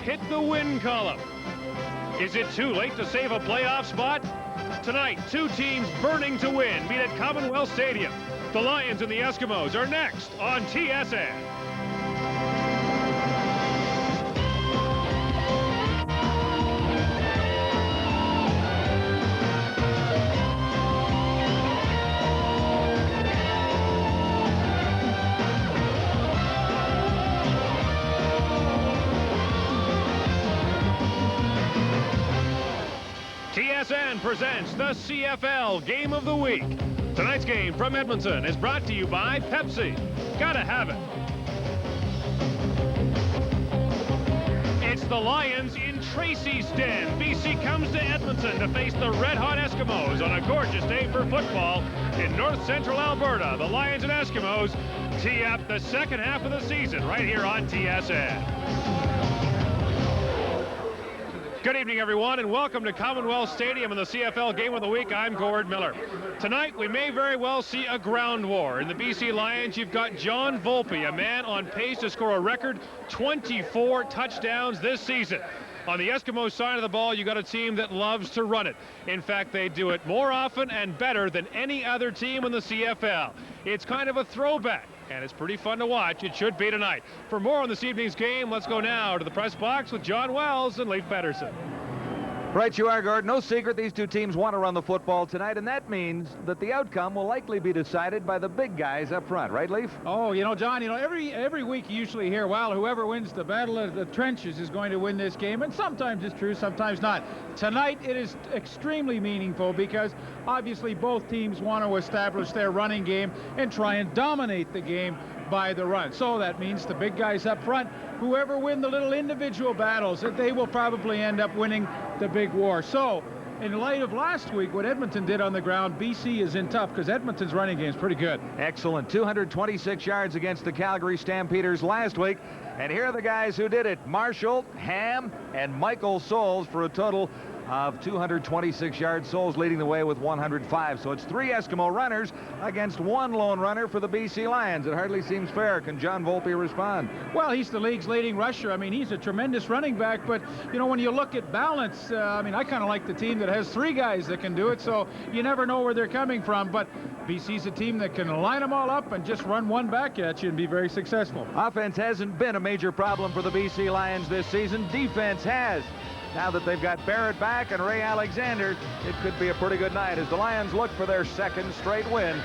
hit the win column. Is it too late to save a playoff spot? Tonight, two teams burning to win meet at Commonwealth Stadium. The Lions and the Eskimos are next on TSN. TSN presents the CFL Game of the Week. Tonight's game from Edmonton is brought to you by Pepsi. Gotta have it. It's the Lions in Tracy's Den. BC comes to Edmonton to face the red-hot Eskimos on a gorgeous day for football in north-central Alberta. The Lions and Eskimos tee up the second half of the season right here on TSN. Good evening, everyone, and welcome to Commonwealth Stadium in the CFL Game of the Week. I'm Gord Miller. Tonight, we may very well see a ground war. In the BC Lions, you've got John Volpe, a man on pace to score a record 24 touchdowns this season. On the Eskimo side of the ball, you got a team that loves to run it. In fact, they do it more often and better than any other team in the CFL. It's kind of a throwback, and it's pretty fun to watch. It should be tonight. For more on this evening's game, let's go now to the press box with John Wells and Leif Pedersen. Right you are, Gord. No secret these two teams want to run the football tonight, and that means that the outcome will likely be decided by the big guys up front. Right, Leif? Oh, John, every week you usually hear, well, whoever wins the battle of the trenches is going to win this game, and sometimes it's true, sometimes not. Tonight it is extremely meaningful because obviously both teams want to establish their running game and try and dominate the game by the run. So that means the big guys up front, whoever win the little individual battles, they will probably end up winning the big war. So in light of last week, what Edmonton did on the ground, BC is in tough because Edmonton's running game is pretty good. Excellent. 226 yards against the Calgary Stampeders last week. And here are the guys who did it. Marshall, Ham, and Michael Souls for a total of 226 yards. Souls leading the way with 105. So it's three Eskimo runners against one lone runner for the BC Lions. It hardly seems fair. Can John Volpe respond? Well, he's the league's leading rusher. I mean, he's a tremendous running back, but, when you look at balance, I kind of like the team that has three guys that can do it, so you never know where they're coming from, but BC's a team that can line them all up and just run one back at you and be very successful. Offense hasn't been a major problem for the BC Lions this season. Defense has. Now that they've got Barrett back and Ray Alexander, it could be a pretty good night as the Lions look for their second straight win.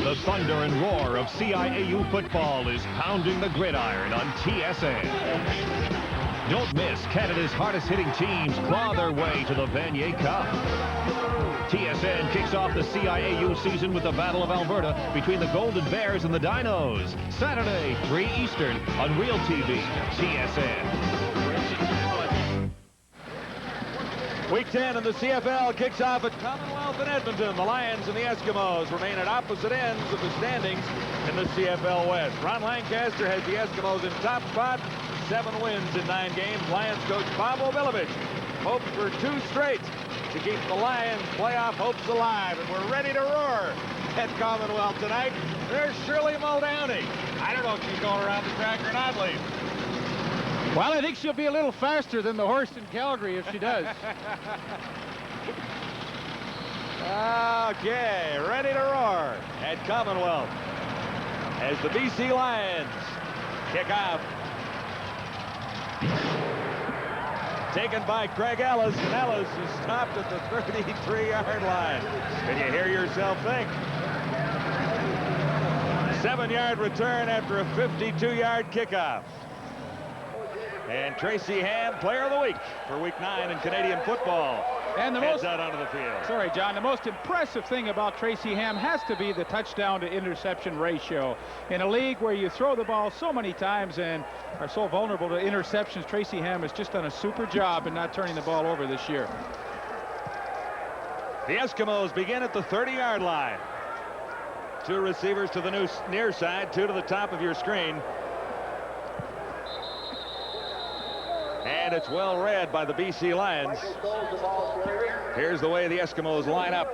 The thunder and roar of CIAU football is pounding the gridiron on TSN. Don't miss Canada's hardest-hitting teams claw their way to the Vanier Cup. TSN kicks off the CIAU season with the Battle of Alberta between the Golden Bears and the Dinos. Saturday, 3 Eastern on Real TV, TSN. Week 10 of the CFL kicks off at Commonwealth in Edmonton. The Lions and the Eskimos remain at opposite ends of the standings in the CFL West. Ron Lancaster has the Eskimos in top spot, 7 wins in 9 games. Lions coach Pavo Bilovich hopes for 2 straight to keep the Lions' playoff hopes alive. And we're ready to roar at Commonwealth tonight. There's Shirley Muldowney. I don't know if she's going around the track or not, Lee. Well, I think she'll be a little faster than the horse in Calgary if she does. Okay, ready to roar at Commonwealth as the BC Lions kick off. Taken by Craig Ellis, and Ellis is stopped at the 33-yard line. Can you hear yourself think? 7-yard return after a 52-yard kickoff. And Tracy Ham, player of the week for week 9 in Canadian football. And the heads out onto the field. Sorry, John. The most impressive thing about Tracy Ham has to be the touchdown to interception ratio. In a league where you throw the ball so many times and are so vulnerable to interceptions, Tracy Ham has just done a super job in not turning the ball over this year. The Eskimos begin at the 30-yard line. 2 receivers to the near side, 2 to the top of your screen. And it's well read by the BC Lions. Here's the way the Eskimos line up,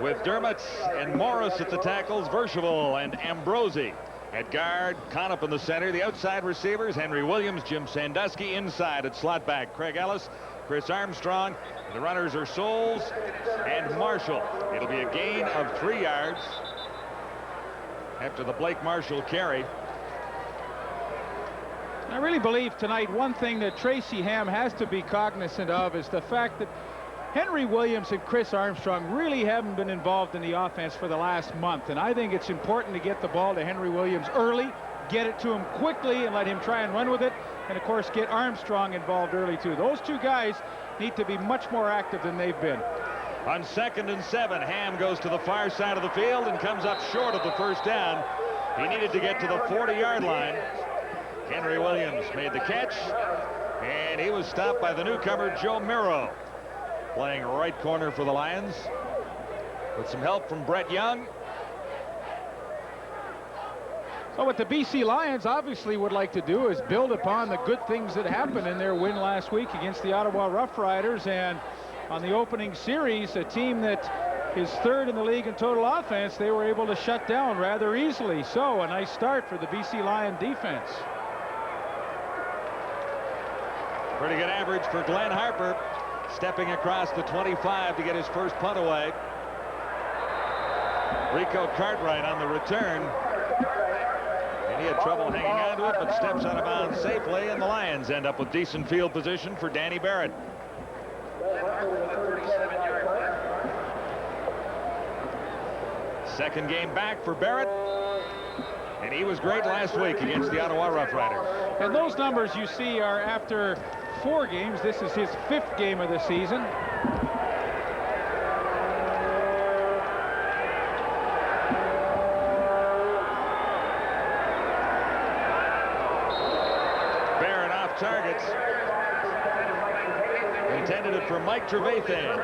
with Dermott and Morris at the tackles, Verschavel and Ambrosi at guard, Conop in the center. The outside receivers, Henry Williams, Jim Sandusky. Inside at slot back, Craig Ellis, Chris Armstrong. The runners are Souls and Marshall. It'll be a gain of 3 yards after the Blake Marshall carry. I really believe tonight one thing that Tracy Ham has to be cognizant of is the fact that Henry Williams and Chris Armstrong really haven't been involved in the offense for the last month. And I think it's important to get the ball to Henry Williams early, get it to him quickly and let him try and run with it. And of course, get Armstrong involved early too. Those 2 guys need to be much more active than they've been. On 2nd and 7, Ham goes to the far side of the field and comes up short of the first down. He needed to get to the 40-yard line. Henry Williams made the catch, and he was stopped by the newcomer Joe Miro, playing right corner for the Lions, with some help from Brett Young. So what the BC Lions obviously would like to do is build upon the good things that happened in their win last week against the Ottawa Rough Riders, and on the opening series, a team that is 3rd in the league in total offense, they were able to shut down rather easily. So a nice start for the BC Lion defense. Pretty good average for Glenn Harper, stepping across the 25 to get his first punt away. Rico Cartwright on the return, and he had trouble hanging on to it, but steps out of bounds safely, and the Lions end up with decent field position for Danny Barrett. Second game back for Barrett, and he was great last week against the Ottawa Rough Riders. And those numbers you see are after 4 games. This is his 5th game of the season. Barrett off targets. Intended it for Mike Trevathan.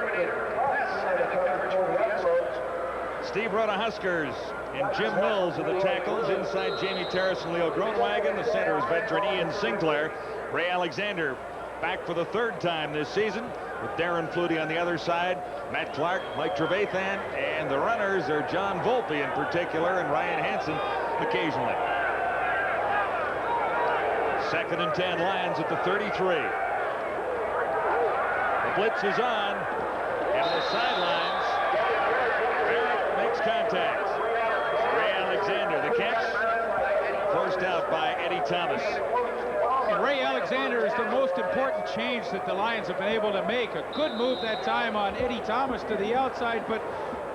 Steve Rhoda Huskers and Jim Mills are the tackles. Inside, Jamie Terrace and Leo Groenwagen. The center is veteran Ian Sinclair. Ray Alexander back for the 3rd time this season, with Darren Flutie on the other side, Matt Clark, Mike Trevathan, and the runners are John Volpe in particular and Ryan Hansen occasionally. 2nd and 10, Lions at the 33. The blitz is on, and the sidelines. Barrett makes contact. Ray Alexander, the catch, forced out by Eddie Thomas. And Ray Alexander is the most important change that the Lions have been able to make. A good move that time on Eddie Thomas to the outside, but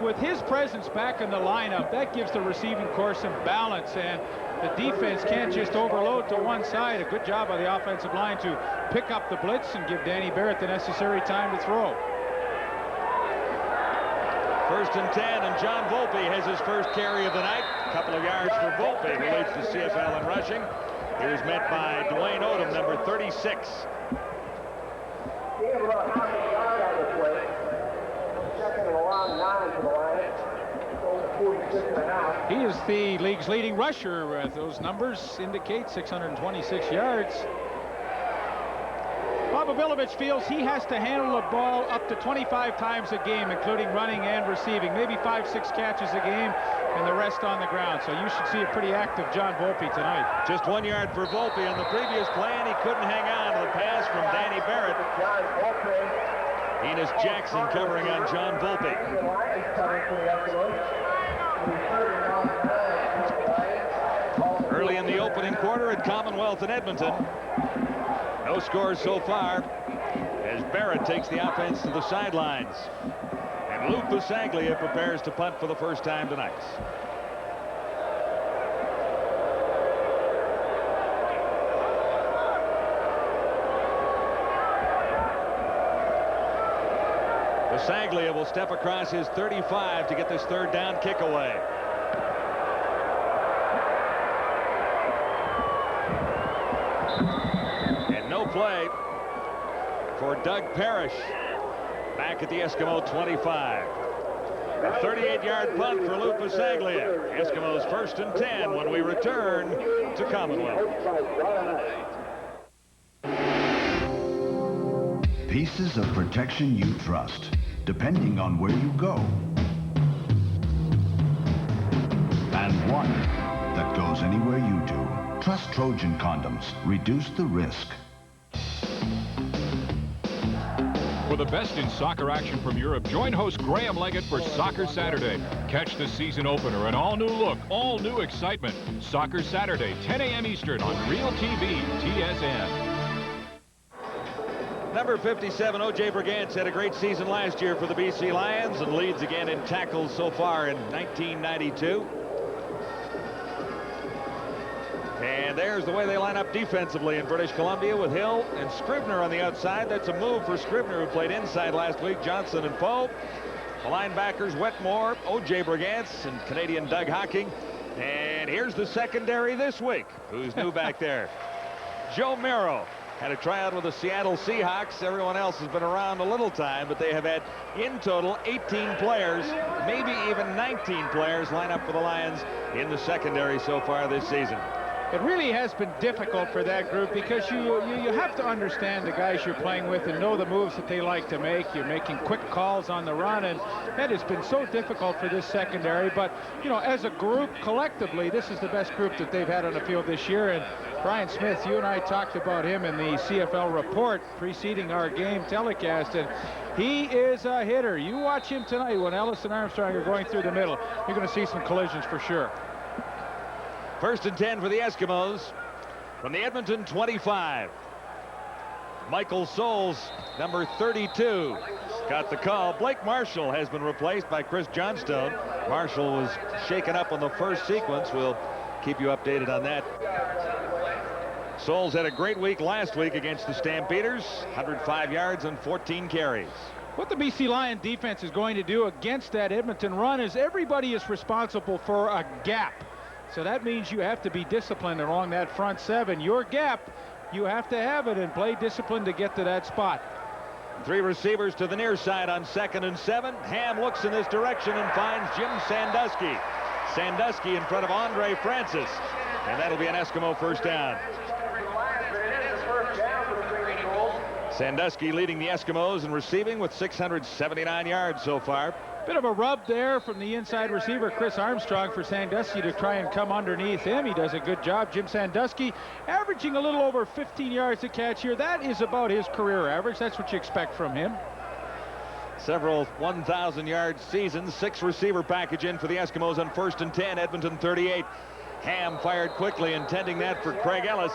with his presence back in the lineup, that gives the receiving corps some balance, and the defense can't just overload to one side. A good job by the offensive line to pick up the blitz and give Danny Barrett the necessary time to throw. 1st and 10, and John Volpe has his first carry of the night. A couple of yards for Volpe, who leads the CFL in rushing. He was met by Dwayne Odom, number 36. He is the league's leading rusher. Those numbers indicate 626 yards. Bob Abilovich feels he has to handle the ball up to 25 times a game, including running and receiving. Maybe 5-6 catches a game, and the rest on the ground. So you should see a pretty active John Volpe tonight. Just 1 yard for Volpe on the previous play, and he couldn't hang on to the pass from Danny Barrett. Enos Jackson covering on John Volpe. Early in the opening quarter at Commonwealth in Edmonton. No scores so far as Barrett takes the offense to the sidelines. And Lou Pasaglia prepares to punt for the first time tonight. Pasaglia will step across his 35 to get this third down kick away. And no play for Doug Parrish back at the Eskimo 25. A 38-yard punt for Lou Pasaglia. Eskimos 1st and 10 when we return to Commonwealth. Pieces of protection you trust, depending on where you go. And one that goes anywhere you do. Trust Trojan condoms. Reduce the risk. For the best in soccer action from Europe, join host Graham Leggett for Soccer Saturday. Catch the season opener, an all-new look, all-new excitement. Soccer Saturday, 10 a.m. Eastern on Real TV, TSN. Number 57, O.J. Brigance, had a great season last year for the BC Lions and leads again in tackles so far in 1992. And there's the way they line up defensively in British Columbia with Hill and Scribner on the outside. That's a move for Scribner, who played inside last week. Johnson and Poe. The linebackers, Wetmore, O.J. Brigance, and Canadian Doug Hocking. And here's the secondary this week. Who's new back there? Joe Miro had a tryout with the Seattle Seahawks. Everyone else has been around a little time, but they have had in total 18 players, maybe even 19 players line up for the Lions in the secondary so far this season. It really has been difficult for that group because you have to understand the guys you're playing with and know the moves that they like to make. You're making quick calls on the run, and that has been so difficult for this secondary. But, you know, as a group, collectively, this is the best group that they've had on the field this year. And Brian Smith, you and I talked about him in the CFL report preceding our game telecast, and he is a hitter. You watch him tonight when Ellis and Armstrong are going through the middle. You're going to see some collisions for sure. 1st and 10 for the Eskimos from the Edmonton 25. Michael Souls, number 32, got the call. Blake Marshall has been replaced by Chris Johnstone. Marshall was shaken up on the first sequence. We'll keep you updated on that. Souls had a great week last week against the Stampeders. 105 yards and 14 carries. What the BC Lion defense is going to do against that Edmonton run is everybody is responsible for a gap. So that means you have to be disciplined along that front seven. Your gap, you have to have it and play discipline to get to that spot. 3 receivers to the near side on 2nd and 7. Ham looks in this direction and finds Jim Sandusky. Sandusky in front of Andre Francis. And that'll be an Eskimo first down. Sandusky leading the Eskimos in receiving with 679 yards so far. Bit of a rub there from the inside receiver Chris Armstrong for Sandusky to try and come underneath him. He does a good job. Jim Sandusky averaging a little over 15 yards a catch here. That is about his career average. That's what you expect from him. Several 1,000-yard seasons. 6 receiver package in for the Eskimos on 1st and 10. Edmonton 38. Ham fired quickly, intending that for Craig Ellis.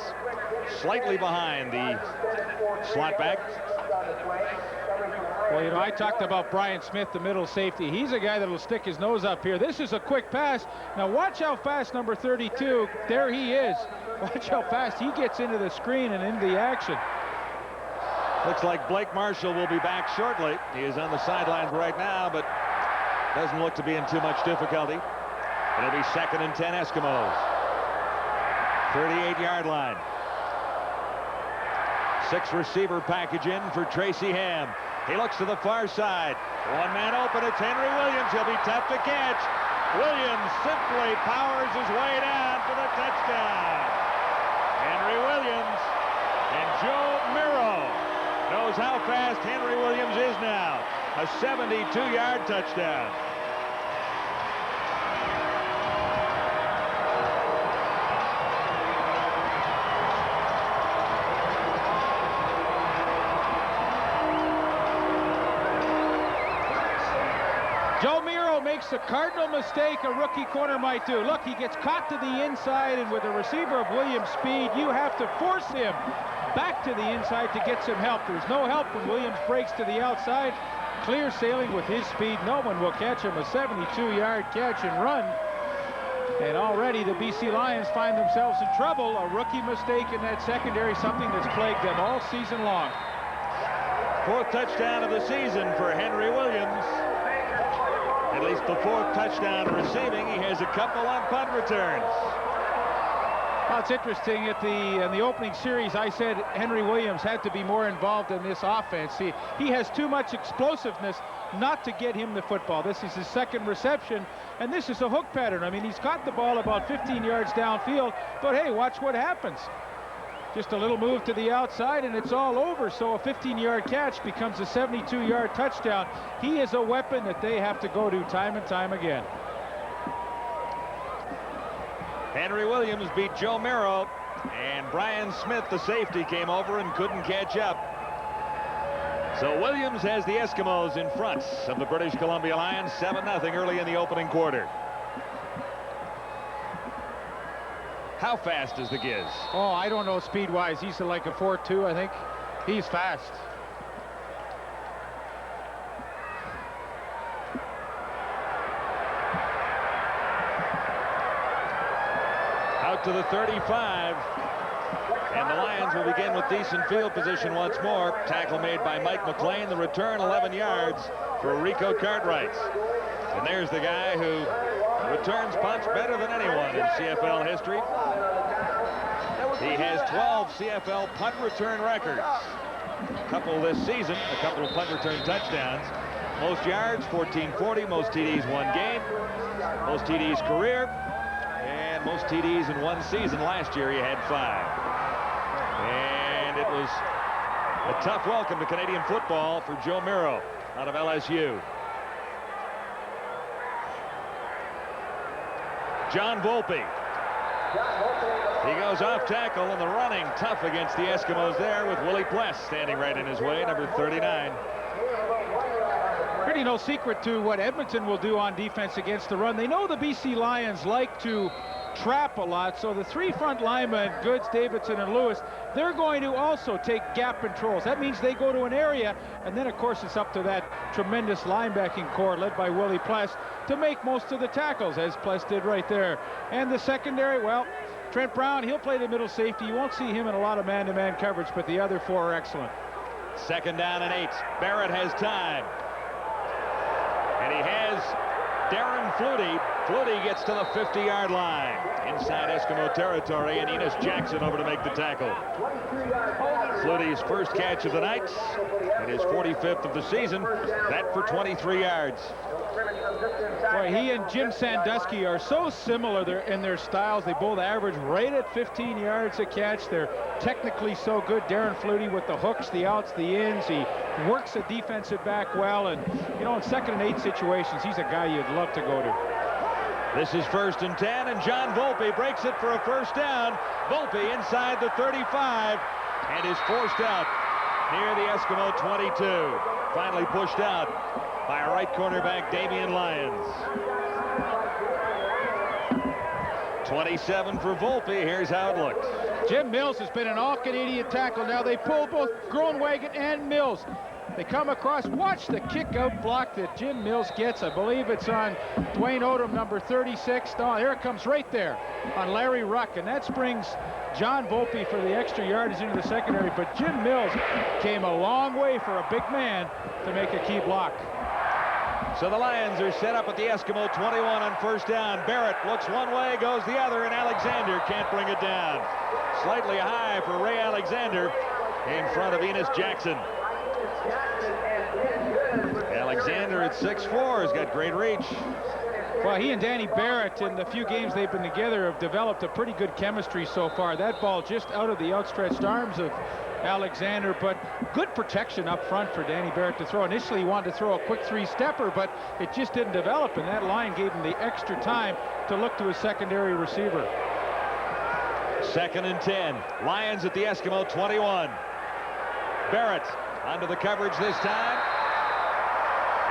Slightly behind the slot back. Well, you know, I talked about Brian Smith, the middle safety. He's a guy that will stick his nose up here. This is a quick pass. Now watch how fast number 32, there he is. Watch how fast he gets into the screen and into the action. Looks like Blake Marshall will be back shortly. He is on the sidelines right now, but doesn't look to be in too much difficulty. It'll be 2nd and 10 Eskimos. 38-yard line. 6 receiver package in for Tracy Ham. He looks to the far side. One man open. It's Henry Williams. He'll be tough to catch. Williams simply powers his way down for the touchdown. Henry Williams and Joe Miro knows how fast Henry Williams is now. A 72-yard touchdown. Joe Miro makes the cardinal mistake a rookie corner might do. Look, he gets caught to the inside, and with a receiver of Williams' speed, you have to force him back to the inside to get some help. There's no help when Williams breaks to the outside. Clear sailing with his speed. No one will catch him. A 72-yard catch and run. And already the BC Lions find themselves in trouble. A rookie mistake in that secondary, something that's plagued them all season long. Fourth touchdown of the season for Henry Williams. At least the fourth touchdown receiving. He has a couple on punt returns. Well, it's interesting. In the opening series, I said Henry Williams had to be more involved in this offense. He has too much explosiveness not to get him the football. This is his second reception, and this is a hook pattern. I mean, he's caught the ball about 15 yards downfield, but hey, watch what happens. Just a little move to the outside, and it's all over. So a 15-yard catch becomes a 72-yard touchdown. He is a weapon that they have to go to time and time again. Henry Williams beat Joe Miro, and Brian Smith, the safety, came over and couldn't catch up. So Williams has the Eskimos in front of the British Columbia Lions, 7-0 early in the opening quarter. How fast is the Giz? Oh, I don't know speed-wise. He's like a 4.2, I think. He's fast. Out to the 35. And the Lions will begin with decent field position once more. Tackle made by Mike McLean. The return 11 yards for Rico Cartwright. And there's the guy who returns punts better than anyone in CFL history. He has 12 CFL punt return records. A couple this season, a couple of punt return touchdowns. Most yards, 1440. Most TDs one game. Most TDs career. And most TDs in one season. Last year he had 5. And it was a tough welcome to Canadian football for Joe Miro out of LSU. John Volpe. He goes off tackle in the running. Tough against the Eskimos there with Willie Pless standing right in his way, number 39. Really no secret to what Edmonton will do on defense against the run. They know the BC Lions like to trap a lot, so the three front linemen, Goods, Davidson, and Lewis, they're going to also take gap controls. That means they go to an area, and then of course it's up to that tremendous linebacking core led by Willie Pless to make most of the tackles, as Pless did right there. And the secondary, well, Trent Brown, he'll play the middle safety. You won't see him in a lot of man-to-man coverage, but the other four are excellent. Second down and 8. Barrett has time. And he has Darren Flutie. Flutie gets to the 50-yard line inside Eskimo territory, and Enos Jackson over to make the tackle. Flutie's first catch of the night and his 45th of the season. That for 23 yards. Boy, he and Jim Sandusky are so similar in their styles. They both average right at 15 yards a catch. They're technically so good. Darren Flutie with the hooks, the outs, the ins. He works a defensive back well, and you know, in 2nd and 8 situations, he's a guy you'd love to go to. This is 1st and 10, and John Volpe breaks it for a first down. Volpe inside the 35 and is forced out near the Eskimo 22. Finally pushed out by right cornerback Damian Lyons. 27 for Volpe. Here's how it looked. Jim Mills has been an all-Canadian tackle. Now they pull both Groenewegen and Mills. They come across. Watch the kick-out block that Jim Mills gets. I believe it's on Dwayne Odom, number 36. Oh, here it comes right there on Larry Ruck, and that springs John Volpe for the extra yardage into the secondary. But Jim Mills came a long way for a big man to make a key block. So the Lions are set up at the Eskimo 21 on first down. Barrett looks one way, goes the other, and Alexander can't bring it down. Slightly high for Ray Alexander in front of Enos Jackson. Alexander at 6'4" has got great reach. Well, he and Danny Barrett, in the few games they've been together, have developed a pretty good chemistry so far. That ball just out of the outstretched arms of Alexander, but good protection up front for Danny Barrett to throw. Initially he wanted to throw a quick 3-stepper, but it just didn't develop, and that line gave him the extra time to look to his secondary receiver. 2nd and 10. Lions at the Eskimo 21. Barrett onto the coverage this time.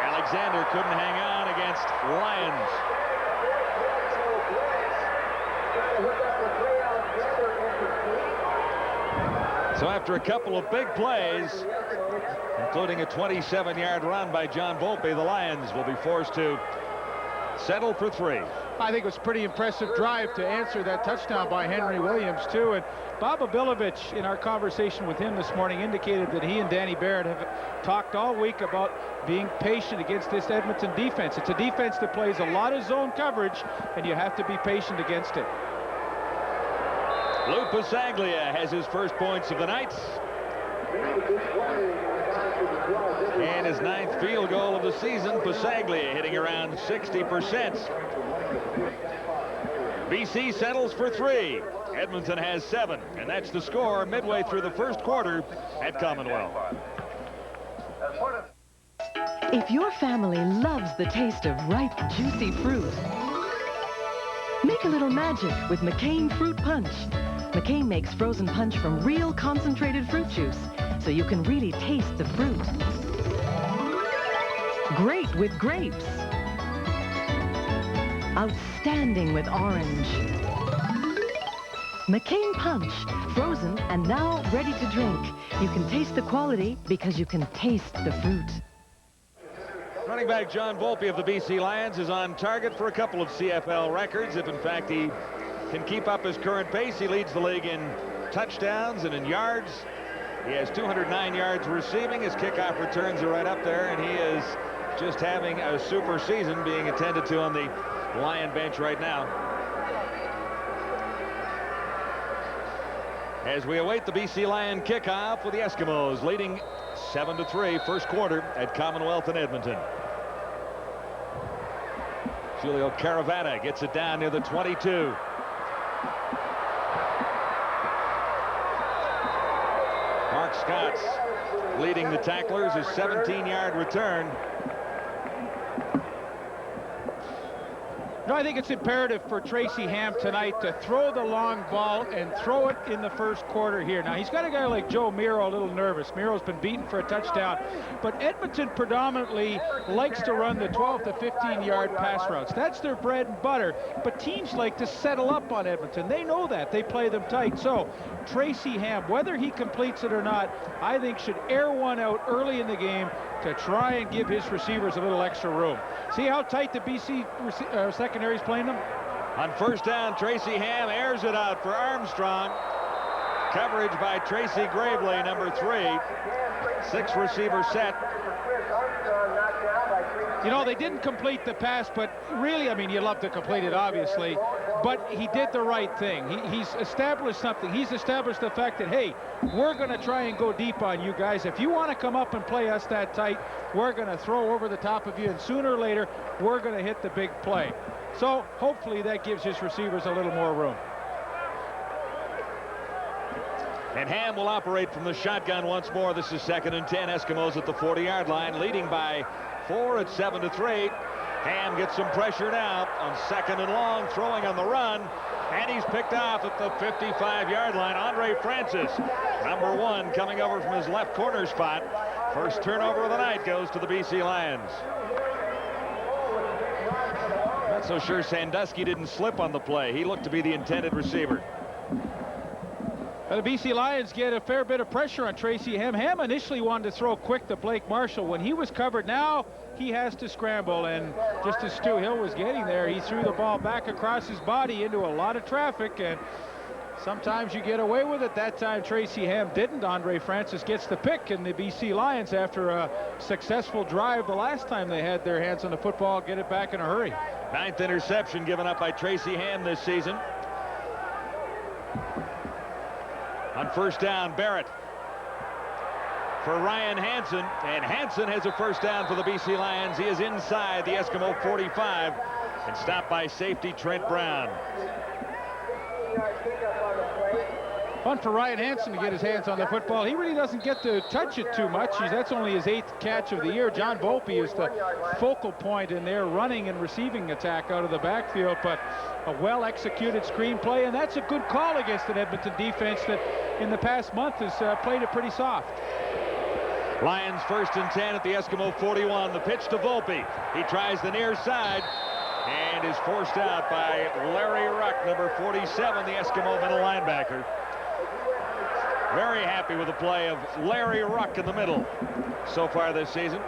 Alexander couldn't hang on against Lyons. So after a couple of big plays, including a 27-yard run by John Volpe, the Lions will be forced to settled for 3. I think it was a pretty impressive drive to answer that touchdown by Henry Williams, too. And Bob Abilovich, in our conversation with him this morning, indicated that he and Danny Barrett have talked all week about being patient against this Edmonton defense. It's a defense that plays a lot of zone coverage, and you have to be patient against it. Lou Pasaglia has his first points of the night. And his 9th field goal of the season. Pasaglia hitting around 60%. BC settles for 3. Edmonton has 7. And that's the score midway through the first quarter at Commonwealth. If your family loves the taste of ripe, juicy fruit, make a little magic with McCain Fruit Punch. McCain makes frozen punch from real concentrated fruit juice, so you can really taste the fruit. Great with grapes. Outstanding with orange. McCain Punch, frozen and now ready to drink. You can taste the quality because you can taste the fruit. Running back John Volpe of the BC Lions is on target for a couple of CFL records. If in fact he can keep up his current pace, he leads the league in touchdowns and in yards. He has 209 yards receiving. His kickoff returns are right up there, and he is just having a super season, being attended to on the Lion bench right now. As we await the BC Lion kickoff with the Eskimos leading 7-3 first quarter at Commonwealth in Edmonton. Julio Caravana gets it down near the 22. Mark Scott's leading the tacklers, his 17-yard return. No, I think it's imperative for Tracy Ham tonight to throw the long ball and throw it in the first quarter here. Now, he's got a guy like Joe Miro a little nervous. Miro's been beaten for a touchdown, but Edmonton predominantly likes to run the 12 to 15-yard pass routes. That's their bread and butter, but teams like to settle up on Edmonton. They know that. They play them tight. So Tracy Ham, whether he completes it or not, I think should air one out early in the game to try and give his receivers a little extra room. See how tight the BC secondary is playing them? On first down, Tracy Ham airs it out for Armstrong. Coverage by Tracy Gravely, number 3. 6 receiver set. You know, they didn't complete the pass, but really, I mean, you love to complete it, obviously, but he did the right thing. He's established something. He's established the fact that, hey, we're going to try and go deep on you guys. If you want to come up and play us that tight, we're going to throw over the top of you, and sooner or later, we're going to hit the big play. So hopefully that gives his receivers a little more room. And Ham will operate from the shotgun once more. This is 2nd and 10. Eskimos at the 40-yard line, leading by 4 at 7-3. Ham gets some pressure now on 2nd and long, throwing on the run, and he's picked off at the 55-yard line. Andre Francis, number 1, coming over from his left corner spot. First turnover of the night goes to the BC Lions. Not so sure Sandusky didn't slip on the play. He looked to be the intended receiver. The BC Lions get a fair bit of pressure on Tracy Ham. Ham initially wanted to throw quick to Blake Marshall. When he was covered, now he has to scramble, and just as Stu Hill was getting there, he threw the ball back across his body into a lot of traffic, and sometimes you get away with it. That time Tracy Ham didn't. Andre Francis gets the pick, and the BC Lions, after a successful drive the last time they had their hands on the football, get it back in a hurry. 9th interception given up by Tracy Ham this season. On first down, Barrett for Ryan Hansen, and Hansen has a first down for the BC Lions. He is inside the Eskimo 45 and stopped by safety Trent Brown. Fun for Ryan Hansen to get his hands on the football. He really doesn't get to touch it too much. That's only his 8th catch of the year. John Volpe is the focal point in their running and receiving attack out of the backfield, but a well-executed screen play, and that's a good call against an Edmonton defense that in the past month has played it pretty soft. Lions 1st and 10 at the Eskimo 41. The pitch to Volpe. He tries the near side and is forced out by Larry Ruck, number 47, the Eskimo middle linebacker. Very happy with the play of Larry Ruck in the middle so far this season.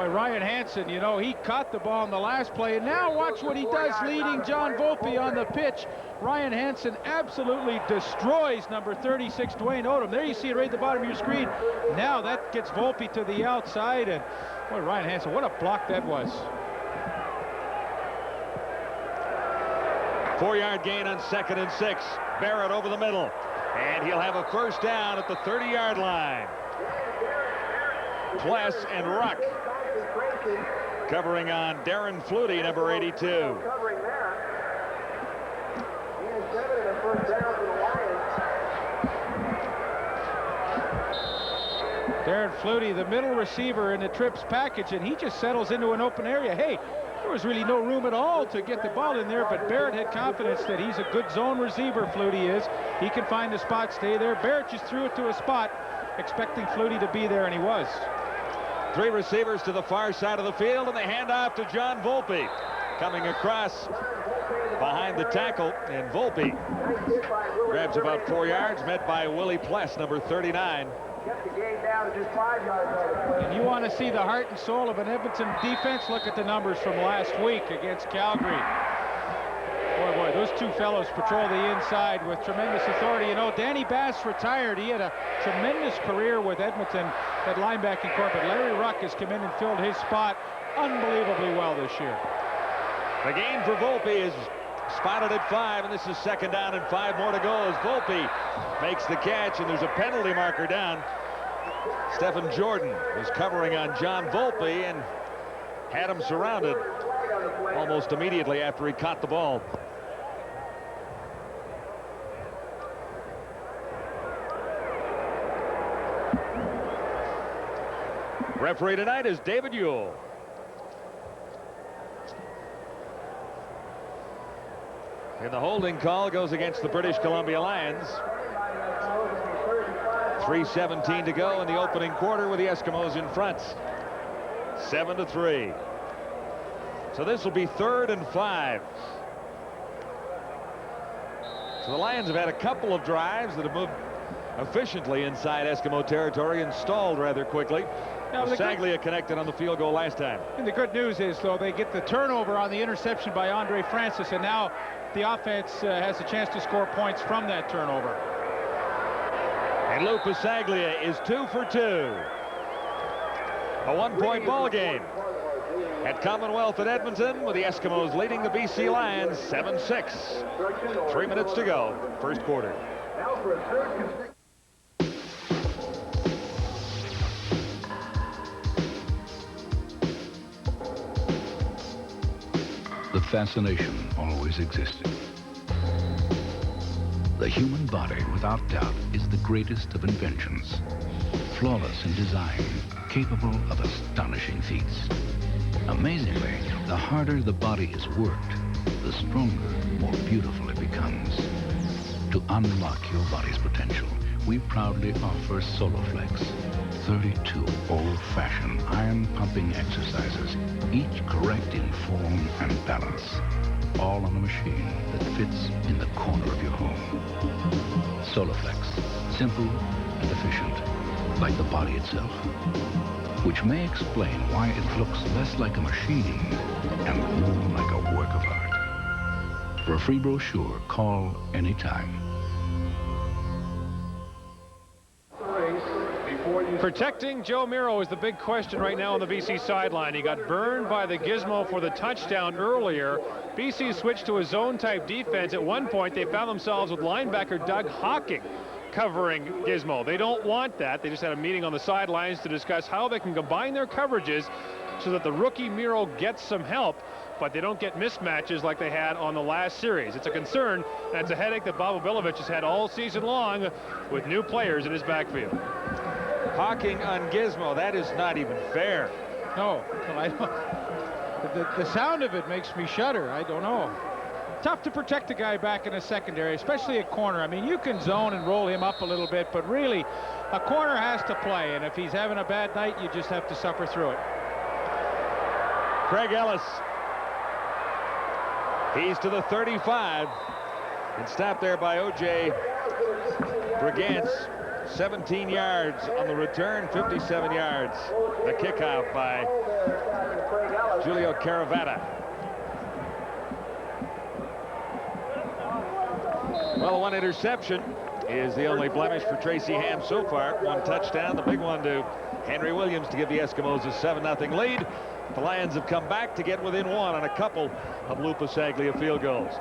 Boy, Ryan Hansen, you know, he caught the ball in the last play, and now watch what he does leading John Volpe on the pitch. Ryan Hansen absolutely destroys number 36, Dwayne Odom. There you see it right at the bottom of your screen. Now that gets Volpe to the outside, and boy, Ryan Hansen, what a block that was. 4-yard gain on 2nd and 6. Barrett over the middle, and he'll have a first down at the 30-yard line. Pless and Ruck covering on Darren Flutie, number 82. Darren Flutie, the middle receiver in the trips package, and he just settles into an open area. Hey, there was really no room at all to get the ball in there, but Barrett had confidence that he's a good zone receiver, Flutie is. He can find a spot, stay there. Barrett just threw it to a spot, expecting Flutie to be there, and he was. 3 receivers to the far side of the field, and they hand off to John Volpe. Coming across behind the tackle, and Volpe grabs about 4 yards, met by Willie Pless, number 39. Kept the game down to just 5 yards. And you want to see the heart and soul of an Edmonton defense? Look at the numbers from last week against Calgary. Boy, those two fellows patrol the inside with tremendous authority. You know, Danny Bass retired. He had a tremendous career with Edmonton at linebacking corps, but Larry Ruck has come in and filled his spot unbelievably well this year. The gain for Volpe is spotted at 5, and this is 2nd down and 5 more to go as Volpe makes the catch, and there's a penalty marker down. Stephen Jordan was covering on John Volpe and had him surrounded almost immediately after he caught the ball. Referee tonight is David Ewell. And the holding call goes against the British Columbia Lions. 3:17 to go in the opening quarter with the Eskimos in front. 7-3. So this will be 3rd and 5. So the Lions have had a couple of drives that have moved efficiently inside Eskimo territory and stalled rather quickly. Now, Saglia connected on the field goal last time. And the good news is, though, they get the turnover on the interception by Andre Francis, and now the offense has a chance to score points from that turnover. And Lou Pasaglia is 2 for 2. A 1-point ball game at Commonwealth at Edmonton, with the Eskimos leading the BC Lions 7-6. 3 minutes to go, first quarter. The fascination always existed. The human body, without doubt, is the greatest of inventions. Flawless in design, capable of astonishing feats. Amazingly, the harder the body is worked, the stronger, more beautiful it becomes. To unlock your body's potential, we proudly offer Soloflex. 32 old-fashioned iron-pumping exercises, each correct in form and balance, all on a machine that fits in the corner of your home. Soloflex, simple and efficient, like the body itself, which may explain why it looks less like a machine and more like a work of art. For a free brochure, call anytime. Protecting Joe Miro is the big question right now on the BC sideline. He got burned by the gizmo for the touchdown earlier. BC switched to a zone-type defense. At one point, they found themselves with linebacker Doug Hawking covering Gizmo. They don't want that. They just had a meeting on the sidelines to discuss how they can combine their coverages so that the rookie Miro gets some help, but they don't get mismatches like they had on the last series. It's a concern, and it's a headache that Bob Obilovich has had all season long with new players in his backfield. Hawking on Gizmo, that is not even fair. No, I don't. The sound of it makes me shudder. I don't know. Tough to protect the guy back in the secondary, especially at corner. I mean, you can zone and roll him up a little bit, but really, a corner has to play, and if he's having a bad night, you just have to suffer through it. Craig Ellis. He's to the 35 and stopped there by O.J. Brigance. 17 yards on the return, 57 yards. The kickoff by Julio Caravata. Well, one interception is the only blemish for Tracy Ham so far. One touchdown, the big one to Henry Williams to give the Eskimos a 7-0 lead. The Lions have come back to get within one on a couple of Lou Pasaglia field goals.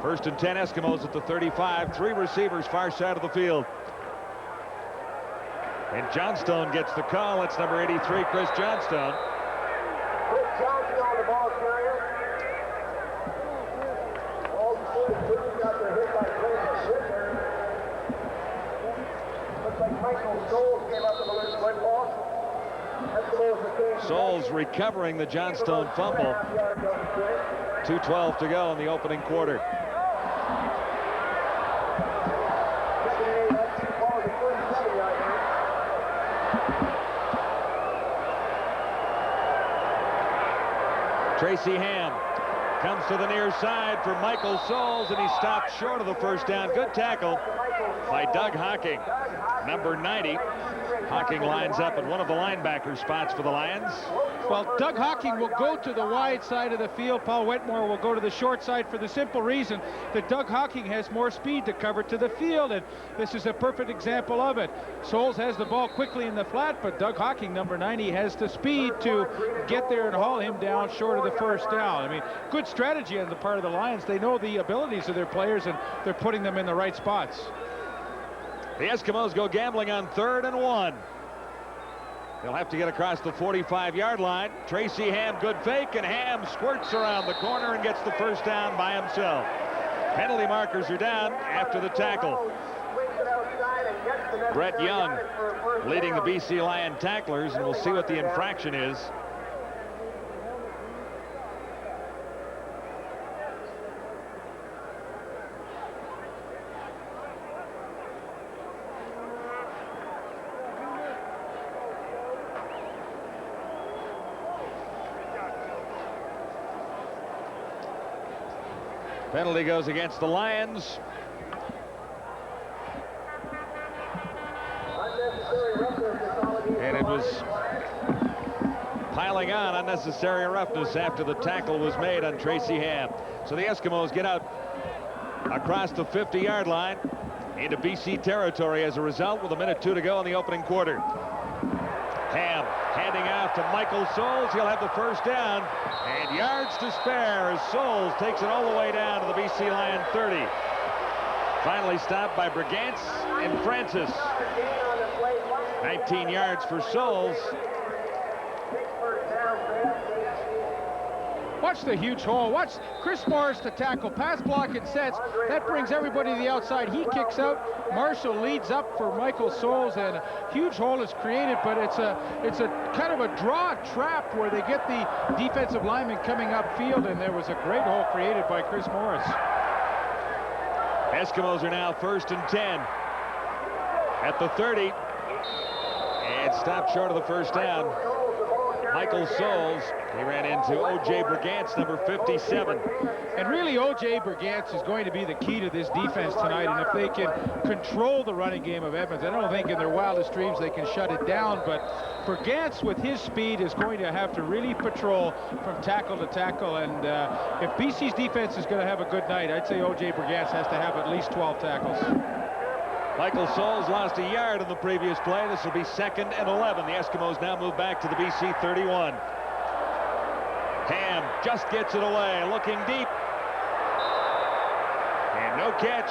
1st and 10 Eskimos at the 35. 3 receivers far side of the field. And Johnstone gets the call. It's number 83, Chris Johnstone. Chris Johnstone, the ball carrier. All the 42 got their hit by Clayton Whitner. Looks like Michael Soles came up with a little foot ball. Soles recovering the Johnstone fumble. 2:12 to go in the opening quarter. Tracy Ham comes to the near side for Michael Soles, and he stopped short of the first down. Good tackle by Doug Hocking, number 90. Hocking lines up at one of the linebacker spots for the Lions. Well, Doug Hocking will go to the wide side of the field. Paul Wetmore will go to the short side for the simple reason that Doug Hocking has more speed to cover to the field, and this is a perfect example of it. Soles has the ball quickly in the flat, but Doug Hocking, number 90, has the speed to get there and haul him down short of the first down. I mean, good strategy on the part of the Lions. They know the abilities of their players, and they're putting them in the right spots. The Eskimos go gambling on 3rd and 1. They'll have to get across the 45-yard line. Tracy Ham, good fake, and Ham squirts around the corner and gets the first down by himself. Penalty markers are down after the tackle. Brett Young leading the BC Lion tacklers, and we'll see what the infraction is. Penalty goes against the Lions. And it was piling on unnecessary roughness after the tackle was made on Tracy Ham. So the Eskimos get out across the 50-yard line into BC territory as a result, with 1:02 to go in the opening quarter. Ham handing out to Michael Soles. He'll have the first down, and yards to spare as Soles takes it all the way down to the BC Lion 30. Finally stopped by Brigance and Francis. 19 yards for Soles. Watch the huge hole. Watch Chris Morris to tackle. Pass block and sets. That brings everybody to the outside. He kicks out. Marshall leads up for Michael Soles, and a huge hole is created, but it's a kind of a draw trap where they get the defensive lineman coming upfield, and there was a great hole created by Chris Morris. Eskimos are now 1st and 10 at the 30, and stopped short of the first down. Michael Soles, he ran into O.J. Brigance, number 57. And really, O.J. Brigance is going to be the key to this defense tonight, and if they can control the running game of Edmonton, I don't think in their wildest dreams they can shut it down, but Brigance with his speed is going to have to really patrol from tackle to tackle, and if BC's defense is going to have a good night, I'd say O.J. Brigance has to have at least 12 tackles. Michael Soles lost a yard in the previous play. This will be 2nd and 11. The Eskimos now move back to the BC 31. Ham just gets it away, looking deep. And no catch.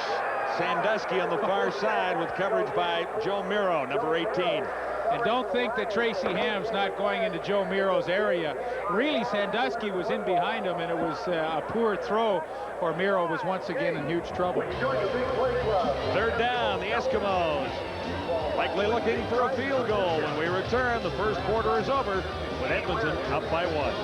Sandusky on the far side with coverage by Joe Miro, number 18. And don't think that Tracy Ham's not going into Joe Miro's area. Really, Sandusky was in behind him, and it was a poor throw, or Miro was once again in huge trouble. 3rd down, the Eskimos likely looking for a field goal. When we return, the first quarter is over with Edmonton up by 1.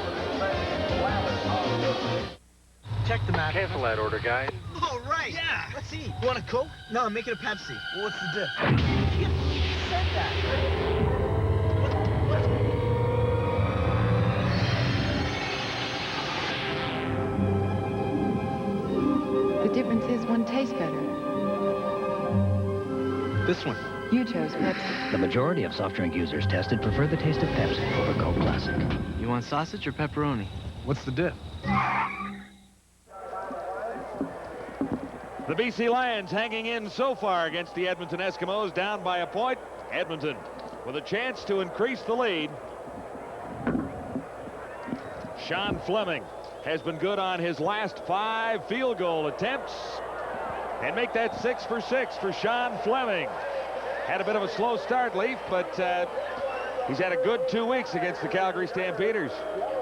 Check the map. Cancel that order, guys. Oh, right. Yeah. Let's see. You want a Coke? No, make it a Pepsi. Well, what's the difference? You said that. The difference is one tastes better. This one. You chose Pepsi. The majority of soft drink users tested prefer the taste of Pepsi over Coke Classic. You want sausage or pepperoni? What's the dip? The BC Lions hanging in so far against the Edmonton Eskimos, down by a point. Edmonton with a chance to increase the lead. Sean Fleming has been good on his last 5 field goal attempts, and make that 6 for 6 for Sean Fleming. Had a bit of a slow start, Leaf, but he's had a good 2 weeks against the Calgary Stampeders.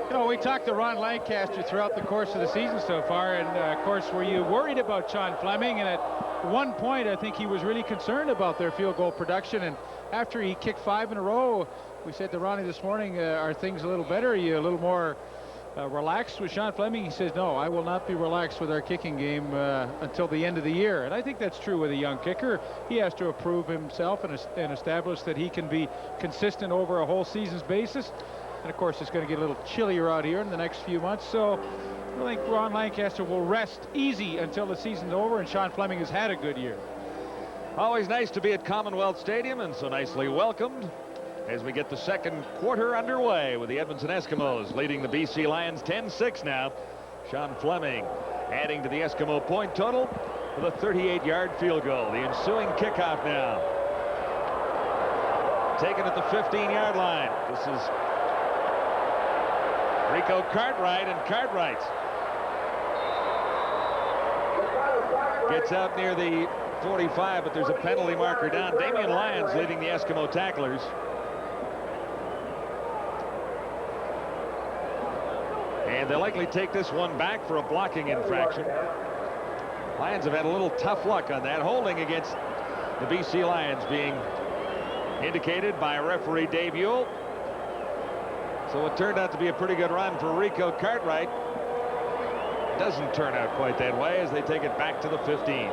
You know, we talked to Ron Lancaster throughout the course of the season so far, and of course, were you worried about Sean Fleming? And at one point, I think he was really concerned about their field goal production, and after he kicked 5 in a row, we said to Ronnie this morning, are things a little better? Are you a little more relaxed with Sean Fleming? He says, no, I will not be relaxed with our kicking game until the end of the year. And I think that's true with a young kicker. He has to prove himself and establish that he can be consistent over a whole season's basis. And of course, it's going to get a little chillier out here in the next few months. So I think Ron Lancaster will rest easy until the season's over, and Sean Fleming has had a good year. Always nice to be at Commonwealth Stadium, and so nicely welcomed as we get the second quarter underway with the Edmonton Eskimos leading the BC Lions 10-6 now. Sean Fleming adding to the Eskimo point total with a 38-yard field goal. The ensuing kickoff now taken at the 15-yard line. This is Rico Cartwright, and Cartwright gets out near the 45, but there's a penalty marker down. Damian Lyons leading the Eskimo tacklers. And they'll likely take this one back for a blocking infraction. Lions have had a little tough luck on that. Holding against the BC Lions being indicated by referee Dave Ewell. So it turned out to be a pretty good run for Rico Cartwright. Doesn't turn out quite that way as they take it back to the 15.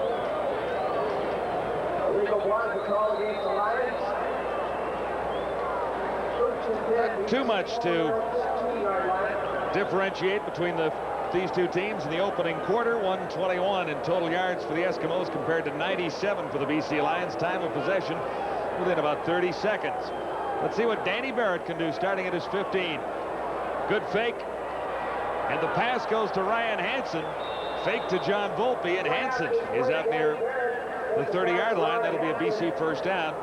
Not too much to differentiate between these two teams in the opening quarter. 121 in total yards for the Eskimos compared to 97 for the BC Lions. Time of possession within about 30 seconds. Let's see what Danny Barrett can do starting at his 15. Good fake. And the pass goes to Ryan Hansen. Fake to John Volpe, and Hansen is out near the 30-yard line. That'll be a BC first down.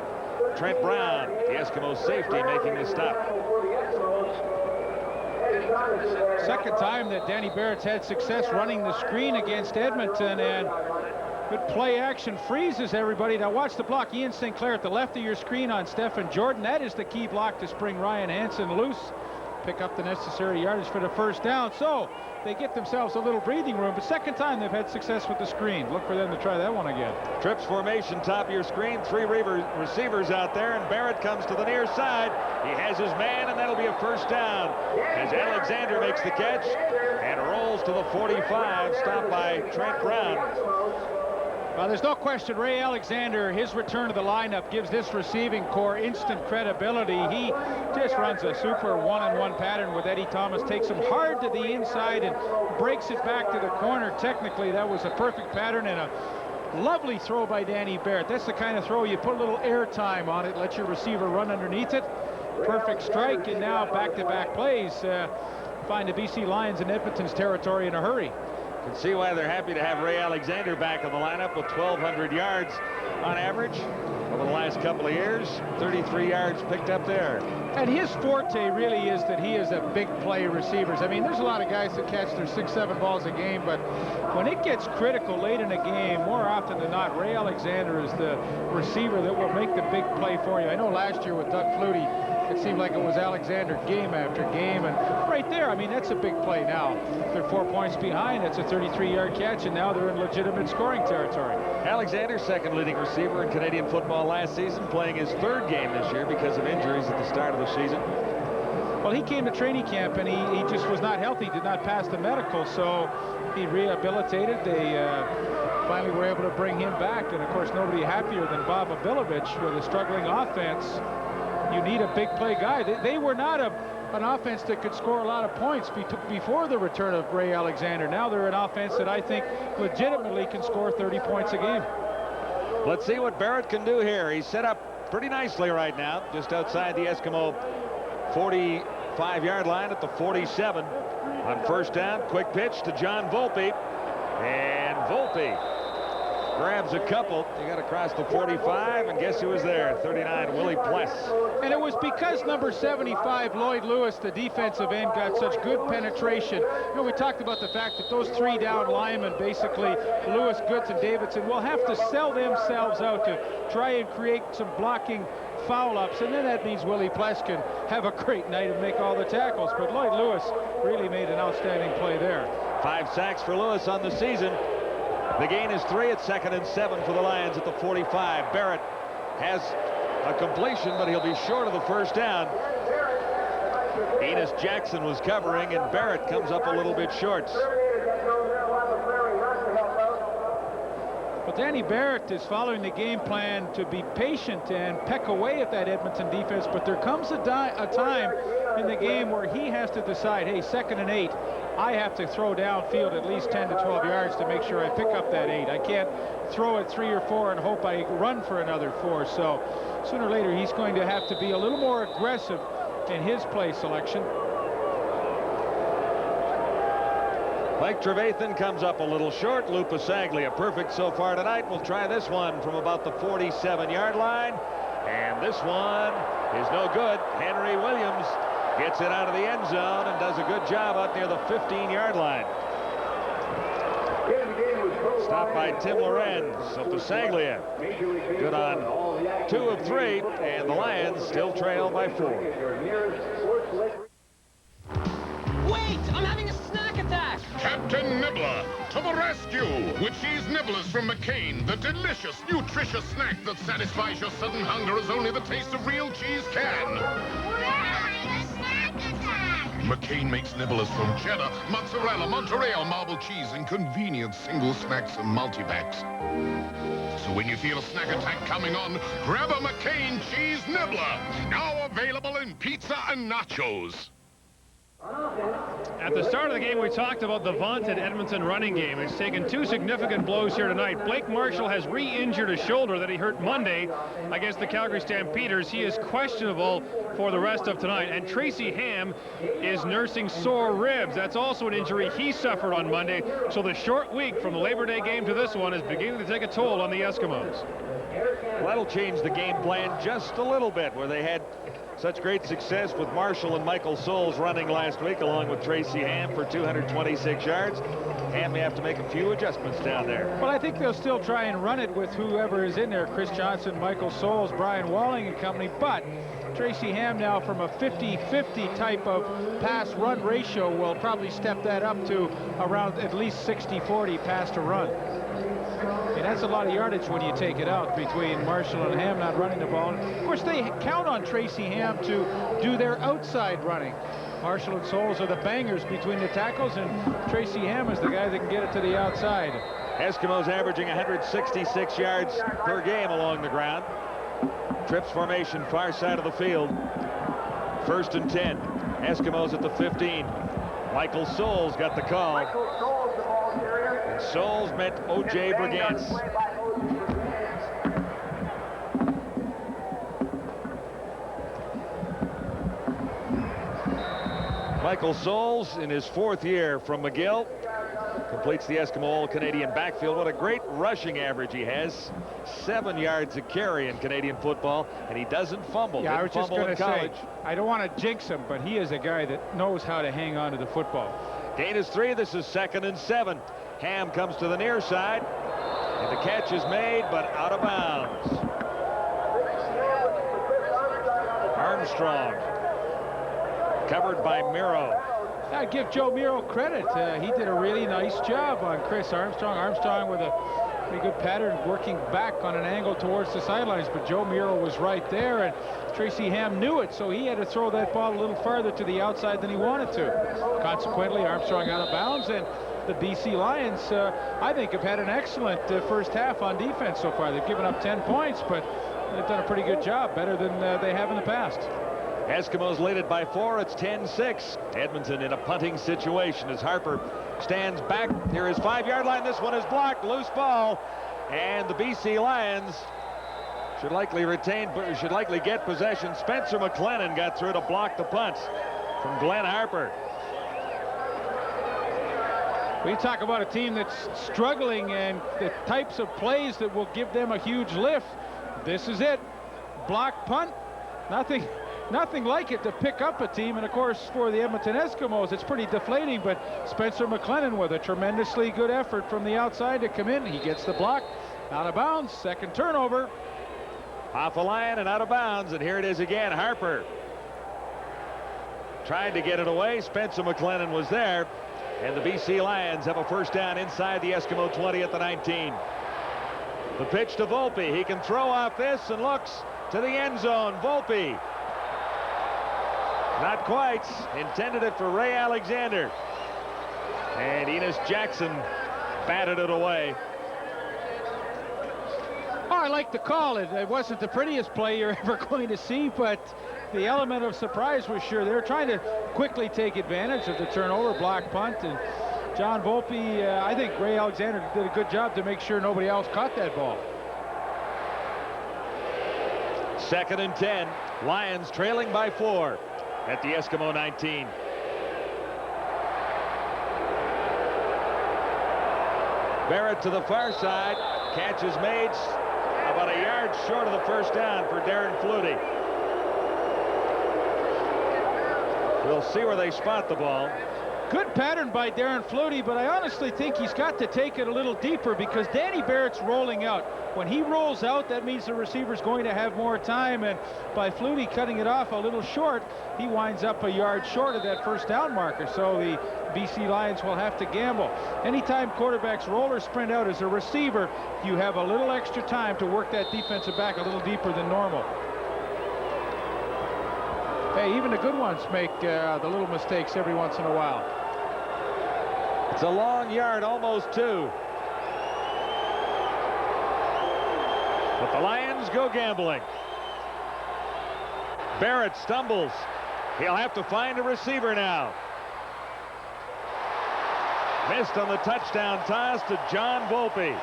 Trent Brown, the Eskimos safety, making the stop. Second time that Danny Barrett's had success running the screen against Edmonton, and good play action freezes everybody. Now watch the block. Ian St. Clair at the left of your screen on Stephen Jordan. That is the key block to spring Ryan Hansen loose. Pick up the necessary yardage for the first down. So they get themselves a little breathing room. But second time they've had success with the screen. Look for them to try that one again. Trips formation, top of your screen. 3 receivers out there, and Barrett comes to the near side. He has his man, and that'll be a first down as Alexander makes the catch and rolls to the 45, stopped by Trent Brown. Well, there's no question Ray Alexander, his return to the lineup gives this receiving core instant credibility. He just runs a super one-on-one pattern with Eddie Thomas, takes him hard to the inside and breaks it back to the corner. Technically, that was a perfect pattern and a lovely throw by Danny Barrett. That's the kind of throw you put a little air time on it, let your receiver run underneath it. Perfect strike, and now back-to-back plays find the BC Lions in Edmonton's territory in a hurry. Can see why they're happy to have Ray Alexander back on the lineup with 1,200 yards on average over the last couple of years. 33 yards picked up there. And his forte really is that he is a big play receiver. I mean, there's a lot of guys that catch their 6-7 balls a game, but when it gets critical late in a game, more often than not, Ray Alexander is the receiver that will make the big play for you. I know last year with Doug Flutie, it seemed like it was Alexander game after game, and right there, I mean, that's a big play now. They're 4 points behind. That's a 33-yard catch, and now they're in legitimate scoring territory. Alexander, second leading receiver in Canadian football last season, playing his 3rd game this year because of injuries at the start of the season. Well, he came to training camp, and he just was not healthy, did not pass the medical, so he rehabilitated. They finally were able to bring him back, and of course, nobody happier than Bob Abilovich with a struggling offense. You need a big play guy. They were not an offense that could score a lot of points before the return of Ray Alexander. Now they're an offense that I think legitimately can score 30 points a game. Let's see what Barrett can do here. He's set up pretty nicely right now, just outside the Eskimo 45-yard line at the 47. On first down, quick pitch to John Volpe. And Volpe grabs a couple. He got across the 45, and guess who was there? 39, Willie Pless. And it was because number 75, Lloyd Lewis, the defensive end, got such good penetration. You know, we talked about the fact that those 3 down linemen, basically Lewis, Goods, and Davidson, will have to sell themselves out to try and create some blocking foul-ups, and then that means Willie Pless can have a great night and make all the tackles. But Lloyd Lewis really made an outstanding play there. 5 sacks for Lewis on the season. The gain is 3 at 2nd and 7 for the Lions at the 45. Barrett has a completion, but he'll be short of the first down. Enos Jackson was covering, and Barrett comes up a little bit short. But Danny Barrett is following the game plan to be patient and peck away at that Edmonton defense, but there comes a time in the game where he has to decide, hey, 2nd and 8, I have to throw downfield at least 10 to 12 yards to make sure I pick up that 8. I can't throw it 3 or 4 and hope I run for another 4. So sooner or later, he's going to have to be a little more aggressive in his play selection. Mike Trevathan comes up a little short. Lou Pasaglia, perfect so far tonight. We'll try this one from about the 47-yard line. And this one is no good. Henry Williams gets it out of the end zone and does a good job out near the 15-yard line. Stopped by Tim Lorenz. So Pasaglia good on 2 of 3, and the Lions still trail by 4. Wait! I'm having a snack attack! Captain Nibbler to the rescue with cheese nibblers from McCain, the delicious, nutritious snack that satisfies your sudden hunger as only the taste of real cheese can. We're having a snack attack! McCain makes nibblers from cheddar, mozzarella, Montreal, marble cheese, and convenient single snacks and multi-packs. So when you feel a snack attack coming on, grab a McCain cheese nibbler. Now available in pizza and nachos. At the start of the game, we talked about the vaunted Edmonton running game. It's taken 2 significant blows here tonight. Blake Marshall has re-injured a shoulder that he hurt Monday against the Calgary Stampeders. He is questionable for the rest of tonight. And Tracy Ham is nursing sore ribs. That's also an injury he suffered on Monday. So the short week from the Labor Day game to this one is beginning to take a toll on the Eskimos. Well, that'll change the game plan just a little bit, where they had such great success with Marshall and Michael Souls running last week, along with Tracy Ham for 226 yards. Ham may have to make a few adjustments down there. Well, I think they'll still try and run it with whoever is in there, Chris Johnson, Michael Souls, Brian Walling and company, but Tracy Ham now from a 50-50 type of pass-run ratio will probably step that up to around at least 60-40 pass to run. And that's a lot of yardage when you take it out between Marshall and Ham not running the ball. Of course, they count on Tracy Ham to do their outside running. Marshall and Souls are the bangers between the tackles, and Tracy Ham is the guy that can get it to the outside. Eskimos averaging 166 yards per game along the ground. Trips formation, far side of the field. 1st and 10. Eskimos at the 15. Michael Souls got the call. And Souls met O.J. Brigance. Michael Souls in his 4th year from McGill completes the Eskimo All-Canadian backfield. What a great rushing average he has. 7 yards a carry in Canadian football, and he doesn't fumble. Yeah, I was just going to say, college. I don't want to jinx him, but he is a guy that knows how to hang on to the football. Gain is 3. This is 2nd and 7. Ham comes to the near side, and the catch is made, but out of bounds. Armstrong covered by Miro. I give Joe Miro credit. He did a really nice job on Chris Armstrong. Armstrong with a pretty good pattern working back on an angle towards the sidelines, but Joe Miro was right there, and Tracy Ham knew it, so he had to throw that ball a little farther to the outside than he wanted to. Consequently, Armstrong out of bounds, and the BC Lions, I think, have had an excellent first half on defense so far. They've given up 10 points, but they've done a pretty good job, better than they have in the past. Eskimos lead it by 4. It's 10-6. Edmonton in a punting situation as Harper stands back near his 5-yard line. This one is blocked. Loose ball. And the BC Lions should likely get possession. Spencer McLennan got through to block the punch from Glenn Harper. We talk about a team that's struggling and the types of plays that will give them a huge lift. This is it. Block punt. Nothing like it to pick up a team. And of course, for the Edmonton Eskimos, it's pretty deflating. But Spencer McLennan with a tremendously good effort from the outside to come in. He gets the block. Out of bounds. Second turnover. Off a line and out of bounds. And here it is again. Harper tried to get it away. Spencer McLennan was there. And the BC Lions have a first down inside the Eskimo 20 at the 19. The pitch to Volpe. He can throw off this and looks to the end zone. Volpe. Not quite. Intended it for Ray Alexander. And Enos Jackson batted it away. Oh, I like the call. It wasn't the prettiest play you're ever going to see, but the element of surprise was sure. They're trying to quickly take advantage of the turnover, block punt, and John Volpe, I think Ray Alexander did a good job to make sure nobody else caught that ball. 2nd and 10. Lions trailing by 4 at the Eskimo 19. Barrett to the far side. Catch is made about a yard short of the first down for Darren Flutie. We'll see where they spot the ball. Good pattern by Darren Flutie, but I honestly think he's got to take it a little deeper because Danny Barrett's rolling out. When he rolls out, that means the receiver's going to have more time, and by Flutie cutting it off a little short, he winds up a yard short of that first down marker. So the BC Lions will have to gamble. Anytime quarterbacks roll or sprint out as a receiver, you have a little extra time to work that defensive back a little deeper than normal. Hey, even the good ones make the little mistakes every once in a while. It's a long yard, almost 2. But the Lions go gambling. Barrett stumbles. He'll have to find a receiver now. Missed on the touchdown toss to John Volpe.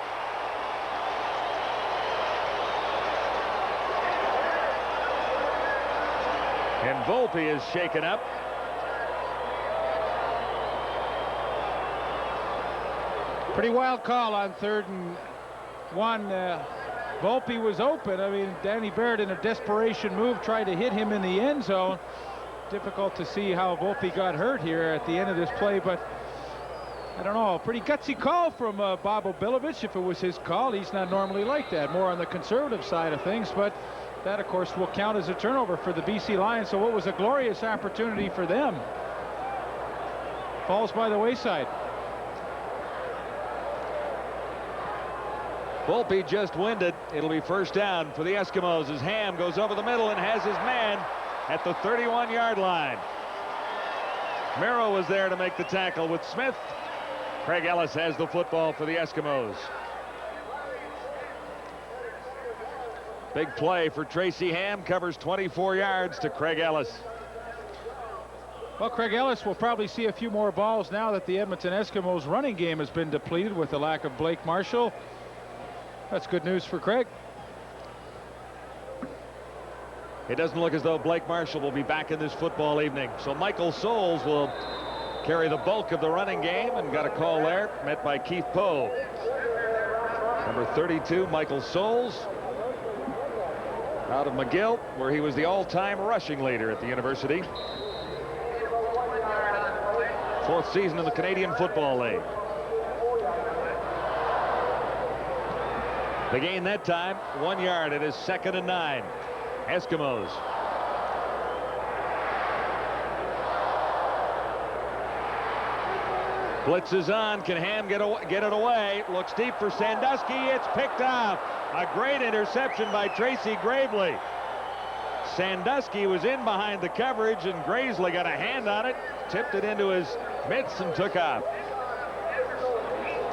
And Volpe is shaken up. Pretty wild call on 3rd and 1. Volpe was open. I mean, Danny Barrett in a desperation move tried to hit him in the end zone. Difficult to see how Volpe got hurt here at the end of this play, but I don't know. Pretty gutsy call from Bob Obilovich. If it was his call, he's not normally like that. More on the conservative side of things, but that, of course, will count as a turnover for the BC Lions. So what was a glorious opportunity for them falls by the wayside. Volpe just winded. It'll be first down for the Eskimos as Ham goes over the middle and has his man at the 31-yard line. Merrill was there to make the tackle with Smith. Craig Ellis has the football for the Eskimos. Big play for Tracy Ham, covers 24 yards to Craig Ellis. Well, Craig Ellis will probably see a few more balls now that the Edmonton Eskimos running game has been depleted with the lack of Blake Marshall. That's good news for Craig. It doesn't look as though Blake Marshall will be back in this football evening. So Michael Souls will carry the bulk of the running game, and got a call there, met by Keith Poe. Number 32, Michael Souls, out of McGill, where he was the all-time rushing leader at the university. 4th season in the Canadian Football League. The gain that time, 1 yard. It is 2nd and 9. Eskimos. Blitz is on. Can Ham get it away? Looks deep for Sandusky. It's picked off. A great interception by Tracy Gravely. Sandusky was in behind the coverage, and Gravely got a hand on it, tipped it into his mitts, and took off.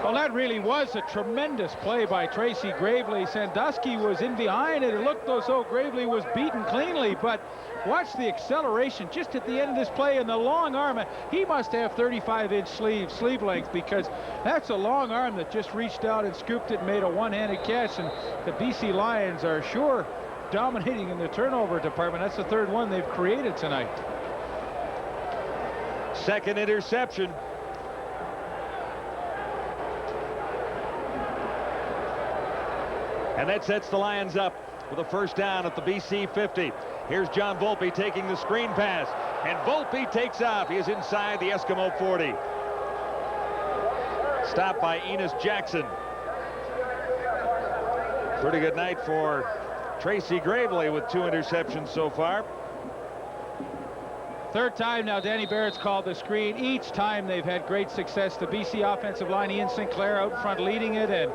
Well, that really was a tremendous play by Tracy Gravely. Sandusky was in behind it. It looked as though Gravely was beaten cleanly, but watch the acceleration just at the end of this play and the long arm. He must have 35-inch sleeve length, because that's a long arm that just reached out and scooped it and made a one-handed catch. And the BC Lions are sure dominating in the turnover department. That's the third one they've created tonight. Second interception. And that sets the Lions up with a first down at the BC 50. Here's John Volpe taking the screen pass. And Volpe takes off. He is inside the Eskimo 40. Stopped by Enos Jackson. Pretty good night for Tracy Gravely with 2 interceptions so far. Third time now Danny Barrett's called the screen. Each time they've had great success. The BC offensive line, Ian Sinclair out in front leading it, and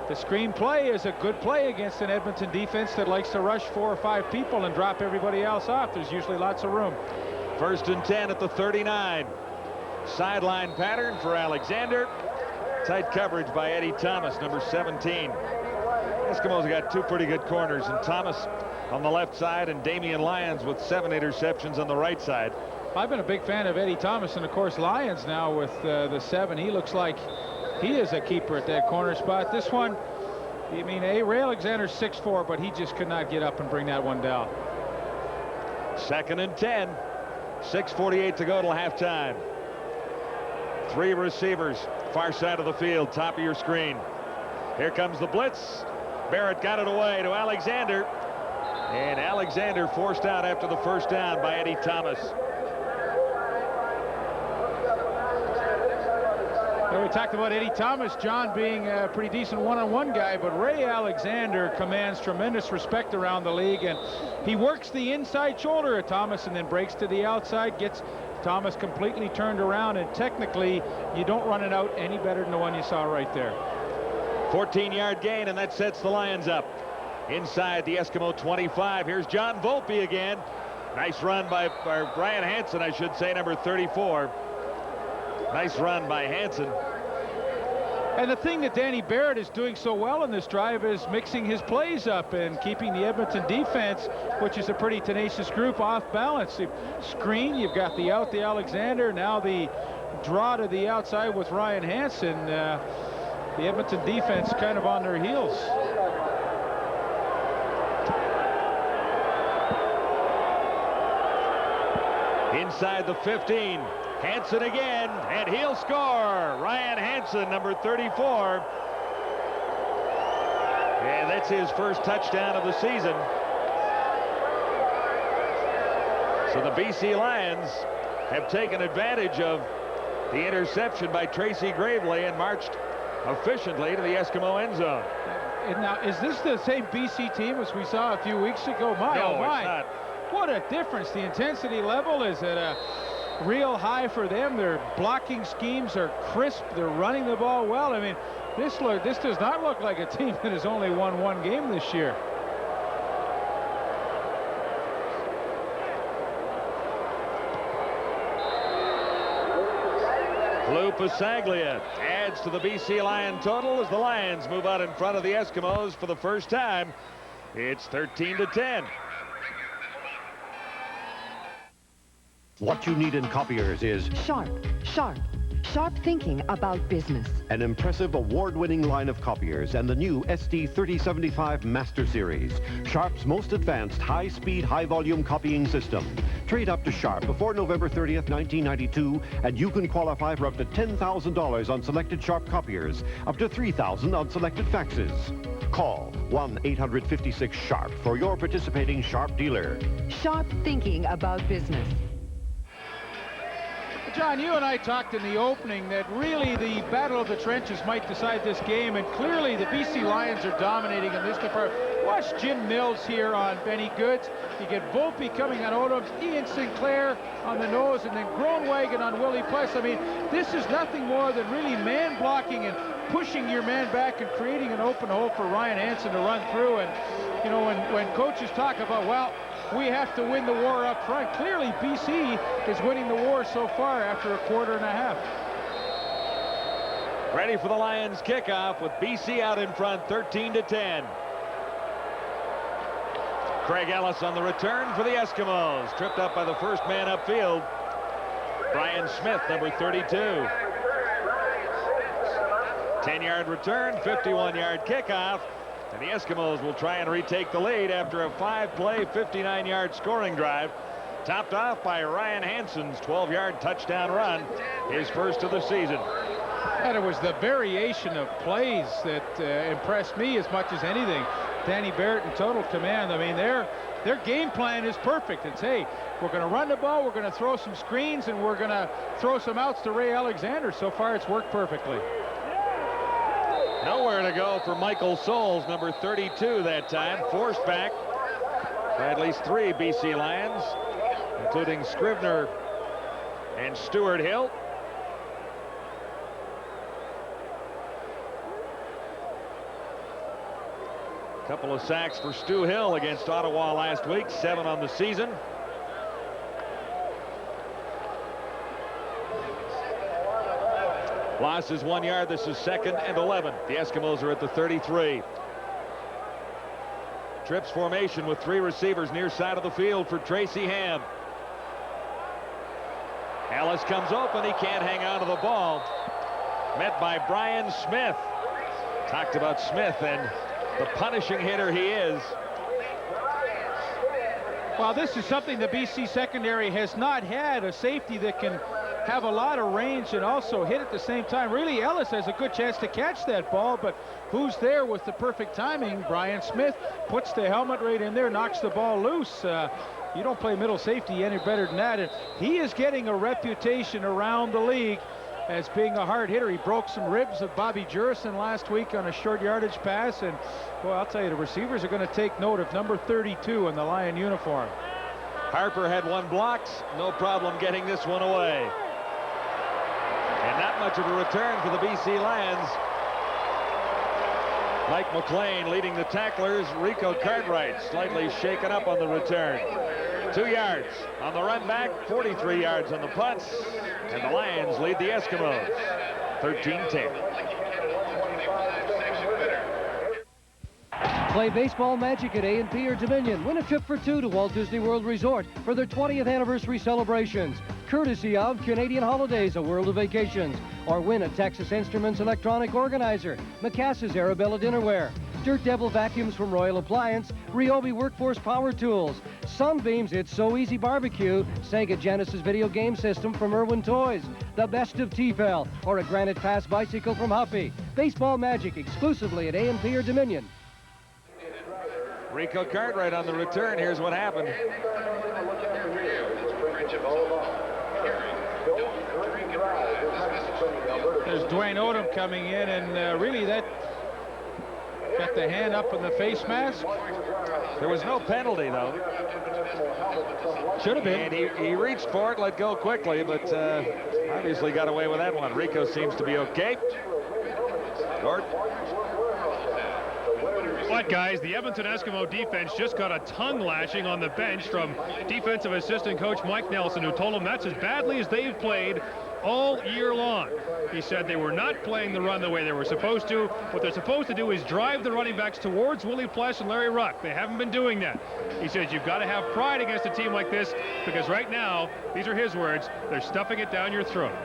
the screen play is a good play against an Edmonton defense that likes to rush 4 or 5 people and drop everybody else off. There's usually lots of room. First and 10 at the 39. Sideline pattern for Alexander. Tight coverage by Eddie Thomas, number 17. Eskimos got 2 pretty good corners, and Thomas on the left side and Damian Lyons with 7 interceptions on the right side. I've been a big fan of Eddie Thomas, and of course Lyons now with the 7. He looks like he is a keeper at that corner spot. This one, I mean, Ray Alexander's 6'4", but he just could not get up and bring that one down. Second and 10. 6:48 to go till halftime. 3 receivers, far side of the field, top of your screen. Here comes the blitz. Barrett got it away to Alexander. And Alexander forced out after the first down by Eddie Thomas. We talked about Eddie Thomas, John, being a pretty decent one-on-one guy, but Ray Alexander commands tremendous respect around the league, and he works the inside shoulder of Thomas and then breaks to the outside, gets Thomas completely turned around, and technically you don't run it out any better than the one you saw right there. 14-yard gain, and that sets the Lions up inside the Eskimo 25. Here's John Volpe again. Nice run by Brian Hansen, I should say, number 34. Nice run by Hansen. And the thing that Danny Barrett is doing so well in this drive is mixing his plays up and keeping the Edmonton defense, which is a pretty tenacious group, off balance. Screen, you've got the out, the Alexander, now the draw to the outside with Ryan Hansen. The Edmonton defense kind of on their heels. Inside the 15. Hansen again, and he'll score. Ryan Hansen, number 34. And that's his first touchdown of the season. So the BC Lions have taken advantage of the interception by Tracy Gravely and marched efficiently to the Eskimo end zone. And now, is this the same BC team as we saw a few weeks ago? My, no, oh my. It's not. What a difference. The intensity level is at a real high for them. Their blocking schemes are crisp. They're running the ball well. I mean, this does not look like a team that has only won 1 game this year. Lou Pasaglia adds to the BC Lion total as the Lions move out in front of the Eskimos for the first time. It's 13-10. What you need in copiers is Sharp thinking about business. an impressive award-winning line of copiers and the new SD3075 Master Series, Sharp's most advanced high-speed, high-volume copying system. Trade up to Sharp before November 30th, 1992, and you can qualify for up to $10,000 on selected Sharp copiers, up to $3,000 on selected faxes. Call 1-856-SHARP for your participating Sharp dealer. Sharp thinking about business. John, you and I talked in the opening that really the battle of the trenches might decide this game, and clearly the BC Lions are dominating in this department. Watch Jim Mills here on Benny Goods. You get Volpe coming on Odoms, Ian Sinclair on the nose, and then Groenwagen on Willie Pless. I mean, this is nothing more than really man blocking and pushing your man back and creating an open hole for Ryan Hansen to run through. And, you know, when coaches talk about, well, we have to win the war up front, clearly BC is winning the war so far after a quarter and a half. Ready for the Lions kickoff with BC out in front, 13-10. Craig Ellis on the return for the Eskimos. Tripped up by the first man upfield. Brian Smith, number 32. 10-yard return, 51-yard kickoff. And the Eskimos will try and retake the lead after a 5-play, 59-yard scoring drive. Topped off by Ryan Hansen's 12-yard touchdown run, his first of the season. And it was the variation of plays that impressed me as much as anything. Danny Barrett in total command. I mean, their game plan is perfect. It's, hey, we're going to run the ball, we're going to throw some screens, and we're going to throw some outs to Ray Alexander. So far, it's worked perfectly. Nowhere to go for Michael Souls, number 32 that time. Forced back by at least 3 BC Lions, including Scrivener and Stuart Hill. A couple of sacks for Stu Hill against Ottawa last week, 7 on the season. Loss is 1 yard. This is 2nd and 11. The Eskimos are at the 33. Trips formation with 3 receivers near side of the field for Tracy Ham. Ellis comes open. He can't hang on to the ball. Met by Brian Smith. Talked about Smith and the punishing hitter he is. Well, this is something the BC secondary has not had, a safety that can have a lot of range and also hit at the same time. Really, Ellis has a good chance to catch that ball, but who's there with the perfect timing? Brian Smith puts the helmet right in there, knocks the ball loose. You don't play middle safety any better than that. And he is getting a reputation around the league as being a hard hitter. He broke some ribs of Bobby Jurison last week on a short yardage pass. And, well, I'll tell you, the receivers are going to take note of number 32 in the Lion uniform. Harper had 1 block. No problem getting this one away. And not much of a return for the BC Lions. Mike McLean leading the tacklers. Rico Cartwright slightly shaken up on the return. 2 yards on the run back, 43 yards on the punts, and the Lions lead the Eskimos 13-10. Play baseball magic at A&P or Dominion. Win a trip for 2 to Walt Disney World Resort for their 20th anniversary celebrations, courtesy of Canadian Holidays, a world of vacations. Or win a Texas Instruments electronic organizer, Macassar's Arabella dinnerware, Dirt Devil vacuums from Royal Appliance, Ryobi Workforce Power Tools, Sunbeams It's So Easy Barbecue, Sega Genesis video game system from Irwin Toys, the best of TFL, or a Granite Pass bicycle from Huffy. Baseball magic exclusively at A&P or Dominion. Rico Cartwright on the return. Here's what happened. There's Dwayne Odom coming in, and really that got the hand up in the face mask. There was no penalty, though. Should have been. And he reached for it, let go quickly, but obviously got away with that one. Rico seems to be okay. Gord. But guys, the Edmonton Eskimo defense just got a tongue lashing on the bench from defensive assistant coach Mike Nelson, who told them that's as badly as they've played all year long. He said they were not playing the run the way they were supposed to. What they're supposed to do is drive the running backs towards Willie Plesh and Larry Ruck. They haven't been doing that. He says you've got to have pride against a team like this, because right now, these are his words, they're stuffing it down your throat.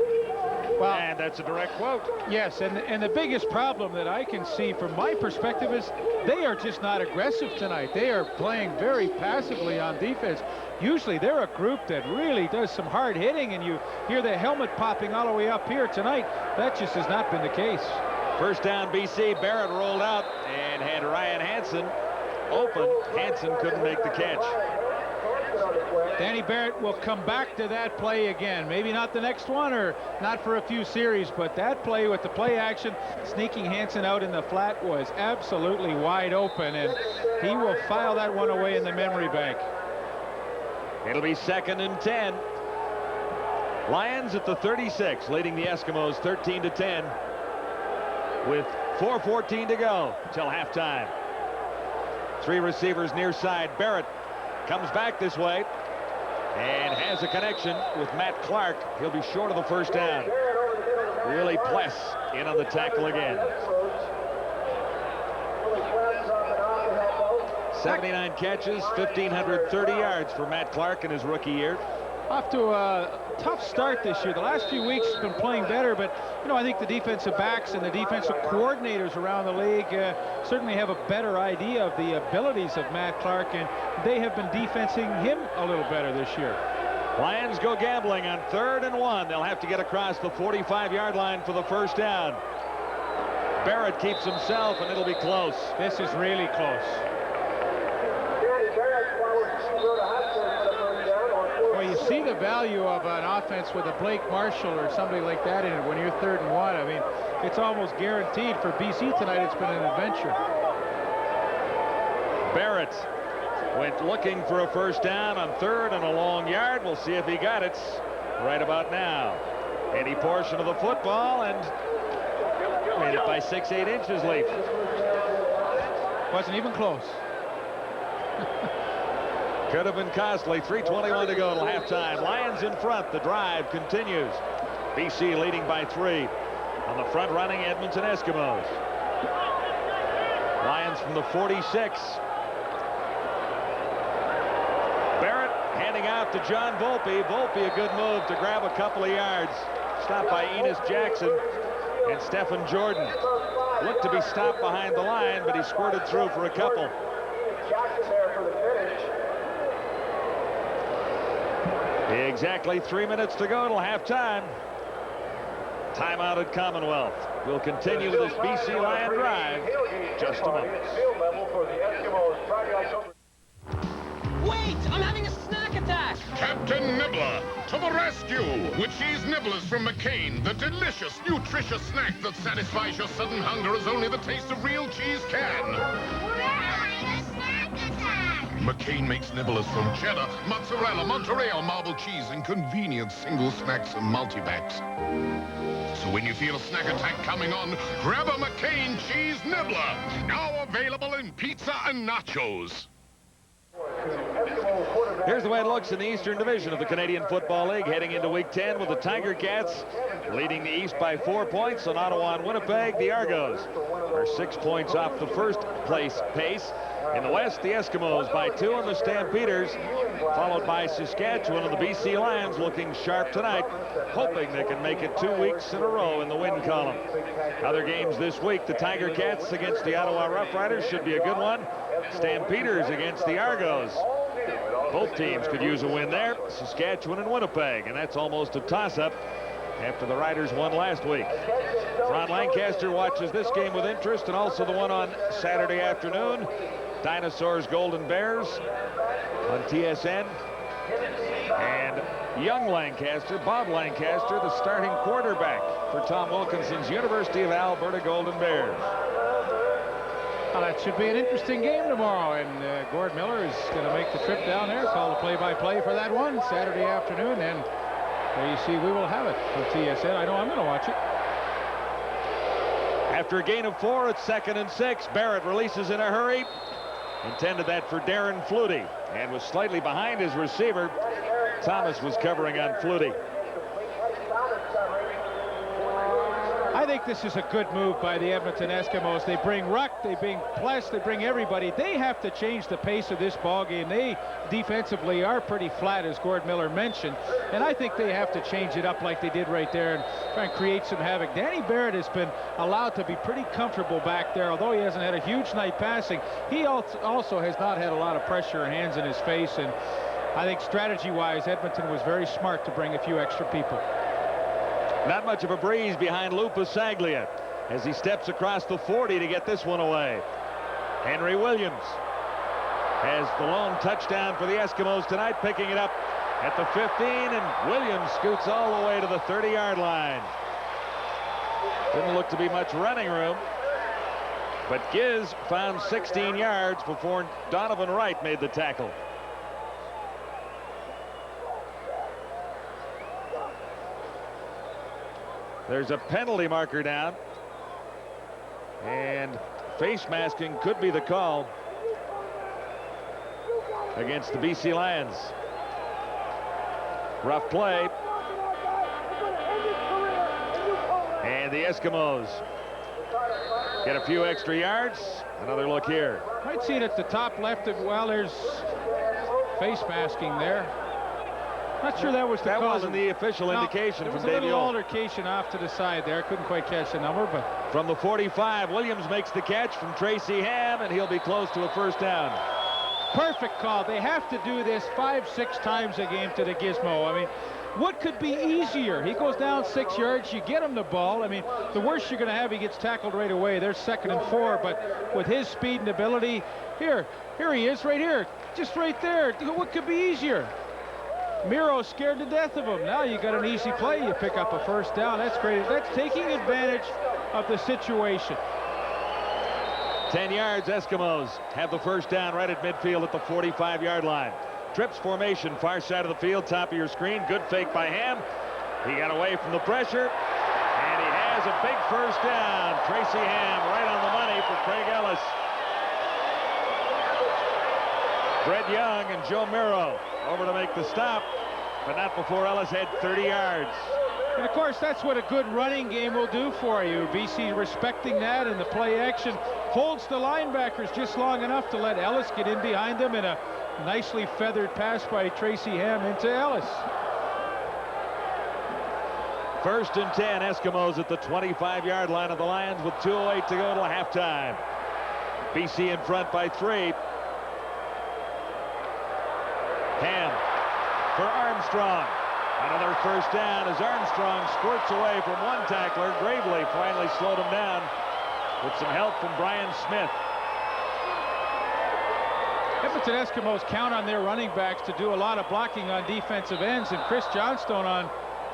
Well, and that's a direct quote. Yes, and the biggest problem that I can see from my perspective is they are just not aggressive tonight. They are playing very passively on defense. Usually they're a group that really does some hard hitting, and you hear the helmet popping all the way up here. Tonight, that just has not been the case. First down, BC. Barrett rolled out and had Ryan Hansen open. Hansen couldn't make the catch. Danny Barrett will come back to that play again. Maybe not the next one, or not for a few series, but that play with the play action, sneaking Hansen out in the flat, was absolutely wide open, and he will file that one away in the memory bank. It'll be 2nd and 10. Lions at the 36, leading the Eskimos 13-10 with 4:14 to go till halftime. 3 receivers near side. Barrett comes back this way and has a connection with Matt Clark. He'll be short of the first down. Really Pless in on the tackle again. 79 catches, 1,530 yards for Matt Clark in his rookie year. Off to a tough start this year. The last few weeks has been playing better, but I think the defensive backs and the defensive coordinators around the league certainly have a better idea of the abilities of Matt Clark, and they have been defensing him a little better this year. Lions go gambling on 3rd and 1. They'll have to get across the 45-yard line for the first down. Barrett keeps himself, and it'll be close. This is really close. Well, you see the value of an offense with a Blake Marshall or somebody like that in it when you're 3rd and 1. I mean, it's almost guaranteed. For BC tonight, it's been an adventure. Barrett went looking for a first down on 3rd and a long yard. We'll see if he got it right about now. Any portion of the football, and made it by 6-8 inches, Leaf. Wasn't even close. Could have been costly. 3:21 to go till halftime. Lions in front. The drive continues. BC leading by 3 on the front running Edmonton Eskimos. Lions from the 46. Barrett handing out to John Volpe. Volpe, a good move to grab a couple of yards. Stopped by Enos Jackson and Stephen Jordan. Looked to be stopped behind the line, but he squirted through for a couple. Exactly 3 minutes to go till halftime. Timeout at Commonwealth. We'll continue with this BC Lion drive in just a moment. Wait! I'm having a snack attack! Captain Nibbler to the rescue with cheese nibblers from McCain, the delicious, nutritious snack that satisfies your sudden hunger as only the taste of real cheese can. McCain makes nibblers from cheddar, mozzarella, Montreal, marble cheese, and convenient single snacks and multi-packs. So when you feel a snack attack coming on, grab a McCain cheese nibbler. Now available in pizza and nachos. Here's the way it looks in the Eastern Division of the Canadian Football League heading into Week 10 with the Tiger Cats leading the East by 4 points on Ottawa and Winnipeg. The Argos are 6 points off the first place pace. In the West, the Eskimos by 2 and the Stampeders, followed by Saskatchewan, and the BC Lions looking sharp tonight, hoping they can make it 2 weeks in a row in the win column. Other games this week, the Tiger Cats against the Ottawa Rough Riders should be a good one. Stampeders against the Argos. Both teams could use a win there, Saskatchewan and Winnipeg, and that's almost a toss-up after the Riders won last week. Ron Lancaster watches this game with interest, and also the one on Saturday afternoon, Dinosaurs Golden Bears on TSN. And young Lancaster, Bob Lancaster, the starting quarterback for Tom Wilkinson's University of Alberta Golden Bears. Well, that should be an interesting game tomorrow, and Gord Miller is going to make the trip down there, call the play-by-play for that one Saturday afternoon, and there you see we will have it for TSN. I know I'm going to watch it. After a gain of 4, it's 2nd and 6. Barrett releases in a hurry. Intended that for Darren Flutie, and was slightly behind his receiver. Thomas was covering on Flutie. I think this is a good move by the Edmonton Eskimos. They bring Ruck, they bring Pless, they bring everybody. They have to change the pace of this ball game. They defensively are pretty flat, as Gord Miller mentioned, and I think they have to change it up like they did right there and try and create some havoc. Danny Barrett has been allowed to be pretty comfortable back there, although he hasn't had a huge night passing. He also has not had a lot of pressure or hands in his face, and I think strategy-wise, Edmonton was very smart to bring a few extra people. Not much of a breeze behind Lou Pasaglia as he steps across the 40 to get this one away. Henry Williams has the lone touchdown for the Eskimos tonight, picking it up at the 15, and Williams scoots all the way to the 30-yard line. Didn't look to be much running room, but Giz found 16 yards before Donovan Wright made the tackle. There's a penalty marker down, and face masking could be the call against the BC Lions. Rough play, and the Eskimos Get a few extra yards. Another look here. Might see it at the top left. Well, there's face masking there. Not sure that was the that call. wasn't the official indication from Davey. There was a little altercation off to the side there. Couldn't quite catch the number, but from the 45, Williams makes the catch from Tracy Ham, and he'll be close to a first down. Perfect call. They have to do this 5-6 times a game to the Gizmo. I mean, what could be easier? He goes down 6 yards. You get him the ball. I mean, the worst you're going to have, he gets tackled right away. There's 2nd and 4, but with his speed and ability, here he is right here, just right there. What could be easier? Miro scared to death of him. Now you got an easy play. You pick up a first down. That's great. That's taking advantage of the situation. 10 yards. Eskimos have the first down right at midfield at the 45-yard line. Trips formation, far side of the field, top of your screen. Good fake by Ham. He got away from the pressure, and he has a big first down. Tracy Ham right on the money for Craig Ellis. Brett Young and Joe Miro over to make the stop, but not before Ellis had 30 yards. And of course, that's what a good running game will do for you. BC respecting that, and the play action holds the linebackers just long enough to let Ellis get in behind them, and a nicely feathered pass by Tracy Ham into Ellis. 1st and 10, Eskimos at the 25-yard line of the Lions with 2:08 to go till halftime. BC in front by 3. Ham for Armstrong. Another first down as Armstrong squirts away from one tackler. Gravely finally slowed him down with some help from Brian Smith. Edmonton Eskimos count on their running backs to do a lot of blocking on defensive ends, and Chris Johnstone on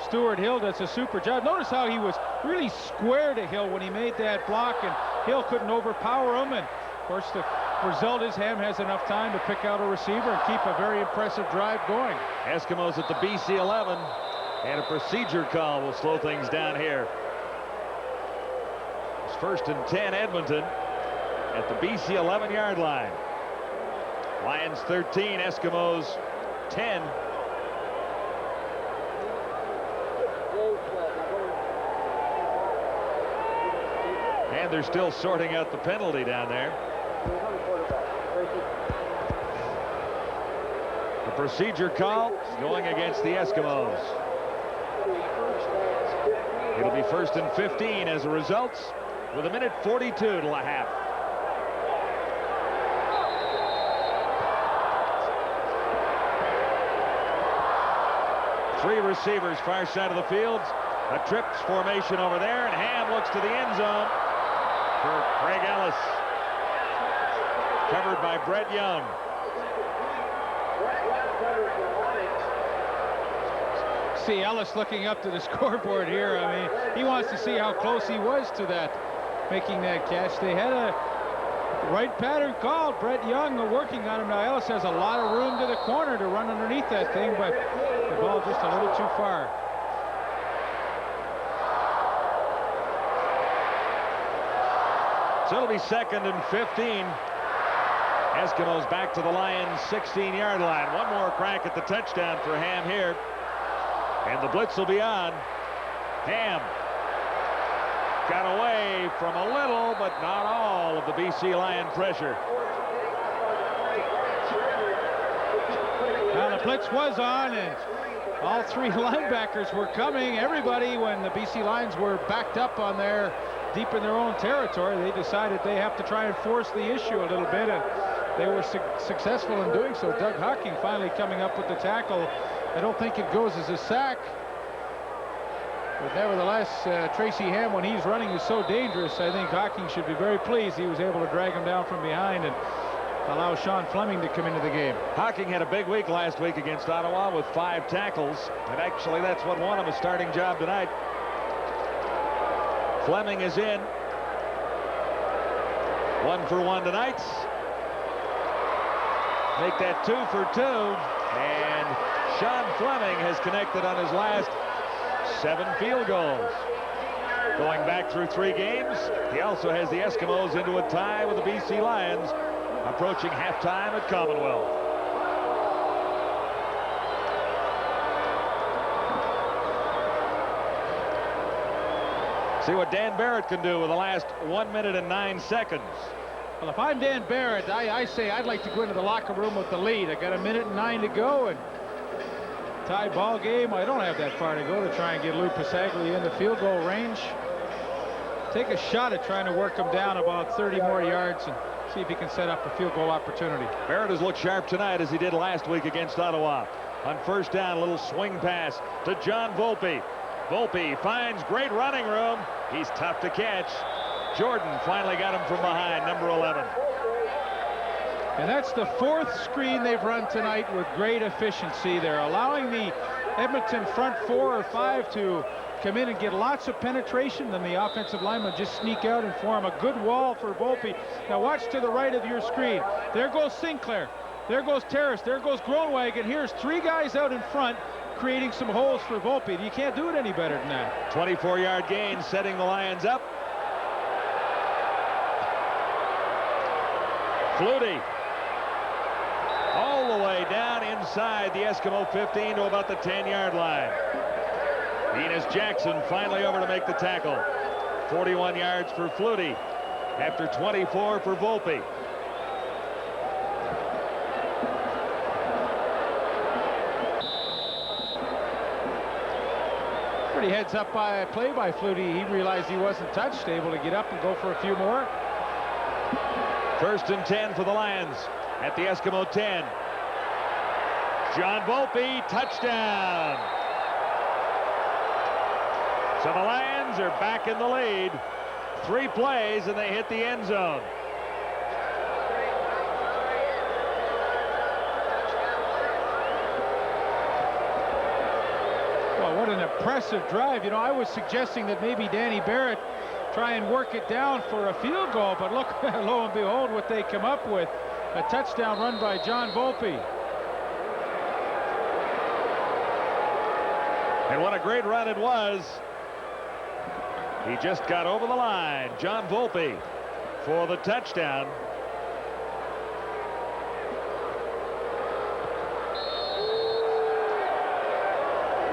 Stuart Hill does a super job. Notice how he was really square to Hill when he made that block, and Hill couldn't overpower him. And of course, the result is Ham has enough time to pick out a receiver and keep a very impressive drive going. Eskimos at the BC 11, and a procedure call will slow things down here. It's 1st and 10, Edmonton at the BC 11-yard line. Lions 13, Eskimos 10. And they're still sorting out the penalty down there. The procedure call going against the Eskimos. It'll be 1st and 15 as a result, with 1:42 till a half. Three receivers far side of the field. A trips formation over there, and Ham looks to the end zone for Craig Ellis. Covered by Brett Young. See Ellis looking up to the scoreboard here. I mean, he wants to see how close he was to that, making that catch. They had a right pattern called. Brett Young working on him. Now Ellis has a lot of room to the corner to run underneath that thing, but the ball just a little too far. So it'll be 2nd and 15. Eskimos back to the Lions' 16-yard line. One more crack at the touchdown for Ham here. And the blitz will be on. Ham got away from a little, but not all, of the BC Lion pressure. Well, the blitz was on, and all three linebackers were coming. Everybody, when the BC Lions were backed up on their deep in their own territory, they decided they have to try and force the issue a little bit, and they were successful in doing so. Doug Hocking finally coming up with the tackle. I don't think it goes as a sack, but nevertheless, Tracy Ham, when he's running, is so dangerous. I think Hocking should be very pleased he was able to drag him down from behind and allow Sean Fleming to come into the game. Hocking had a big week last week against Ottawa with 5 tackles, and actually that's what won him a starting job tonight. Fleming is in. 1 for 1 tonight. Make that 2 for 2. And Sean Fleming has connected on his last 7 field goals. Going back through 3 games, he also has the Eskimos into a tie with the BC Lions, approaching halftime at Commonwealth. See what Dan Barrett can do with the last 1 minute and 9 seconds. Well, if I'm Dan Barrett, I say I'd like to go into the locker room with the lead. I got 1 minute and 9 to go, and tie ball game. I don't have that far to go to try and get Lou Pasaglia in the field goal range. Take a shot at trying to work him down about 30 more yards and see if he can set up a field goal opportunity. Barrett has looked sharp tonight as he did last week against Ottawa. On first down, a little swing pass to John Volpe. Volpe finds great running room. He's tough to catch. Jordan finally got him from behind, number 11. And that's the 4th screen they've run tonight with great efficiency. They're allowing the Edmonton front 4 or 5 to come in and get lots of penetration. Then the offensive linemen just sneak out and form a good wall for Volpe. Now watch to the right of your screen. There goes Sinclair. There goes Terrace. There goes Groenwagen. Here's 3 guys out in front creating some holes for Volpe. You can't do it any better than that. 24-yard gain, setting the Lions up. Flutie all the way down inside the Eskimo 15 to about the 10-yard line. Enos Jackson finally over to make the tackle. 41 yards for Flutie after 24 for Volpe. Pretty heads up play by Flutie. He realized he wasn't touched, able to get up and go for a few more. 1st and 10 for the Lions at the Eskimo 10. John Volpe, touchdown. So the Lions are back in the lead. 3 plays and they hit the end zone. Well, what an impressive drive. You know, I was suggesting that maybe Danny Barrett try and work it down for a field goal, but look, lo and behold, what they come up with. A touchdown run by John Volpe. And what a great run it was. He just got over the line. John Volpe for the touchdown.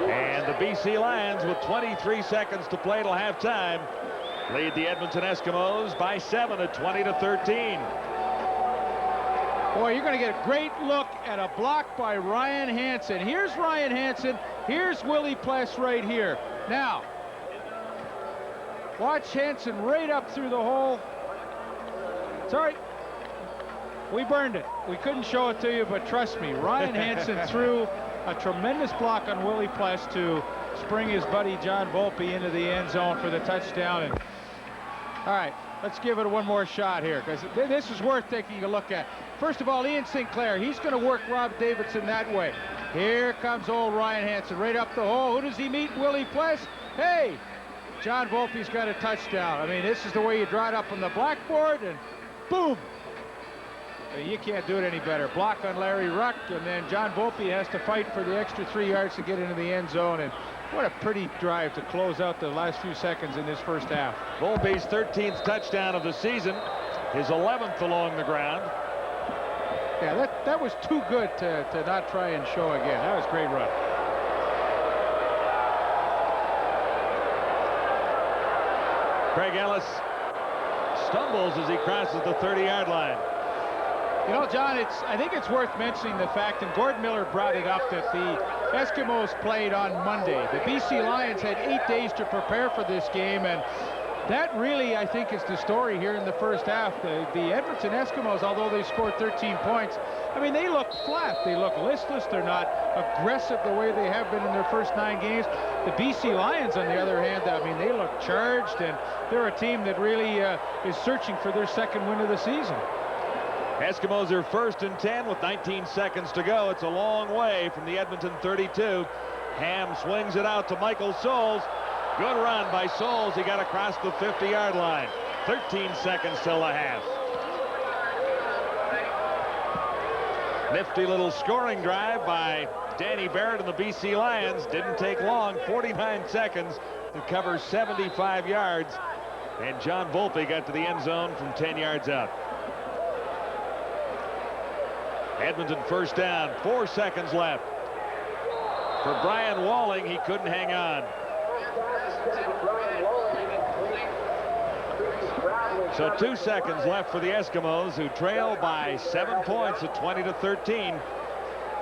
And the BC Lions, with 23 seconds to play till halftime, lead the Edmonton Eskimos by 7 at 20-13. Boy, you're going to get a great look at a block by Ryan Hansen. Here's Ryan Hansen. Here's Willie Pless right here. Now, watch Hansen right up through the hole. Sorry, we burned it. We couldn't show it to you, but trust me, Ryan Hansen threw a tremendous block on Willie Pless to spring his buddy John Volpe into the end zone for the touchdown. And all right, let's give it one more shot here, because this is worth taking a look at. First of all, Ian Sinclair, he's going to work Rob Davidson that way. Here comes old Ryan Hansen right up the hole. Who does he meet? Willie Pless. Hey, John Volpe's got a touchdown. I mean, this is the way you draw it up on the blackboard, and boom. You can't do it any better. Block on Larry Ruck, and then John Volpe has to fight for the extra 3 yards to get into the end zone. And what a pretty drive to close out the last few seconds in this first half. Volpe's 13th touchdown of the season, his 11th along the ground. Yeah, that was too good to not try and show again. That was a great run. Craig Ellis stumbles as he crosses the 30-yard line. You know, John, I think it's worth mentioning the fact, and Gord Miller brought it up, that the Eskimos played on Monday. The BC Lions had 8 days to prepare for this game, and that really, I think, is the story here in the first half. The Edmonton Eskimos, although they scored 13 points, I mean, they look flat. They look listless. They're not aggressive the way they have been in their first 9 games. The BC Lions, on the other hand, I mean, they look charged, and they're a team that really is searching for their second win of the season. Eskimos are 1st and 10 with 19 seconds to go. It's a long way from the Edmonton 32. Ham swings it out to Michael Souls. Good run by Souls. He got across the 50-yard line. 13 seconds till the half. Nifty little scoring drive by Danny Barrett and the BC Lions. Didn't take long, 49 seconds to cover 75 yards. And John Volpe got to the end zone from 10 yards out. Edmonton first down, 4 seconds left. For Brian Walling, he couldn't hang on. So 2 seconds left for the Eskimos, who trail by 7 points at 20-13.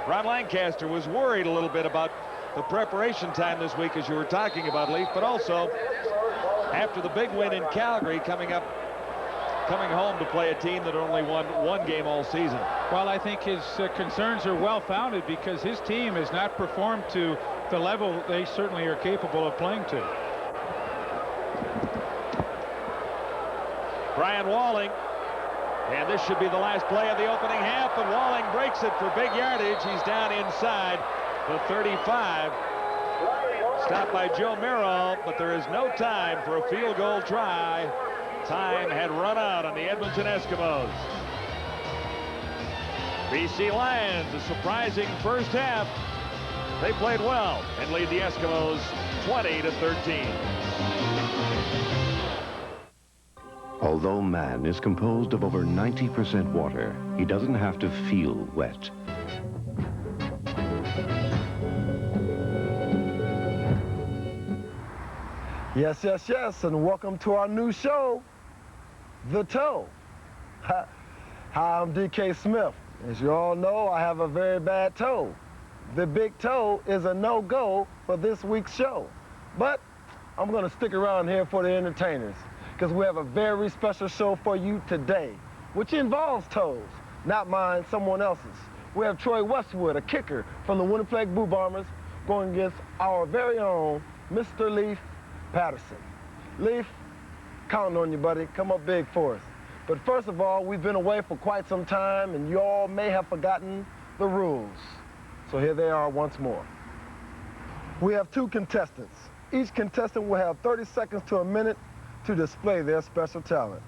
Ron Lancaster was worried a little bit about the preparation time this week, as you were talking about, Leaf, but also after the big win in Calgary, coming home to play a team that only won 1 game all season. Well, I think his concerns are well-founded because his team has not performed to the level they certainly are capable of playing to. Brian Walling, and this should be the last play of the opening half, and Walling breaks it for big yardage. He's down inside the 35. Stopped by Joe Merrill, but there is no time for a field goal try. Time had run out on the Edmonton Eskimos. BC Lions, a surprising first half. They played well and lead the Eskimos 20-13. Although man is composed of over 90% water, he doesn't have to feel wet. Yes, yes, yes, and welcome to our new show, The Toe. Hi, I'm DK Smith. As you all know, I have a very bad toe. The big toe is a no-go for this week's show. But I'm going to stick around here for the entertainers, because we have a very special show for you today, which involves toes. Not mine, someone else's. We have Troy Westwood, a kicker from the Winnipeg Blue Bombers, going against our very own Mr. Leaf Patterson. Leaf, counting on you, buddy. Come up big for us. But first of all, we've been away for quite some time, and you all may have forgotten the rules. So here they are once more. We have 2 contestants. Each contestant will have 30 seconds to a minute to display their special talent.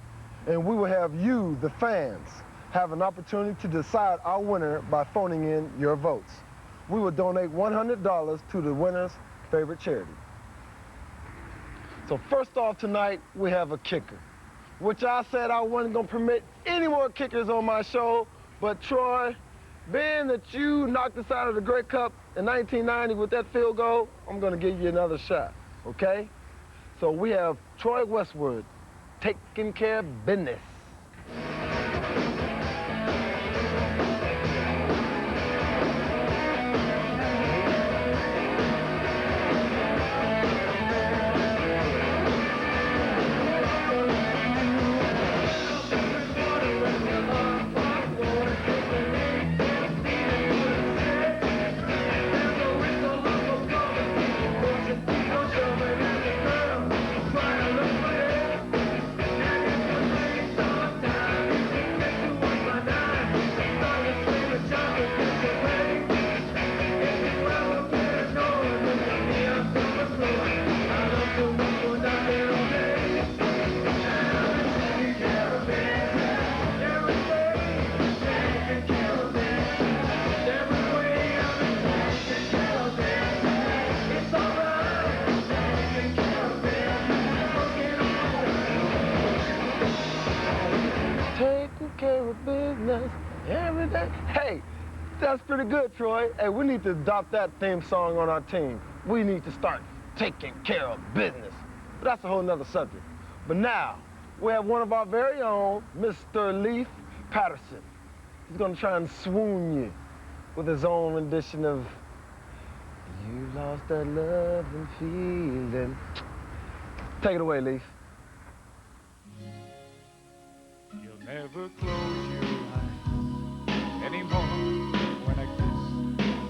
And we will have you, the fans, have an opportunity to decide our winner by phoning in your votes. We will donate $100 to the winner's favorite charity. So first off tonight, we have a kicker, which I said I wasn't going to permit any more kickers on my show. But Troy, being that you knocked us out of the Grey Cup in 1990 with that field goal, I'm going to give you another shot, okay? So we have Troy Westwood taking care of business. Every day. Hey, that's pretty good, Troy. Hey, we need to adopt that theme song on our team. We need to start taking care of business. But that's a whole nother subject. But now, we have one of our very own, Mr. Leaf Patterson. He's going to try and swoon you with his own rendition of You Lost That Love and Feeling. Take it away, Leaf. You'll never close your eyes anymore when I kiss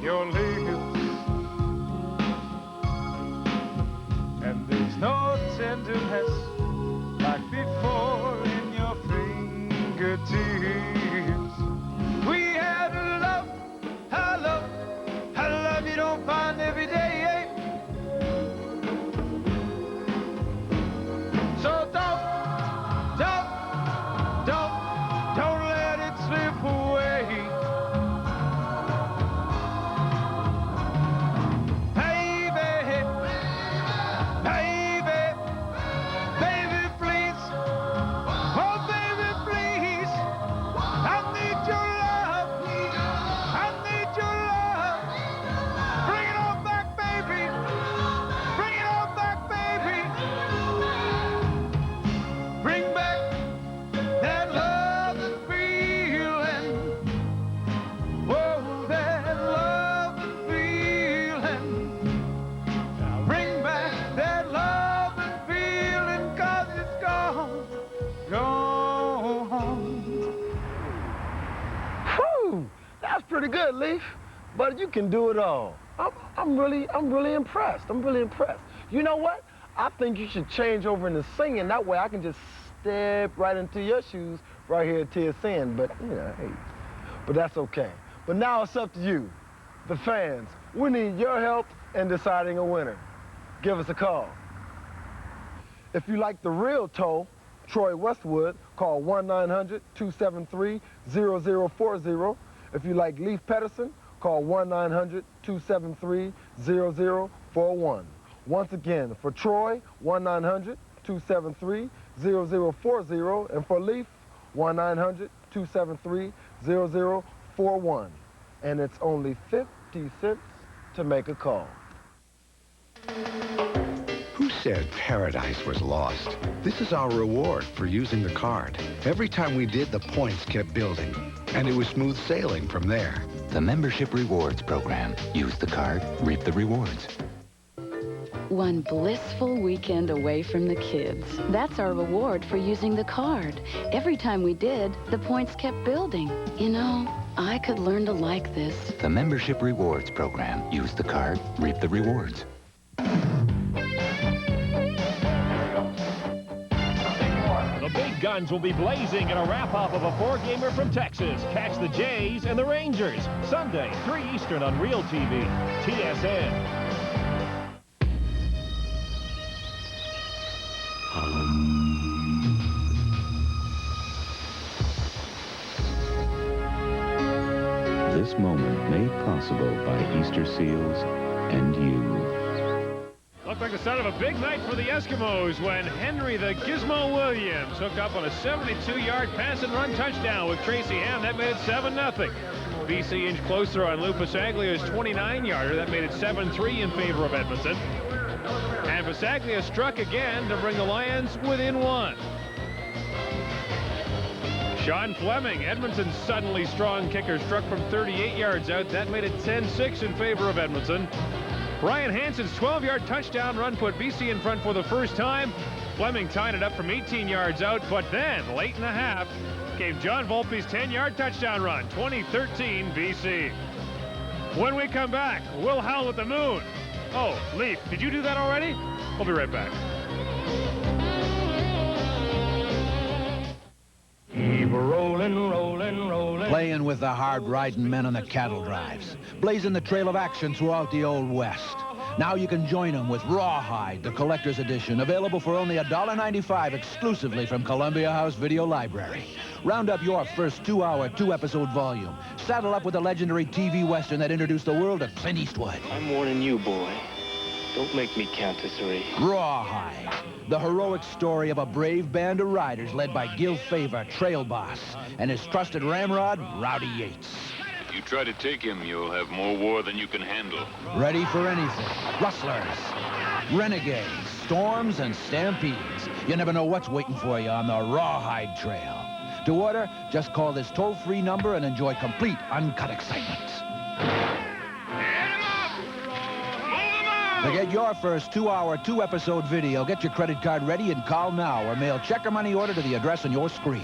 your lips, and there's no tenderness like before in your fingertips. We had a love you don't find every day. So don't let it slip away. Baby, go home. Whew, that's pretty good, Leaf. But you can do it all. I'm really impressed. I'm really impressed. You know what? I think you should change over into singing. That way I can just step right into your shoes right here at TSN. But, you know, hey, but that's okay. But now it's up to you, the fans. We need your help in deciding a winner. Give us a call. If you like the real Toe, Troy Westwood, call 1-900-273-0040. If you like Leaf Pedersen, call 1-900-273-0041. Once again, for Troy, 1-900-273-0040, and for Leaf, 1-900-273-0041. And it's only 50 cents to make a call. Who said paradise was lost? This is our reward for using the card. Every time we did, the points kept building, and it was smooth sailing from there. The Membership Rewards Program. Use the card, reap the rewards. One blissful weekend away from the kids. That's our reward for using the card. Every time we did, the points kept building. You know, I could learn to like this. The Membership Rewards Program. Use the card, reap the rewards. The big guns will be blazing in a wrap-up of a four-gamer from Texas. Catch the Jays and the Rangers. Sunday, 3 Eastern on Real TV. TSN. This moment made possible by Easter seals and you. Looked like the start of a big night for the Eskimos when Henry the Gizmo Williams hooked up on a 72-yard pass and run touchdown with Tracy Ham. That made it 7-0. BC inched closer on Lou Pasaglia's 29-yarder. That made it 7-3 in favor of Edmonton. And Pasaglia struck again to bring the Lions within 1. Sean Fleming, Edmonton's suddenly strong kicker, struck from 38 yards out. That made it 10-6 in favor of Edmonton. Ryan Hansen's 12-yard touchdown run put BC in front for the first time. Fleming tied it up from 18 yards out, but then, late in the half, gave John Volpe's 10-yard touchdown run, 2013 BC. When we come back, we'll howl at the moon. Oh, Leaf, did you do that already? We'll be right back. Keep rolling, rolling, rolling. Playing with the hard-riding men on the cattle drives. Blazing the trail of action throughout the Old West. Now you can join them with Rawhide, the collector's edition, available for only $1.95 exclusively from Columbia House Video Library. Round up your first 2-hour, 2-episode volume. Saddle up with the legendary TV Western that introduced the world to Clint Eastwood. I'm warning you, boy. Don't make me count to 3. Rawhide, the heroic story of a brave band of riders led by Gil Favor, trail boss, and his trusted ramrod, Rowdy Yates. If you try to take him, you'll have more war than you can handle. Ready for anything. Rustlers, renegades, storms, and stampedes. You never know what's waiting for you on the Rawhide Trail. To order, just call this toll-free number and enjoy complete, uncut excitement. To get your first 2-hour, 2-episode video, get your credit card ready and call now or mail check or money order to the address on your screen.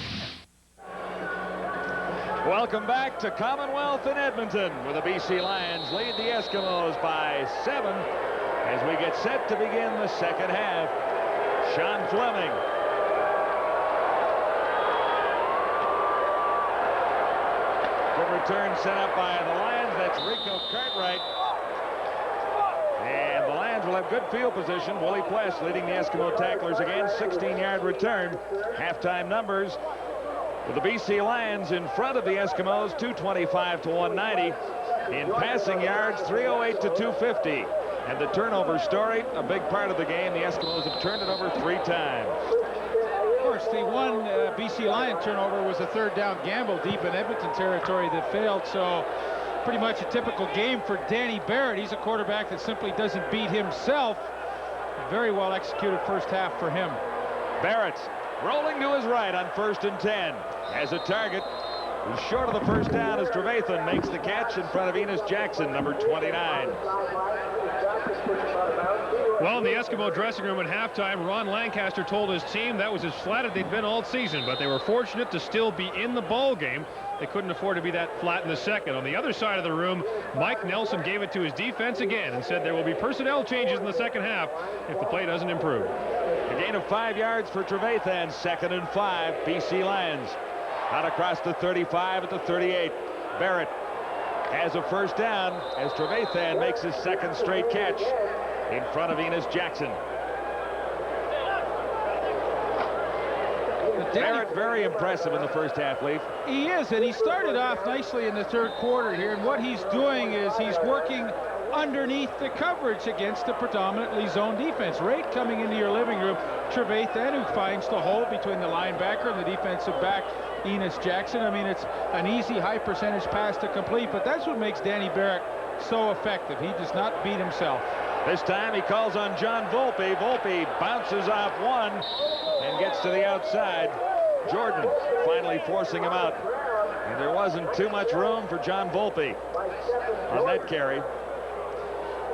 Welcome back to Commonwealth in Edmonton, where the BC Lions lead the Eskimos by 7 as we get set to begin the second half. Sean Fleming. Good return set up by the Lions. That's Rico Cartwright. And the Lions will have good field position. Willie Pless leading the Eskimo tacklers again. 16-yard return. Halftime numbers with the BC Lions in front of the Eskimos, 225 to 190. In passing yards, 308 to 250. And the turnover story, a big part of the game. The Eskimos have turned it over 3 times. Of course, the one BC Lion turnover was a third down gamble deep in Edmonton territory that failed. So pretty much a typical game for Danny Barrett. He's a quarterback that simply doesn't beat himself. Very well executed first half for him. Barrett rolling to his right on 1st and 10. As a target, He's short of the first down as Trevathan makes the catch in front of Enos Jackson, number 29. Well, in the Eskimo dressing room at halftime, Ron Lancaster told his team that was as flat as they'd been all season, but they were fortunate to still be in the ball game. They couldn't afford to be that flat in the second. On the other side of the room, Mike Nelson gave it to his defense again and said there will be personnel changes in the second half if the play doesn't improve. A gain of 5 yards for Trevathan, 2nd and 5, BC Lions. Out across the 35 at the 38. Barrett has a first down as Trevathan makes his second straight catch in front of Enos Jackson. Barrett very impressive in the first half, Leaf. He is, and he started off nicely in the third quarter here, and what he's doing is he's working underneath the coverage against the predominantly zone defense. Right coming into your living room, Trevathan, who finds the hole between the linebacker and the defensive back, Enos Jackson. I mean, it's an easy, high percentage pass to complete, but that's what makes Danny Barrett so effective. He does not beat himself. This time he calls on John Volpe. Volpe bounces off one and gets to the outside. Jordan finally forcing him out. And there wasn't too much room for John Volpe on that carry.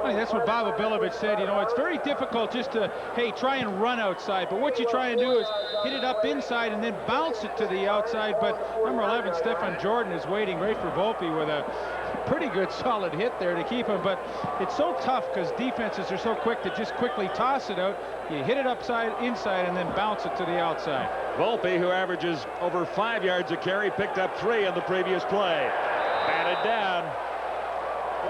I mean, that's what Bob Abilovich said. You know, it's very difficult just to, hey, try and run outside. But what you try and do is hit it up inside and then bounce it to the outside. But number 11, Stephen Jordan, is waiting right for Volpe with a pretty good solid hit there to keep him. But it's so tough because defenses are so quick to just quickly toss it out. You hit it inside, and then bounce it to the outside. Volpe, who averages over 5 yards a carry, picked up 3 on the previous play. Batted down.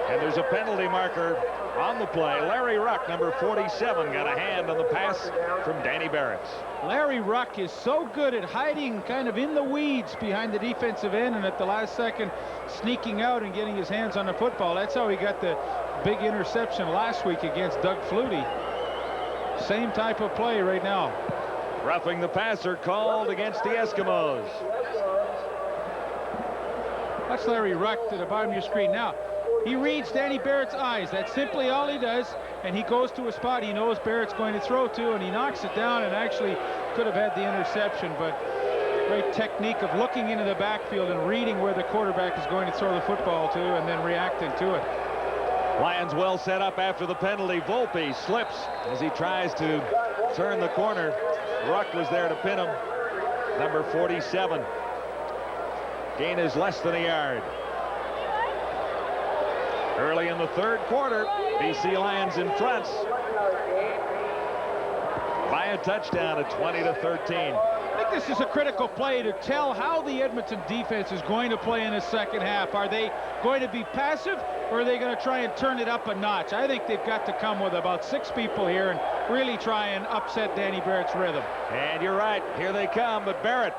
And there's a penalty marker on the play. Larry Ruck, number 47, got a hand on the pass from Danny Barrett. Larry Ruck is so good at hiding kind of in the weeds behind the defensive end, and at the last second sneaking out and getting his hands on the football. That's how he got the big interception last week against Doug Flutie. Same type of play right now. Roughing the passer called against the Eskimos. That's Larry Ruck to the bottom of your screen now. He reads Danny Barrett's eyes. That's simply all he does. And he goes to a spot he knows Barrett's going to throw to, and he knocks it down and actually could have had the interception. But great technique of looking into the backfield and reading where the quarterback is going to throw the football to and then reacting to it. Lions well set up after the penalty. Volpe slips as he tries to turn the corner. Ruck was there to pin him. Number 47. Gain is less than a yard. Early in the third quarter, BC Lions in front by a touchdown at 20-13. I think this is a critical play to tell how the Edmonton defense is going to play in the second half. Are they going to be passive, or are they going to try and turn it up a notch? I think they've got to come with about 6 people here and really try and upset Danny Barrett's rhythm. And you're right, here they come, but Barrett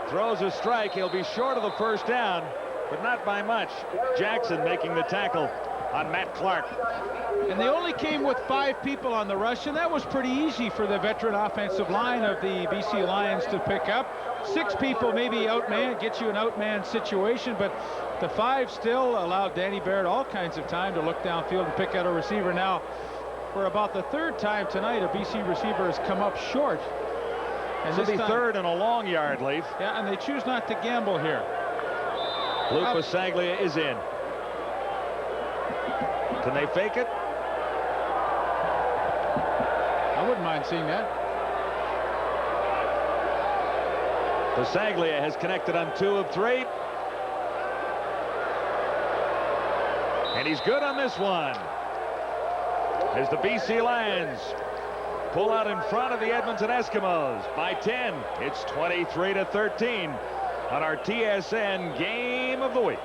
throws a strike. He'll be short of the first down, but not by much. Jackson making the tackle on Matt Clark. And they only came with 5 people on the rush, and that was pretty easy for the veteran offensive line of the BC Lions to pick up. 6 people maybe outman, get you an outman situation, but the 5 still allowed Danny Barrett all kinds of time to look downfield and pick out a receiver. Now, for about the 3rd time tonight, a BC receiver has come up short. And this will be 3rd and a long yard, Leaf. Yeah, and they choose not to gamble here. Luke Passaglia is in. Can they fake it? I wouldn't mind seeing that. Passaglia has connected on 2 of 3. And he's good on this one. As the BC Lions pull out in front of the Edmonton Eskimos by 10. It's 23-13 on our TSN Game of the Week.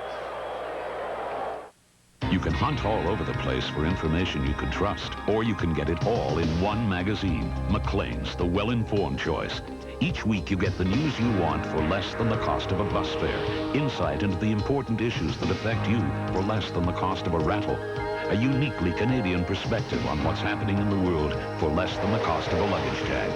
You can hunt all over the place for information you can trust, or you can get it all in one magazine. Maclean's, the well-informed choice. Each week you get the news you want for less than the cost of a bus fare. Insight into the important issues that affect you for less than the cost of a rattle. A uniquely Canadian perspective on what's happening in the world for less than the cost of a luggage tag.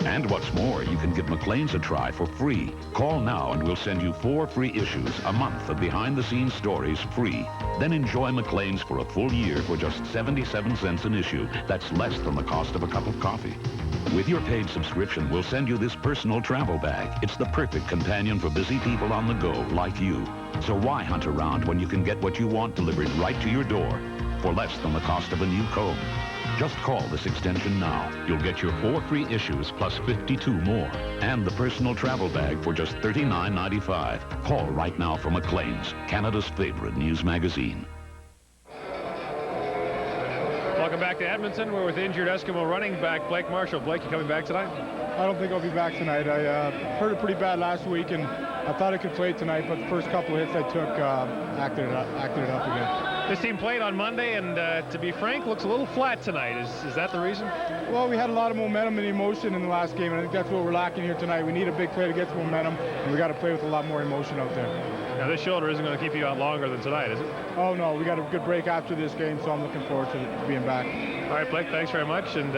And what's more, you can give Maclean's a try for free. Call now and we'll send you 4 free issues, a month of behind-the-scenes stories free. Then enjoy Maclean's for a full year for just 77 cents an issue. That's less than the cost of a cup of coffee. With your paid subscription, we'll send you this personal travel bag. It's the perfect companion for busy people on the go like you. So why hunt around when you can get what you want delivered right to your door for less than the cost of a new comb? Just call this extension now. You'll get your 4 free issues plus 52 more. And the personal travel bag for just $39.95. Call right now for Maclean's, Canada's favorite news magazine. Welcome back to Edmonton. We're with injured Eskimo running back Blake Marshall. Blake, you coming back tonight? I don't think I'll be back tonight. I hurt it pretty bad last week, and I thought I could play tonight, but the first couple of hits I took acted it up again. This team played on Monday, and to be frank, looks a little flat tonight. Is that the reason? Well, we had a lot of momentum and emotion in the last game, and I think that's what we're lacking here tonight. We need a big play to get some momentum, and we got to play with a lot more emotion out there. Now, this shoulder isn't going to keep you out longer than tonight, is it? Oh, no. We got a good break after this game, so I'm looking forward to being back. All right, Blake, thanks very much, and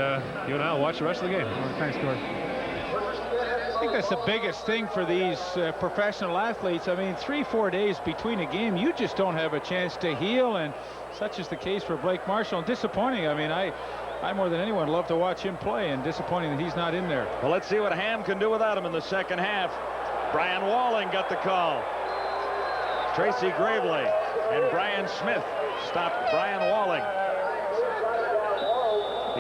you and I will watch the rest of the game. Thanks, Gord. I think that's the biggest thing for these professional athletes. I mean, 3-4 days between a game, you just don't have a chance to heal, and such is the case for Blake Marshall. And disappointing. I mean, I more than anyone love to watch him play, and disappointing that he's not in there. Well, let's see what Ham can do without him in the second half. Brian Walling got the call. Tracy Gravely and Brian Smith stopped Brian Walling.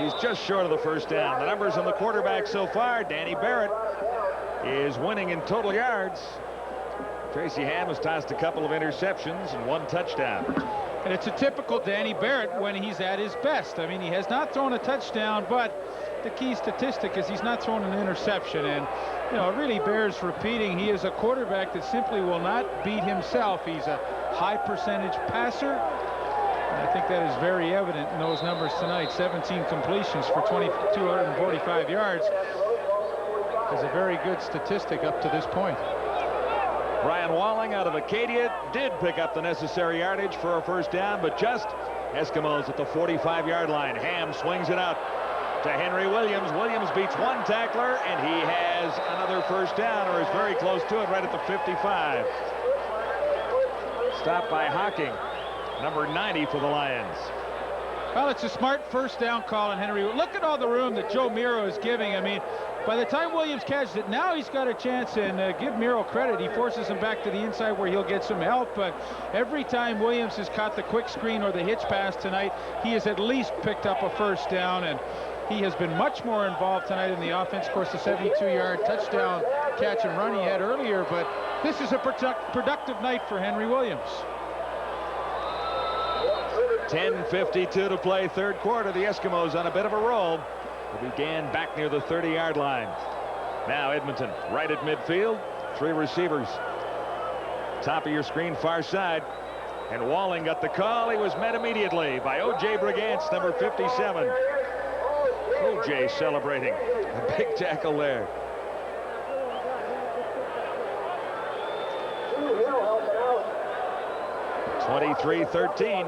He's just short of the first down. The numbers on the quarterback so far, Danny Barrett is winning in total yards. Tracy Ham has tossed a couple of interceptions and 1 touchdown. And it's a typical Danny Barrett when he's at his best. I mean, he has not thrown a touchdown, but the key statistic is he's not thrown an interception. And, you know, it really bears repeating. He is a quarterback that simply will not beat himself. He's a high percentage passer. And I think that is very evident in those numbers tonight. 17 completions for 245 yards. Is a very good statistic up to this point. Brian Walling out of Acadia did pick up the necessary yardage for a first down, but just Eskimos at the 45-yard line. Ham swings it out to Henry Williams. Williams beats 1 tackler, and he has another first down, or is very close to it, right at the 55. Stopped by Hocking, number 90 for the Lions. Well, it's a smart first down call, and Henry, look at all the room that Joe Miro is giving. I mean, by the time Williams catches it, now he's got a chance, and give Miro credit. He forces him back to the inside where he'll get some help, but every time Williams has caught the quick screen or the hitch pass tonight, he has at least picked up a first down, and he has been much more involved tonight in the offense. Of course, the 72-yard touchdown catch and run he had earlier, but this is a productive night for Henry Williams. 10:52 to play, third quarter. The Eskimos on a bit of a roll. They began back near the 30-yard line. Now Edmonton right at midfield. 3 receivers. Top of your screen, far side. And Walling got the call. He was met immediately by O.J. Brigance, number 57. O.J. celebrating. A big tackle there. 23-13.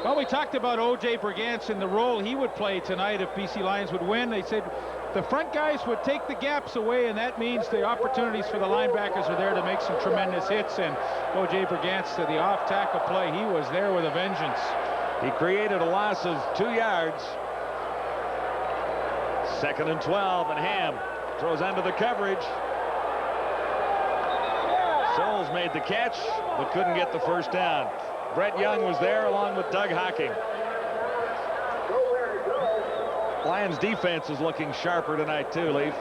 Well, we talked about O.J. Brigance and the role he would play tonight if BC Lions would win. They said the front guys would take the gaps away, and that means the opportunities for the linebackers are there to make some tremendous hits. And O.J. Brigance, to the off-tackle play, he was there with a vengeance. He created a loss of 2 yards. 2nd and 12, and Ham throws under the coverage. Souls made the catch, but couldn't get the first down. Brett Young was there along with Doug Hocking. Lions defense is looking sharper tonight too, Leaf.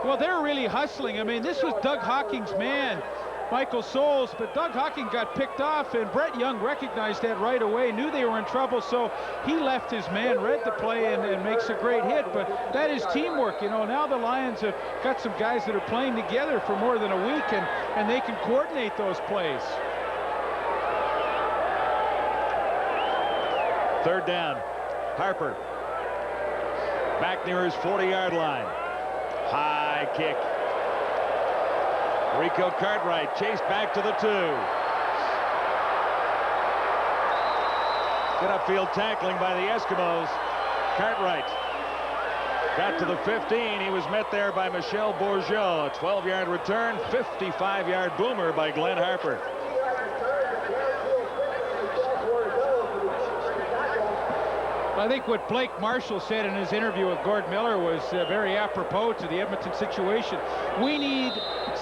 Well, they're really hustling. I mean, this was Doug Hocking's man, Michael Souls, but Doug Hocking got picked off, and Brett Young recognized that right away, knew they were in trouble, so he left his man, read the play, and makes a great hit. But that is teamwork. You know, now the Lions have got some guys that are playing together for more than a week, and they can coordinate those plays. 3rd down. Harper back near his 40-yard line. High kick. Rico Cartwright chased back to the 2. Good upfield tackling by the Eskimos. Cartwright got to the 15. He was met there by Michel Bourgeau. A 12-yard return, 55-yard boomer by Glenn Harper. I think what Blake Marshall said in his interview with Gord Miller was very apropos to the Edmonton situation. We need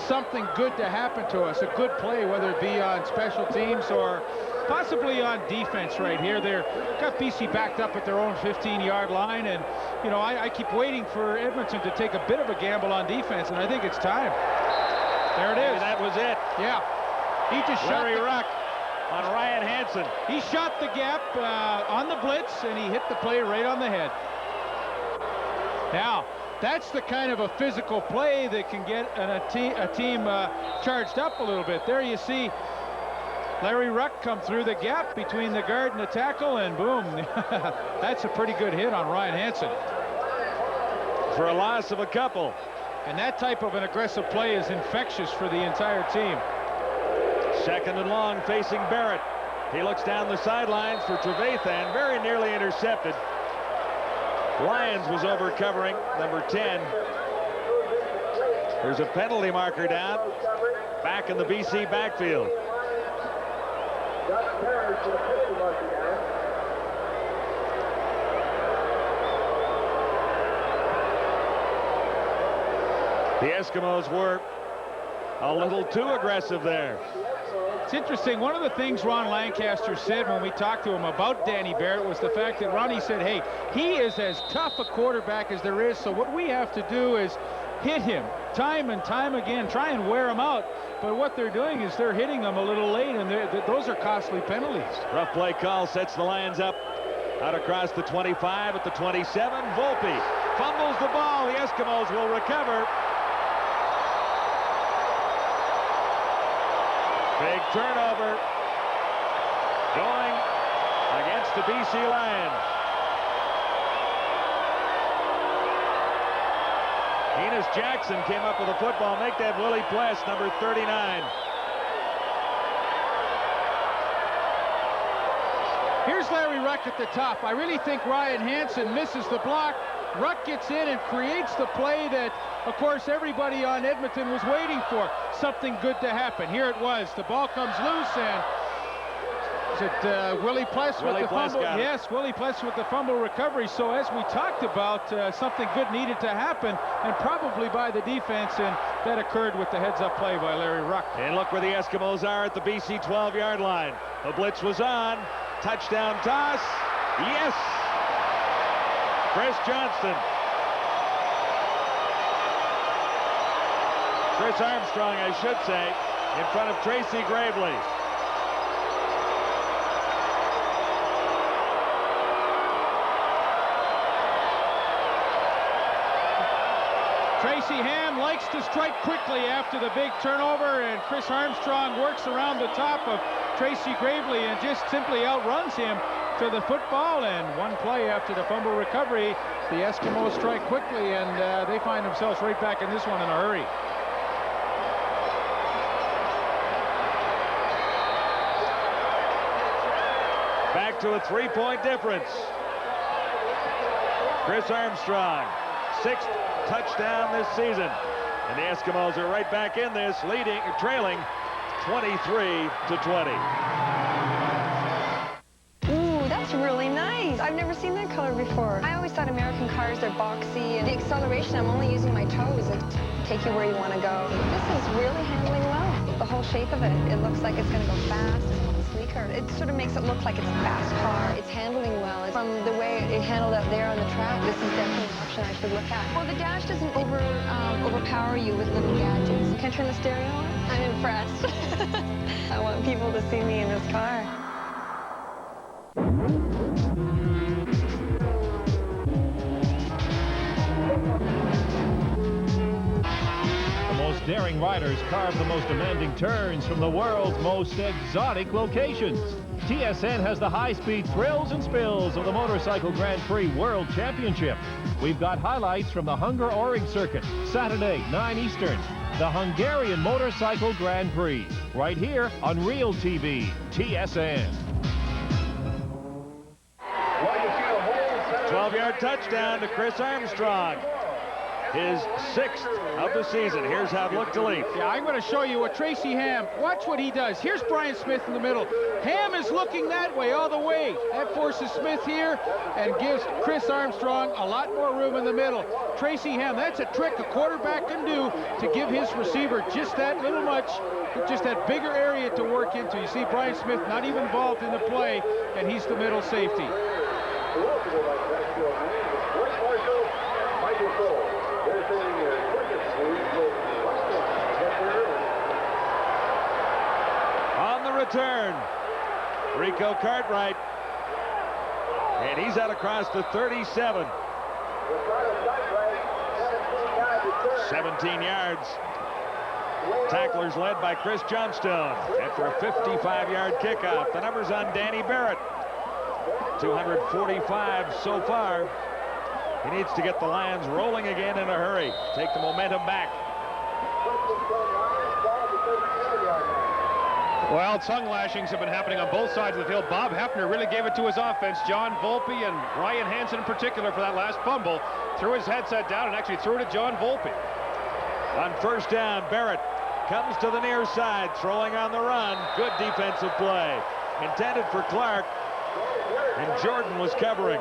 something good to happen to us, a good play, whether it be on special teams or possibly on defense right here. They've got BC backed up at their own 15-yard line, and, you know, I keep waiting for Edmonton to take a bit of a gamble on defense, and I think it's time. There it is. And that was it. Yeah. He just shot Larry Ruck on Ryan Hansen. He shot the gap on the blitz, and he hit the play right on the head. Now, that's the kind of a physical play that can get a team charged up a little bit. There you see Larry Ruck come through the gap between the guard and the tackle, and boom. That's a pretty good hit on Ryan Hansen. For a loss of a couple. And that type of an aggressive play is infectious for the entire team. Second and long facing Barrett. He looks down the sidelines for Trevathan, very nearly intercepted. Lyons was over covering number 10. There's a penalty marker down back in the BC backfield. The Eskimos were a little too aggressive there. It's interesting. One of the things Ron Lancaster said when we talked to him about Danny Barrett was the fact that Ronnie said, hey, he is as tough a quarterback as there is, so what we have to do is hit him time and time again, try and wear him out. But what they're doing is they're hitting him a little late, and those are costly penalties. Rough play call sets the Lions up out across the 25 at the 27. Volpe fumbles the ball. The Eskimos will recover. Big turnover going against the BC Lions. Enos Jackson came up with a football. Make that Willie Pless, number 39. Here's Larry Ruck at the top. I really think Ryan Hansen misses the block. Ruck gets in and creates the play that, of course, everybody on Edmonton was waiting for. Something good to happen. Here it was. The ball comes loose, and is it Willie Pless with the fumble? Yes, Willie Pless with the fumble recovery. So as we talked about, something good needed to happen, and probably by the defense, and that occurred with the heads-up play by Larry Ruck. And look where the Eskimos are at the BC 12-yard line. The blitz was on. Touchdown toss. Yes! Chris Johnston. Chris Armstrong, I should say, in front of Tracy Gravely. Tracy Ham likes to strike quickly after the big turnover, and Chris Armstrong works around the top of Tracy Gravely and just simply outruns him to the football. And one play after the fumble recovery, the Eskimos strike quickly, and they find themselves right back in this one in a hurry. Back to a 3-point difference. Chris Armstrong, 6th touchdown this season. And the Eskimos are right back in this, trailing 23-20. Ooh, that's really nice. I've never seen that color before. I always thought American cars, they're boxy, and the acceleration, I'm only using my toes to take you where you want to go. This is really handling well. The whole shape of it, it looks like it's going to go fast. Sleeker. It sort of makes it look like it's a fast car. It's handling well. From the way it handled out there on the track, this is definitely an option I should look at. Well, the dash doesn't overpower you with little gadgets. Can I turn the stereo on? I'm impressed. I want people to see me in this car. Daring riders carve the most demanding turns from the world's most exotic locations. TSN has the high-speed thrills and spills of the Motorcycle Grand Prix World Championship. We've got highlights from the Hungaroring Circuit, Saturday, 9 Eastern. The Hungarian Motorcycle Grand Prix, right here on Real TV, TSN. 12-yard touchdown to Chris Armstrong. his 6th of the season. Here's how it looked to leap. Yeah, I'm going to show you what Tracy Ham, watch what he does. Here's Brian Smith in the middle. Ham is looking that way all the way. That forces Smith here and gives Chris Armstrong a lot more room in the middle. Tracy Ham, that's a trick a quarterback can do to give his receiver just that little much, just that bigger area to work into. You see Brian Smith not even involved in the play, and he's the middle safety. On the return, Rico Cartwright, and he's out across the 37. 17 yards. Tacklers led by Chris Johnstone after a 55-yard kickoff. The numbers on Danny Barrett. 245 so far. He needs to get the Lions rolling again in a hurry. Take the momentum back. Well, tongue lashings have been happening on both sides of the field. Bob Hefner really gave it to his offense. John Volpe and Ryan Hansen in particular for that last fumble. Threw his headset down and actually threw it to John Volpe. On first down, Barrett comes to the near side, throwing on the run. Good defensive play. Intended for Clark, and Jordan was covering.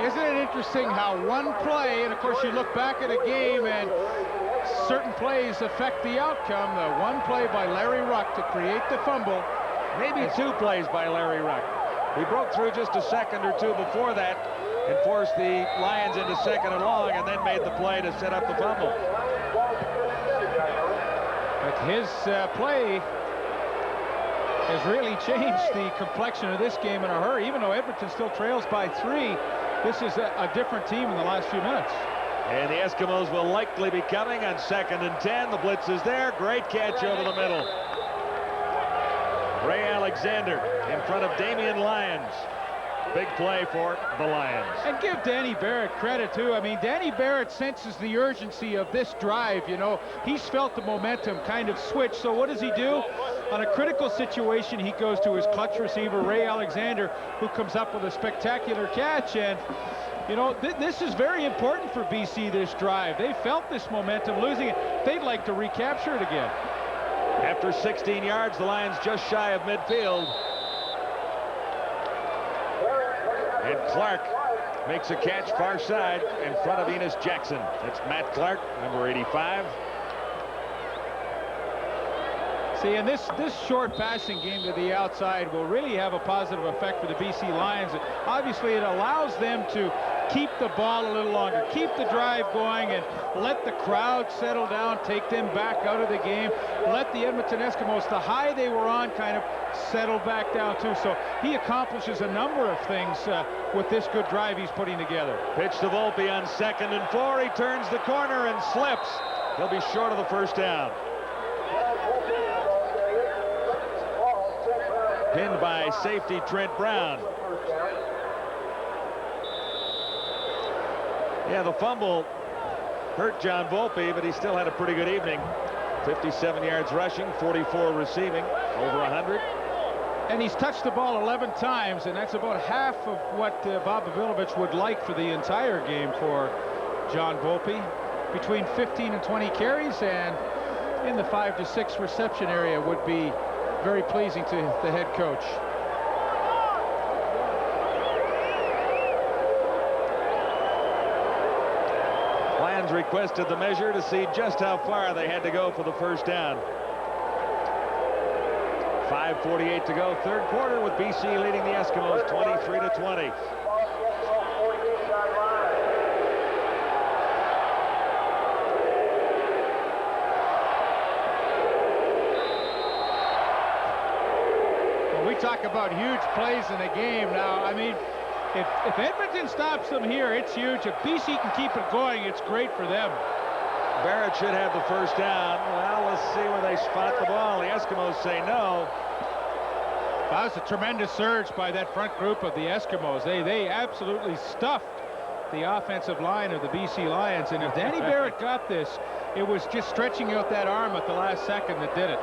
Isn't it interesting how one play, and of course you look back at a game and certain plays affect the outcome. The one play by Larry Ruck to create the fumble. Maybe 2 plays by Larry Ruck. He broke through just a second or 2 before that and forced the Lions into 2nd and long, and then made the play to set up the fumble. But his play has really changed the complexion of this game in a hurry. Even though Edmonton still trails by 3, this is a different team in the last few minutes. And the Eskimos will likely be coming on 2nd and 10. The blitz is there. Great catch over the middle. Ray Alexander in front of Damian Lyons. Big play for the Lions. And give Danny Barrett credit, too. I mean, Danny Barrett senses the urgency of this drive. You know, he's felt the momentum kind of switch. So what does he do? On a critical situation, he goes to his clutch receiver, Ray Alexander, who comes up with a spectacular catch. And, you know, this is very important for BC, this drive. They felt this momentum, losing it. They'd like to recapture it again. After 16 yards, the Lions just shy of midfield. And Clark makes a catch far side in front of Enos Jackson. That's Matt Clark, number 85. See, and this short passing game to the outside will really have a positive effect for the BC Lions. Obviously, it allows them to keep the ball a little longer, keep the drive going, and let the crowd settle down, take them back out of the game, let the Edmonton Eskimos, the high they were on, kind of settle back down too. So he accomplishes a number of things with this good drive he's putting together. Pitch to Volpe on 2nd and 4. He turns the corner and slips. He'll be short of the first down. Pinned by safety Trent Brown. Yeah, the fumble hurt John Volpe, but he still had a pretty good evening. 57 yards rushing, 44 receiving, over 100. And he's touched the ball 11 times, and that's about half of what Bob Babilovich would like for the entire game for John Volpe. Between 15 and 20 carries, and in the 5 to 6 reception area would be very pleasing to the head coach. Lions requested the measure to see just how far they had to go for the first down. 5:48 to go, third quarter, with BC leading the Eskimos 23-20. Well, we talk about huge plays in a game now. I mean, if Edmonton stops them here, it's huge. If BC can keep it going, it's great for them. Barrett should have the first down. Well, let's see where they spot the ball. The Eskimos say no. That was a tremendous surge by that front group of the Eskimos. They absolutely stuffed the offensive line of the BC Lions. And if Danny Barrett got this, it was just stretching out that arm at the last second that did it.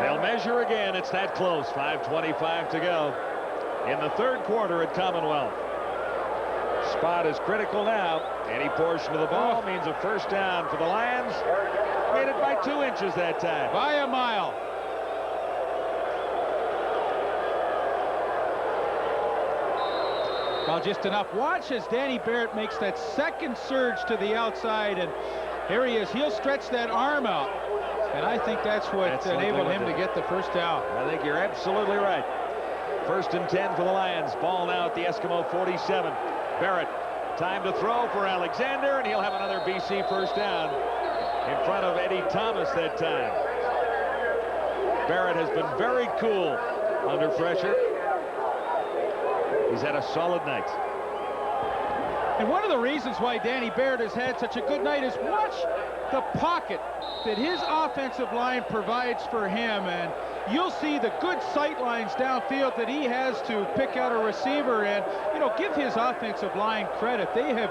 They'll measure again. it's that close. 5:25 to go in the third quarter at Commonwealth. Spot is critical now. Any portion of the ball means a first down for the Lions. Made it by 2 inches that time. By a mile. Well, just enough. Watch as Danny Barrett makes that second surge to the outside, and here he is. He'll stretch that arm out, and I think that's what enabled him to get the first down. I think you're absolutely right. 1st and 10 for the Lions. Ball now at the Eskimo 47. Barrett, time to throw for Alexander, and he'll have another BC first down in front of Eddie Thomas that time. Barrett has been very cool under pressure. He's had a solid night. And one of the reasons why Danny Barrett has had such a good night is watch the pocket that his offensive line provides for him, and you'll see the good sight lines downfield that he has to pick out a receiver, and give his offensive line credit. They have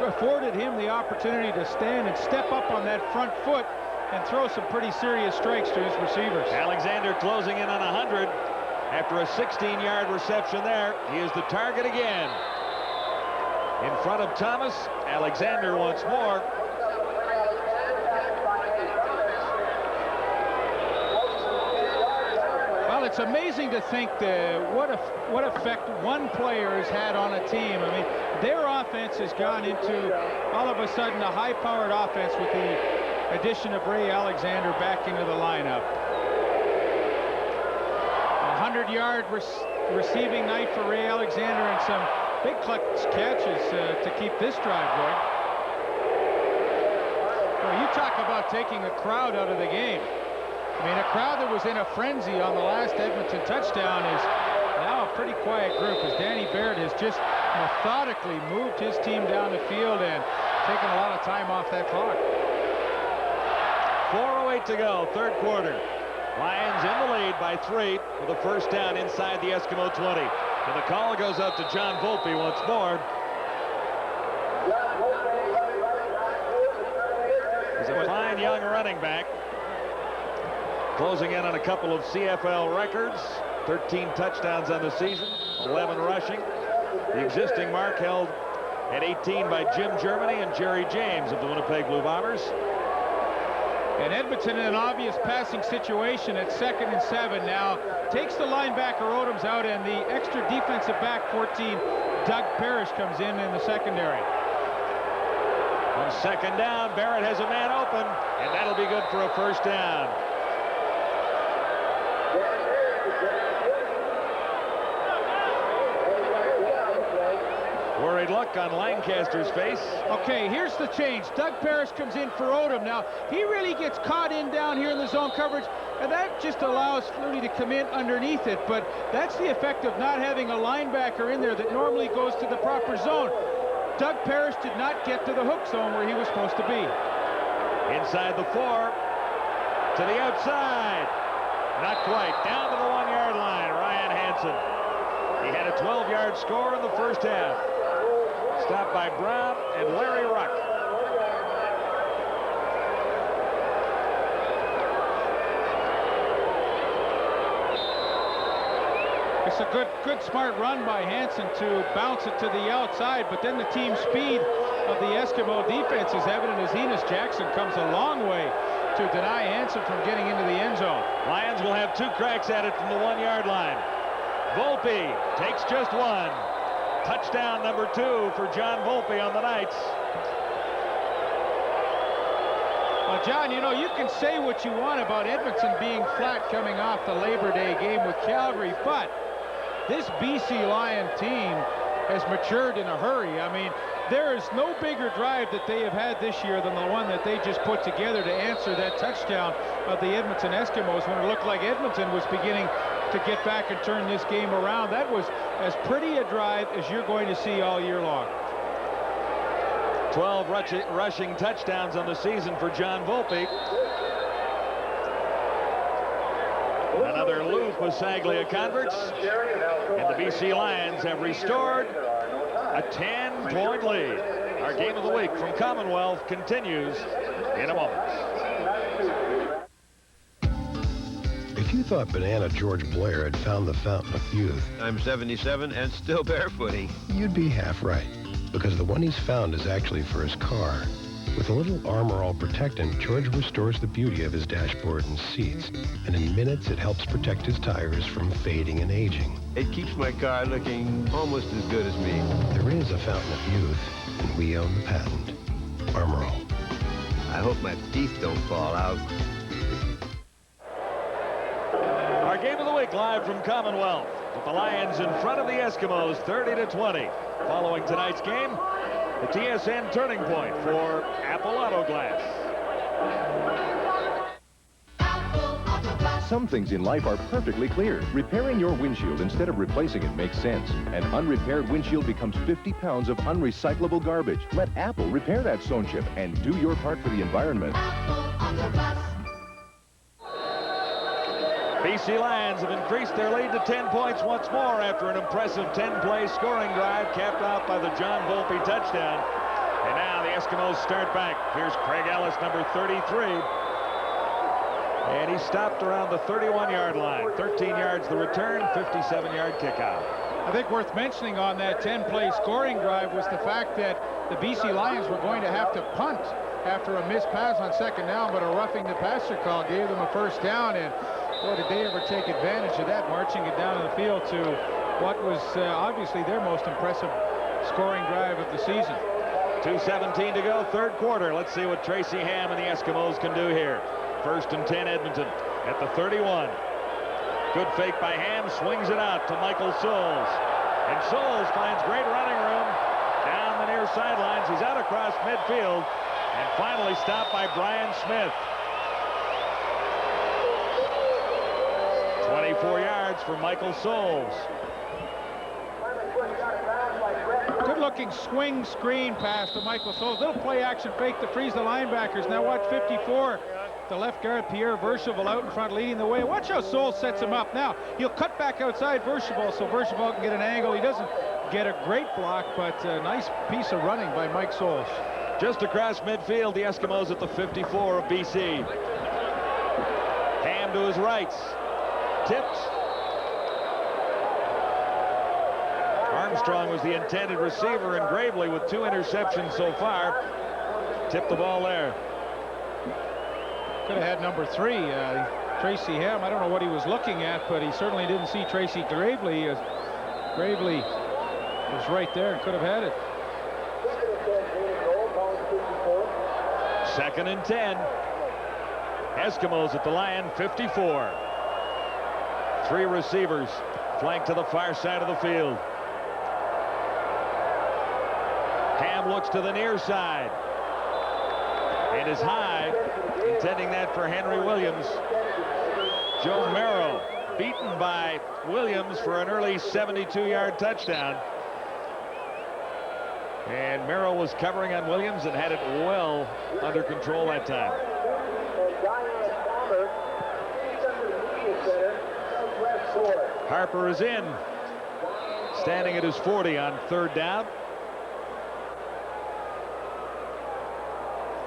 afforded him the opportunity to stand and step up on that front foot and throw some pretty serious strikes to his receivers. Alexander closing in on 100 after a 16-yard reception there. He is the target again. In front of Thomas, Alexander once more. Well, it's amazing to think what effect one player has had on a team. I mean, their offense has gone into, all of a sudden, a high-powered offense with the addition of Ray Alexander back into the lineup. 100-yard receiving night for Ray Alexander and some big clutch catches to keep this drive going. Well, you talk about taking a crowd out of the game. I mean, a crowd that was in a frenzy on the last Edmonton touchdown is now a pretty quiet group, as Danny Barrett has just methodically moved his team down the field and taken a lot of time off that clock. 4:08 to go, third quarter. Lions in the lead by 3 with a first down inside the Eskimo 20. And the call goes out to John Volpe once more. He's a fine young running back. Closing in on a couple of CFL records. 13 touchdowns on the season, 11 rushing. The existing mark held at 18 by Jim Germany and Jerry James of the Winnipeg Blue Bombers. And Edmonton in an obvious passing situation at 2nd and 7 now. Takes the linebacker Odoms out, and the extra defensive back 14, Doug Parrish, comes in the secondary. On 2nd down, Barrett has a man open, and that'll be good for a first down. Worried look on Lancaster's face. Okay, here's the change. Doug Parrish comes in for Odom. Now, he really gets caught in down here in the zone coverage, and that just allows Flutie to come in underneath it. But that's the effect of not having a linebacker in there that normally goes to the proper zone. Doug Parrish did not get to the hook zone where he was supposed to be. Inside the 4, to the outside. Not quite. Down to the 1-yard line, Ryan Hansen. He had a 12-yard score in the first half. Stopped by Brown and Larry Ruck. It's a good smart run by Hansen to bounce it to the outside, but then the team speed of the Eskimo defense is evident as Enos Jackson comes a long way to deny Hansen from getting into the end zone. Lions will have 2 cracks at it from the 1-yard line. Volpe takes just 1. Touchdown number 2 for John Volpe on the Knights. Well, John, you can say what you want about Edmonton being flat coming off the Labor Day game with Calgary, but this BC Lion team has matured in a hurry. I mean, there is no bigger drive that they have had this year than the one that they just put together to answer that touchdown of the Edmonton Eskimos when it looked like Edmonton was beginning to get back and turn this game around. That was as pretty a drive as you're going to see all year long. 12 rushing touchdowns on the season for John Volpe. Another loop with Saglia converts, and the BC Lions have restored a 10-point lead. Our game of the week from Commonwealth continues in a moment. If you thought Banana George Blair had found the fountain of youth, I'm 77 and still barefooting. you'd be half right, because the one he's found is actually for his car. With a little Armor All Protectant, George restores the beauty of his dashboard and seats, and in minutes it helps protect his tires from fading and aging. It keeps my car looking almost as good as me. There is a fountain of youth, and we own the patent. Armor All. I hope my teeth don't fall out. Our game of the week live from Commonwealth, with the Lions in front of the Eskimos 30-20. Following tonight's game, the TSN turning point for Apple Auto Glass. Some things in life are perfectly clear. Repairing your windshield instead of replacing it makes sense. An unrepaired windshield becomes 50 pounds of unrecyclable garbage. Let Apple repair that stone chip and do your part for the environment. BC Lions have increased their lead to 10 points once more after an impressive 10-play scoring drive capped off by the John Volpe touchdown. And now the Eskimos start back. Here's Craig Ellis, number 33. And he stopped around the 31-yard line. 13 yards the return, 57-yard kickoff. I think worth mentioning on that 10-play scoring drive was the fact that the BC Lions were going to have to punt after a missed pass on second down, but a roughing the passer call gave them a first down. And boy, did they ever take advantage of that, marching it down the field to what was obviously their most impressive scoring drive of the season. 2:17 to go, third quarter. Let's see what Tracy Ham and the Eskimos can do here. First and 10, Edmonton at the 31. Good fake by Ham, swings it out to Michael Souls. And Souls finds great running room down the near sidelines. He's out across midfield and finally stopped by Brian Smith. 24 yards for Michael Souls. Good-looking swing screen pass to Michael Souls. Little play action fake to freeze the linebackers. Now watch 54. The left guard, Pierre Vercheval, out in front leading the way. Watch how Souls sets him up. Now he'll cut back outside Vercheval so Vercheval can get an angle. He doesn't get a great block, but a nice piece of running by Mike Souls. Just across midfield, the Eskimos at the 54 of BC. Ham to his right. Tipped. Armstrong was the intended receiver, and Gravely, with 2 interceptions so far, tipped the ball there. Could have had number 3, Tracy Ham. I don't know what he was looking at, but he certainly didn't see Tracy Gravely. Gravely was right there and could have had it. Second and 10. Eskimos at the Lion 54. 3 receivers flanked to the far side of the field. Ham looks to the near side and is high, intending that for Henry Williams. Joe Merrill beaten by Williams for an early 72-yard touchdown. And Merrill was covering on Williams and had it well under control that time. Harper is in, standing at his 40 on third down.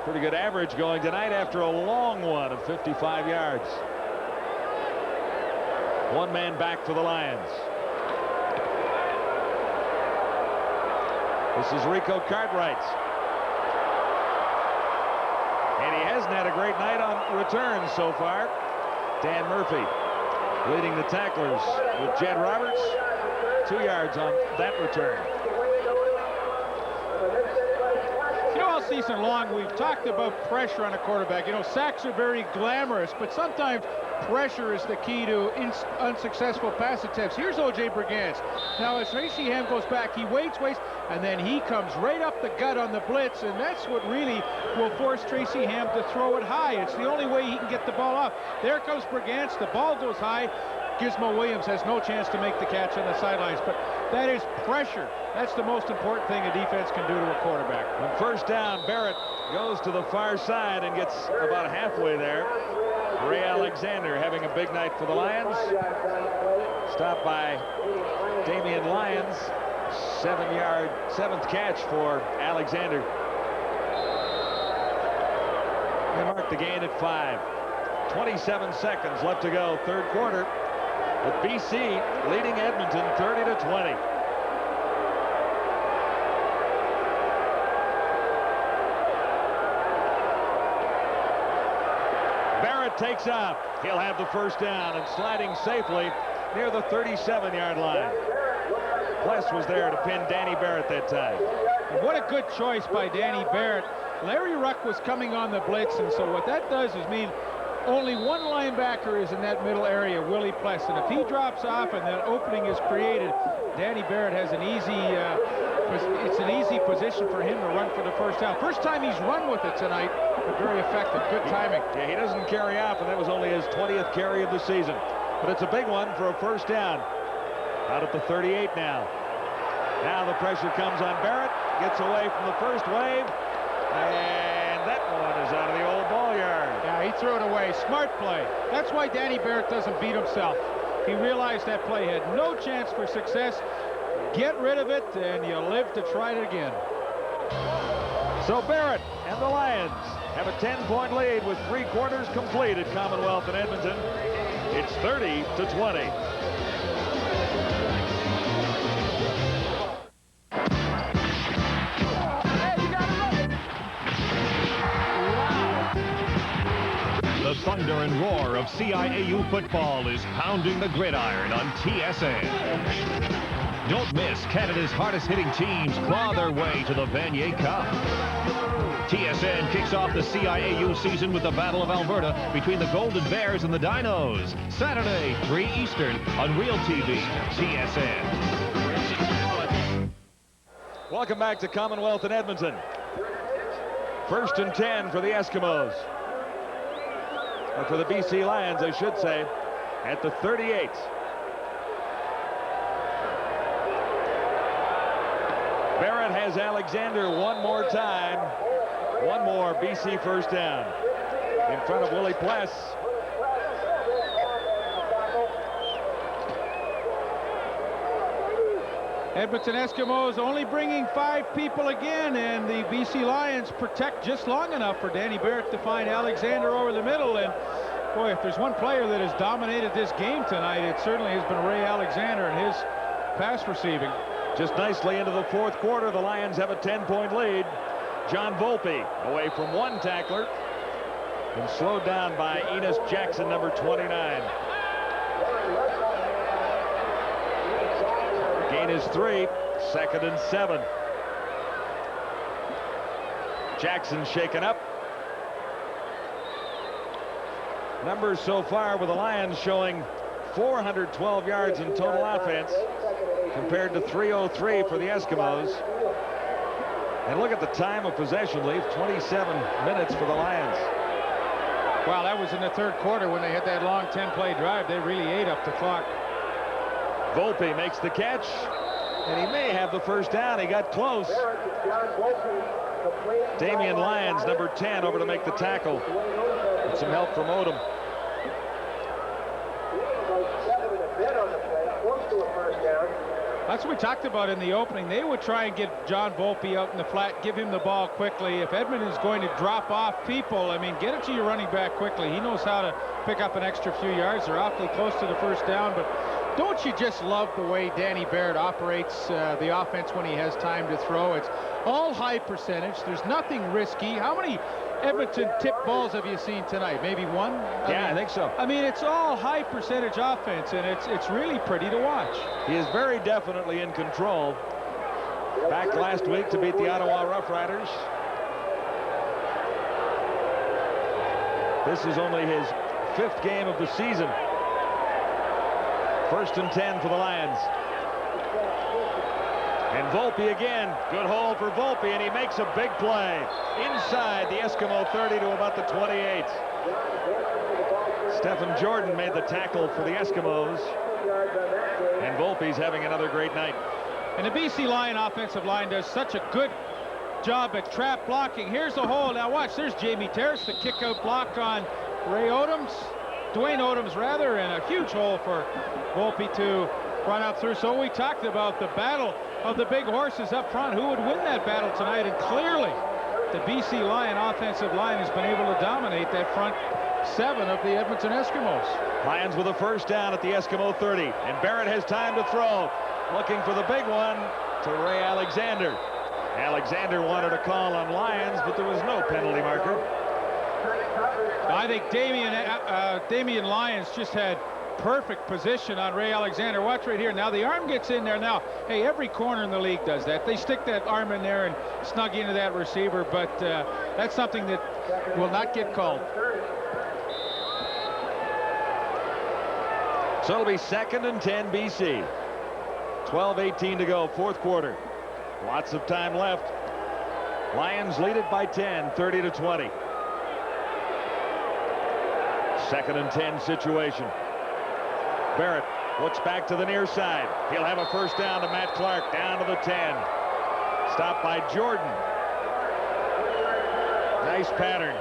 Pretty good average going tonight after a long one of 55 yards. One man back for the Lions. This is Rico Cartwright. And he hasn't had a great night on returns so far. Dan Murphy leading the tacklers with Jed Roberts. 2 yards on that return. You know, all season long we've talked about pressure on a quarterback. You know, sacks are very glamorous, but sometimes pressure is the key to unsuccessful pass attempts. Here's O.J. Brigance. Now as Tracy Ham goes back, he waits, and then he comes right up the gut on the blitz, and that's what really will force Tracy Ham to throw it high. It's the only way he can get the ball off. There comes Brigance. The ball goes high. Gizmo Williams has no chance to make the catch on the sidelines, but that is pressure. That's the most important thing a defense can do to a quarterback. On first down, Barrett goes to the far side and gets about halfway there. Ray Alexander having a big night for the Lions. Stopped by Damian Lyons. 7th catch for Alexander. They mark the gain at 5. 27 seconds left to go, third quarter, with BC leading Edmonton 30-20. Barrett takes off. He'll have the first down and sliding safely near the 37-yard line. Pless was there to pin Danny Barrett that time. And what a good choice by Danny Barrett. Larry Ruck was coming on the blitz, and so what that does is mean only one linebacker is in that middle area, Willie Pless. And if he drops off and that opening is created, Danny Barrett has an easy, it's an easy position for him to run for the first down. First time he's run with it tonight, but very effective, good timing. Yeah, he doesn't carry off, and that was only his 20th carry of the season. But it's a big one for a first down. Out at the 38 now. Now the pressure comes on Barrett, gets away from the first wave, and that one is out of the old ball yard. Yeah, he threw it away. Smart play. That's why Danny Barrett doesn't beat himself. He realized that play had no chance for success. Get rid of it, and you live to try it again. So Barrett and the Lions have a 10-point lead with 3 quarters complete at Commonwealth in Edmonton. It's 30-20. The thunder and roar of CIAU football is pounding the gridiron on TSN. Don't miss Canada's hardest-hitting teams claw their way to the Vanier Cup. TSN kicks off the CIAU season with the Battle of Alberta between the Golden Bears and the Dinos. Saturday, 3 Eastern on Real TV, TSN. Welcome back to Commonwealth in Edmonton. 1st and 10 for the Eskimos. Or for the BC Lions, I should say, at the 38. Barrett has Alexander one more time. One more BC first down in front of Willie Pless. Edmonton Eskimos only bringing 5 people again, and the BC Lions protect just long enough for Danny Barrett to find Alexander over the middle. And boy, if there's one player that has dominated this game tonight, it certainly has been Ray Alexander and his pass receiving. Just nicely into the 4th quarter, the Lions have a 10-point lead. John Volpe away from one tackler and slowed down by Enos Jackson, number 29. Gain is 3, 2nd and 7. Jackson shaken up. Numbers so far with the Lions showing 412 yards in total offense compared to 303 for the Eskimos. And look at the time of possession, Leaf, 27 minutes for the Lions. Wow, that was in the 3rd quarter when they had that long 10-play drive. They really ate up the clock. Volpe makes the catch, and he may have the first down. He got close. Damian Lyons, number 10, over to make the tackle. With some help from Odom. That's what we talked about in the opening. They would try and get John Volpe out in the flat, give him the ball quickly. If Edmonton's going to drop off people, I mean, get it to your running back quickly. He knows how to pick up an extra few yards. They're awfully close to the first down, but don't you just love the way Danny Barrett operates the offense when he has time to throw? It's all high percentage. There's nothing risky. How many Edmonton tip balls have you seen tonight? Maybe one? I think so. I mean, it's all high percentage offense, and it's really pretty to watch. He is very definitely in control. Back last week to beat the Ottawa Rough Riders. This is only his 5th game of the season. 1st and 10 for the Lions. And Volpe again. Good hole for Volpe, and he makes a big play. Inside the Eskimo 30 to about the 28. Stephen Jordan made the tackle for the Eskimos. And Volpe's having another great night. And the BC Lion offensive line does such a good job at trap blocking. Here's the hole. Now watch, there's Jamie Terrace, the kick-out block on Dwayne Odoms rather, and a huge hole for Volpe to run out through. So we talked about the battle of the big horses up front. Who would win that battle tonight? And clearly the BC Lion offensive line has been able to dominate that front 7 of the Edmonton Eskimos. Lions with a first down at the Eskimo 30, and Barrett has time to throw. Looking for the big one to Ray Alexander. Alexander wanted a call on Lions, but there was no penalty marker. I think Damian Lyons just had perfect position on Ray Alexander. Watch right here. Now the arm gets in there. Now, hey, every corner in the league does that. They stick that arm in there and snug into that receiver, but that's something that will not get called. So it'll be 2nd and 10 BC. 12:18 to go, 4th quarter. Lots of time left. Lions lead it by 10, 30-20. 2nd and 10 situation. Barrett looks back to the near side. He'll have a first down to Matt Clark, down to the 10. Stopped by Jordan. Nice pattern.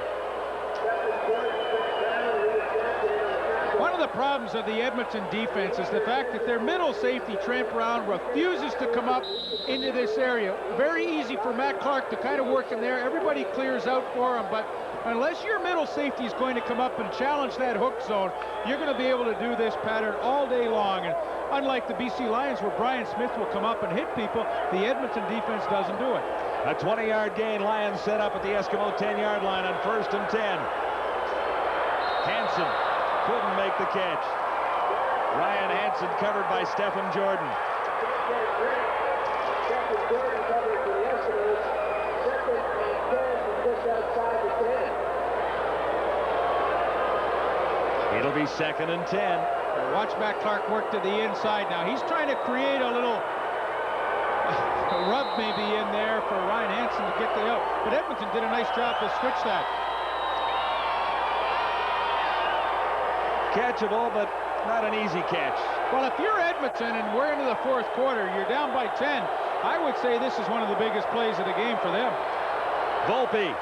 One of the problems of the Edmonton defense is the fact that their middle safety, Trent Brown, refuses to come up into this area. Very easy for Matt Clark to kind of work in there. Everybody clears out for him, but unless your middle safety is going to come up and challenge that hook zone, you're going to be able to do this pattern all day long. And unlike the BC Lions, where Brian Smith will come up and hit people, the Edmonton defense doesn't do it. A 20-yard gain. Lions set up at the Eskimo 10-yard line on 1st and 10. Hansen couldn't make the catch. Ryan Hansen covered by Stephen Jordan. It'll be 2nd and 10. Watch Matt Clark work to the inside now. He's trying to create a little rub maybe in there for Ryan Hansen to get the out. But Edmonton did a nice job to switch that. Catchable, but not an easy catch. Well, if you're Edmonton and we're into the 4th quarter, you're down by 10, I would say this is one of the biggest plays of the game for them. Volpe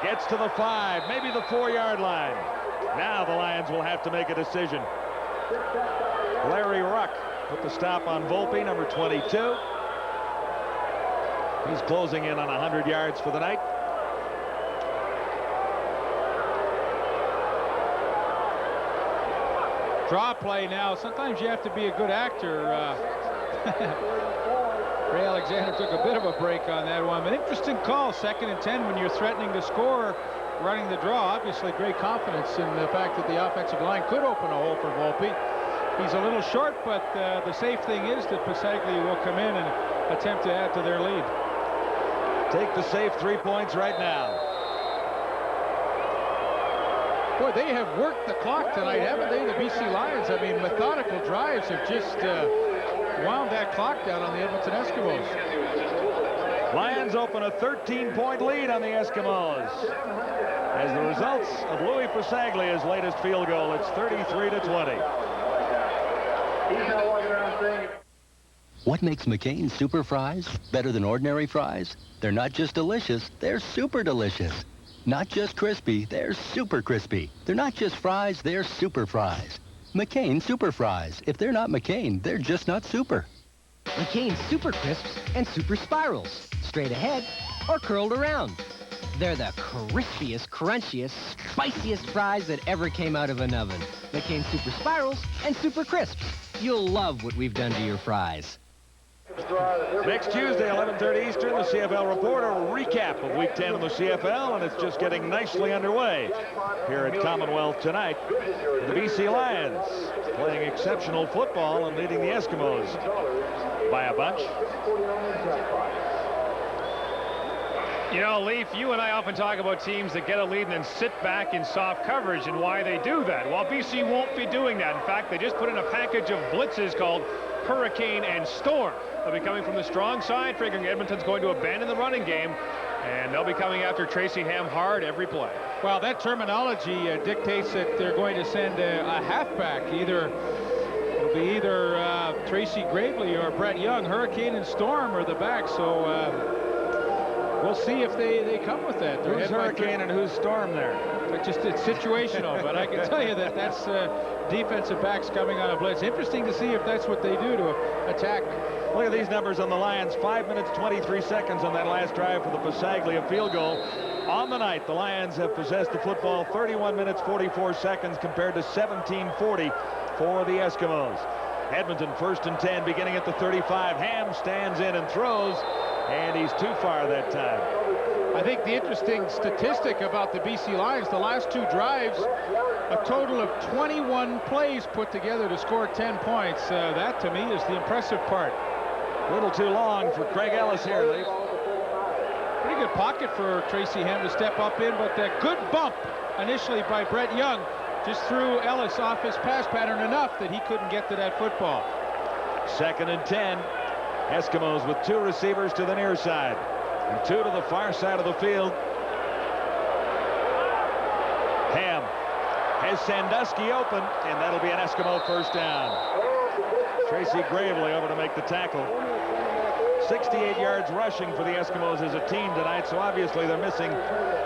gets to the 5, maybe the 4-yard line. Now the Lions will have to make a decision. Larry Ruck put the stop on Volpe, number 22. He's closing in on 100 yards for the night. Draw play now. Sometimes you have to be a good actor. Ray Alexander took a bit of a break on that one. But interesting call, 2nd and 10 when you're threatening to score, running the draw. Obviously great confidence in the fact that the offensive line could open a hole for Volpe. He's a little short, but the safe thing is that Pasaglia will come in and attempt to add to their lead. Take the safe 3 points right now. Boy, they have worked the clock tonight, haven't they, the BC Lions? I mean, methodical drives have just wound that clock down on the Edmonton Eskimos. Lions open a 13-point lead on the Eskimos. As the results of Louis Pasaglia's latest field goal, it's 33-20. What makes McCain's Super Fries better than ordinary fries? They're not just delicious, they're super delicious. Not just crispy, they're super crispy. They're not just fries, they're super fries. McCain Super Fries. If they're not McCain, they're just not super. McCain Super Crisps and Super Spirals. Straight ahead or curled around. They're the crispiest, crunchiest, spiciest fries that ever came out of an oven. McCain Super Spirals and Super Crisps. You'll love what we've done to your fries. Next Tuesday, 11:30 Eastern, the CFL Reporter will recap of Week 10 of the CFL, and it's just getting nicely underway here at Commonwealth tonight. The BC Lions playing exceptional football and leading the Eskimos by a bunch. You know, Leaf, you and I often talk about teams that get a lead and then sit back in soft coverage and why they do that. Well, BC won't be doing that. In fact, they just put in a package of blitzes called Hurricane and Storm. They'll be coming from the strong side, figuring Edmonton's going to abandon the running game, and they'll be coming after Tracy Ham hard every play. Well, that terminology dictates that they're going to send a halfback. It'll be either Tracy Gravely or Brett Young. Hurricane and Storm are the back, so We'll see if they come with that. Who's hurricane and who's storm there? But just it's situational. But I can tell you that that's defensive backs coming on a blitz. Interesting to see if that's what they do to attack. Look at these numbers on the Lions. 5 minutes, 23 seconds on that last drive for the Passaglia field goal. On the night, the Lions have possessed the football 31 minutes, 44 seconds compared to 17:40 for the Eskimos. Edmonton 1st and 10 beginning at the 35. Ham stands in and throws, and he's too far that time. I think the interesting statistic about the BC Lions, the last 2 drives, a total of 21 plays put together to score 10 points. That, to me, is the impressive part. A little too long for Craig Ellis here, Leaf. Pretty good pocket for Tracy Ham to step up in, but that good bump initially by Brett Young just threw Ellis off his pass pattern enough that he couldn't get to that football. 2nd and 10. Eskimos with 2 receivers to the near side and 2 to the far side of the field. Ham has Sandusky open, and that'll be an Eskimo first down. Tracy Gravely over to make the tackle. 68 yards rushing for the Eskimos as a team tonight, so obviously they're missing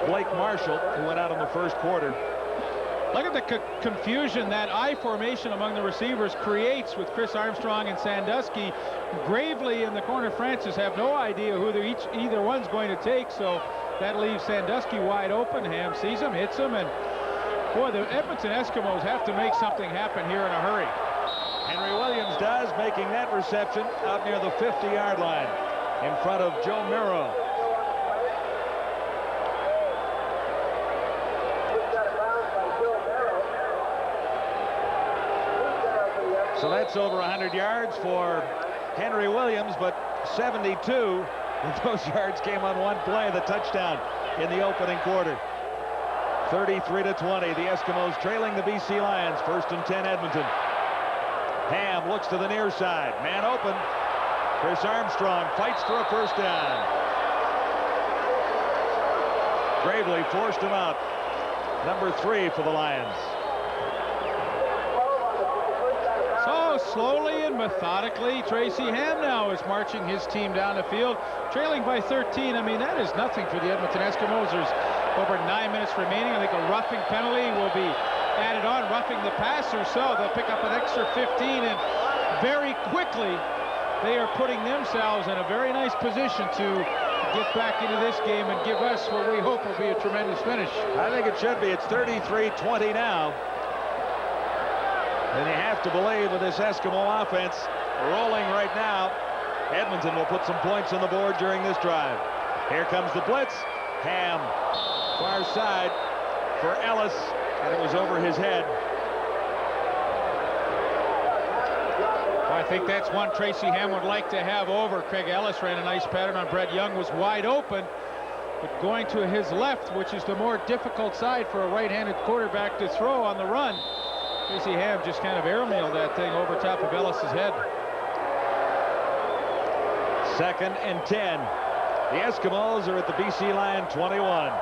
Blake Marshall, who went out in the first quarter. Look at the confusion that I formation among the receivers creates with Chris Armstrong and Sandusky. Gravely and the corner Francis have no idea who either one's going to take, so that leaves Sandusky wide open. Ham sees him, hits him, and boy, the Edmonton Eskimos have to make something happen here in a hurry. Henry Williams does, making that reception out near the 50-yard line in front of Joe Miro. So that's over 100 yards for Henry Williams, but 72 of those yards came on one play, the touchdown in the opening quarter. 33-20, the Eskimos trailing the BC Lions. 1st and 10, Edmonton. Ham looks to the near side. Man open. Chris Armstrong fights for a first down. Gravely forced him out. Number 3 for the Lions. So slowly and methodically, Tracy Ham now is marching his team down the field, trailing by 13. I mean, that is nothing for the Edmonton Eskimos. There's over 9 minutes remaining. I think a roughing penalty will be added on, roughing the passer, so they'll pick up an extra 15, and very quickly they are putting themselves in a very nice position to get back into this game and give us what we hope will be a tremendous finish. I think it should be. It's 33-20 now. And you have to believe with this Eskimo offense rolling right now, Edmonton will put some points on the board during this drive. Here comes the blitz. Ham, far side for Ellis, and it was over his head. Well, I think that's one Tracy Ham would like to have over. Craig Ellis ran a nice pattern on Brett Young, was wide open, but going to his left, which is the more difficult side for a right-handed quarterback to throw on the run. Tracy Ham just kind of airmailed that thing over top of Ellis's head. 2nd and 10. The Eskimos are at the BC Lion 21.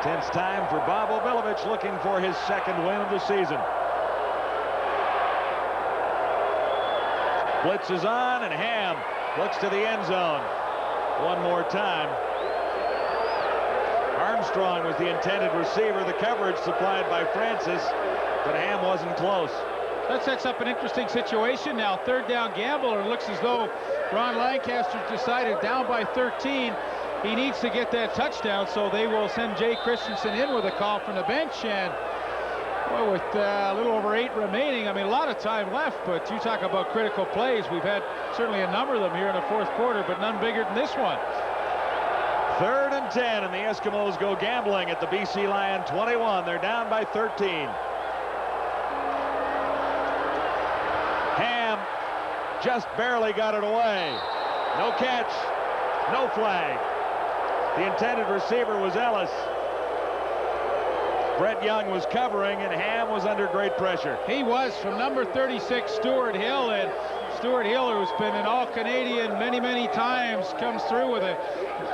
Tense time for Bob Obilovich, looking for his 2nd win of the season. Blitz is on, and Ham looks to the end zone. One more time. Armstrong was the intended receiver. The coverage supplied by Francis, but Ham wasn't close. That sets up an interesting situation now. 3rd down gamble, and it looks as though Ron Lancaster decided down by 13. He needs to get that touchdown, so they will send Jay Christensen in with a call from the bench. And boy, with a little over 8 remaining, I mean, a lot of time left, but you talk about critical plays. We've had certainly a number of them here in the 4th quarter, but none bigger than this one. 3rd and 10, and the Eskimos go gambling at the BC Lion 21. They're down by 13. Ham just barely got it away. No catch, no flag. The intended receiver was Ellis. Brett Young was covering, and Ham was under great pressure. He was, from number 36, Stuart Hill, and Stuart Hill, who's been an All-Canadian many times, comes through with a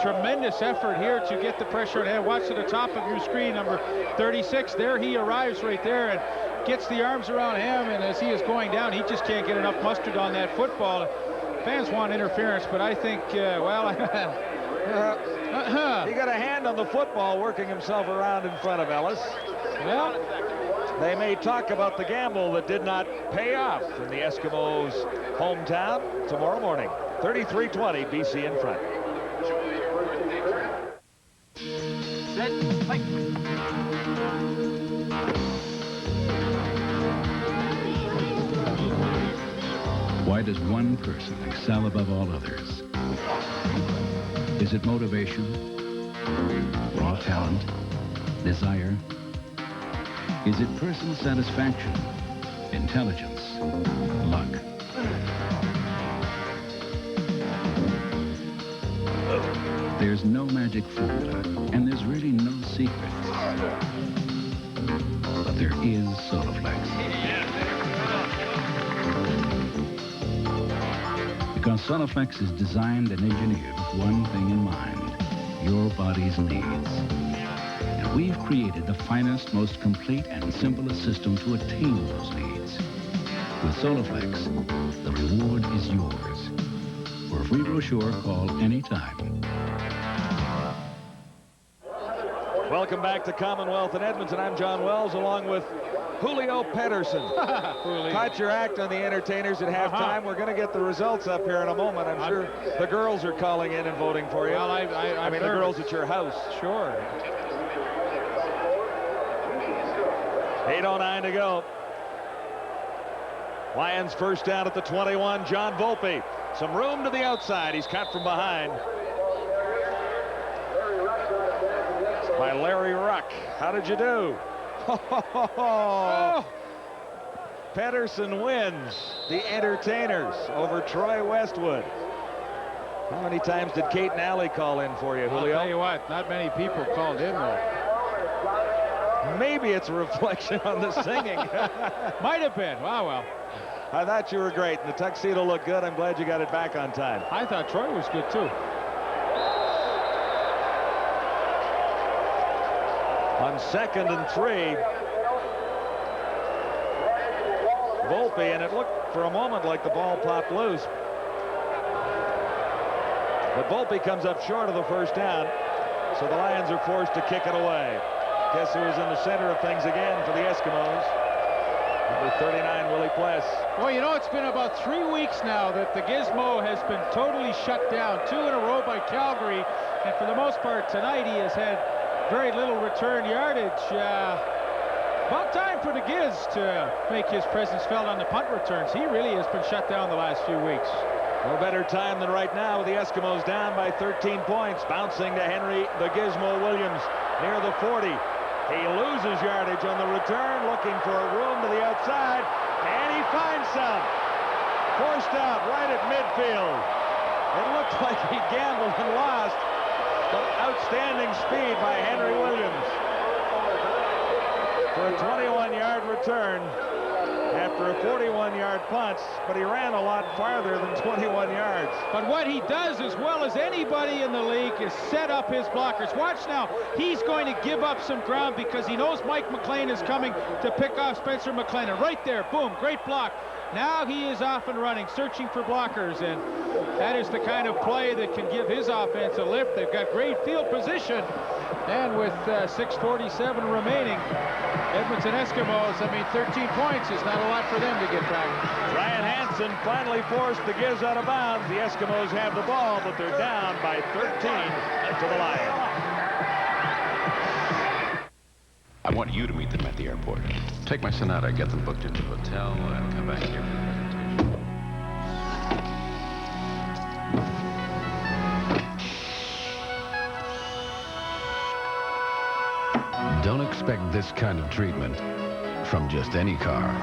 tremendous effort here to get the pressure at hand. Watch at the top of your screen, number 36. There he arrives right there and gets the arms around Ham, and as he is going down, he just can't get enough mustard on that football. Fans want interference, but I think, well, He got a hand on the football, working himself around in front of Ellis. Well, they may talk about the gamble that did not pay off in the Eskimos' hometown tomorrow morning. 33-20, BC in front. Set, fight. Why does one person excel above all others? Is it motivation? Raw talent? Desire? Is it personal satisfaction? Intelligence? Luck? There's no magic formula, and there's really no secret. But there is Soloflex. Because Soloflex is designed and engineered with one thing in mind: your body's needs. And we've created the finest, most complete, and simplest system to attain those needs. With Soloflex, the reward is yours. For a free brochure, call anytime. Welcome back to Commonwealth in Edmonton. I'm John Wells, along with Julio Pedersen. Caught your act on the entertainers at halftime. We're going to get the results up here in a moment. I'm sure the girls are calling in and voting for you. Well, I mean, the girls at your house. Sure. 8:09 to go. Lions first down at the 21. John Volpe. Some room to the outside. He's caught from behind by Larry Ruck. How did you do? Oh. Pedersen wins the entertainers over Troy Westwood. How many times did Kate and Allie call in for you, Julio? I'll tell you what, not many people called in, though. Maybe it's a reflection on the singing. Might have been. Wow, well. I thought you were great. The tuxedo looked good. I'm glad you got it back on time. I thought Troy was good, too. On 2nd and 3, Volpe, and it looked for a moment like the ball popped loose. But Volpe comes up short of the first down, so the Lions are forced to kick it away. Guess who was in the center of things again for the Eskimos? Number 39, Willie Pless. Well, you know, it's been about 3 weeks now that the Gizmo has been totally shut down. 2 in a row by Calgary, and for the most part tonight he has had very little return yardage. About time for the Giz to make his presence felt on the punt returns. He really has been shut down the last few weeks. No better time than right now with the Eskimos down by 13 points. Bouncing to Henry the Gizmo Williams near the 40. He loses yardage on the return, looking for a room to the outside, and he finds some. Forced out right at midfield. It looked like he gambled and lost, but outstanding speed by Henry Williams for a 21-yard return after a 41-yard punt, but he ran a lot farther than 21 yards. But what he does as well as anybody in the league is set up his blockers. Watch now, he's going to give up some ground because he knows Mike McLean is coming to pick off Spencer McLean. And right there, boom, great block. Now he is off and running, searching for blockers, and that is the kind of play that can give his offense a lift. They've got great field position, and with 6:47 remaining, Edmonton Eskimos, 13 points is not a lot for them to get back. Ryan Hansen finally forced the Giz out of bounds. The Eskimos have the ball, but they're down by 13 to the Lions. I want you to meet them at the airport. Take my Sonata, get them booked into a hotel, and come back here for the presentation. Don't expect this kind of treatment from just any car.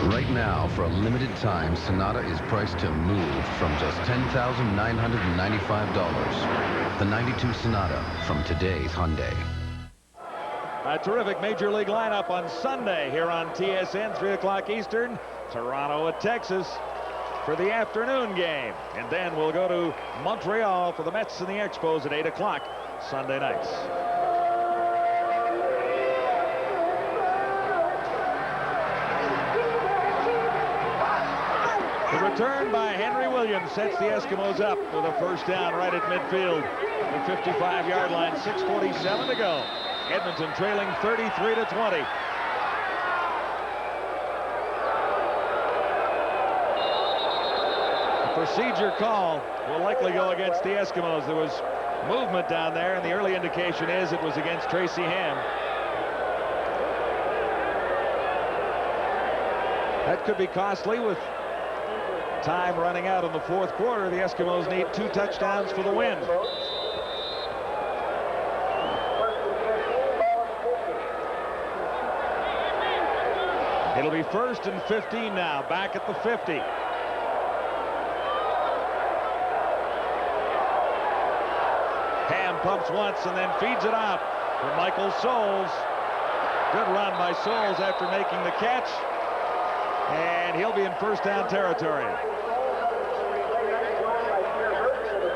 Right now, for a limited time, Sonata is priced to move from just $10,995. The 92 Sonata from today's Hyundai. A terrific Major League lineup on Sunday here on TSN, 3 o'clock Eastern. Toronto at Texas for the afternoon game. And then we'll go to Montreal for the Mets and the Expos at 8 o'clock Sunday nights. The The return by Henry Williams sets the Eskimos up with a first down right at midfield. The 55-yard line, 6:47 to go. Edmonton trailing 33-20. Procedure call will likely go against the Eskimos. There was movement down there, and the early indication is it was against Tracy Ham. That could be costly with time running out in the fourth quarter. The Eskimos need 2 touchdowns for the win. It'll be 1st and 15 now, back at the 50. Pumps once and then feeds it out for Michael Souls. Good run by Souls after making the catch, and he'll be in first down territory.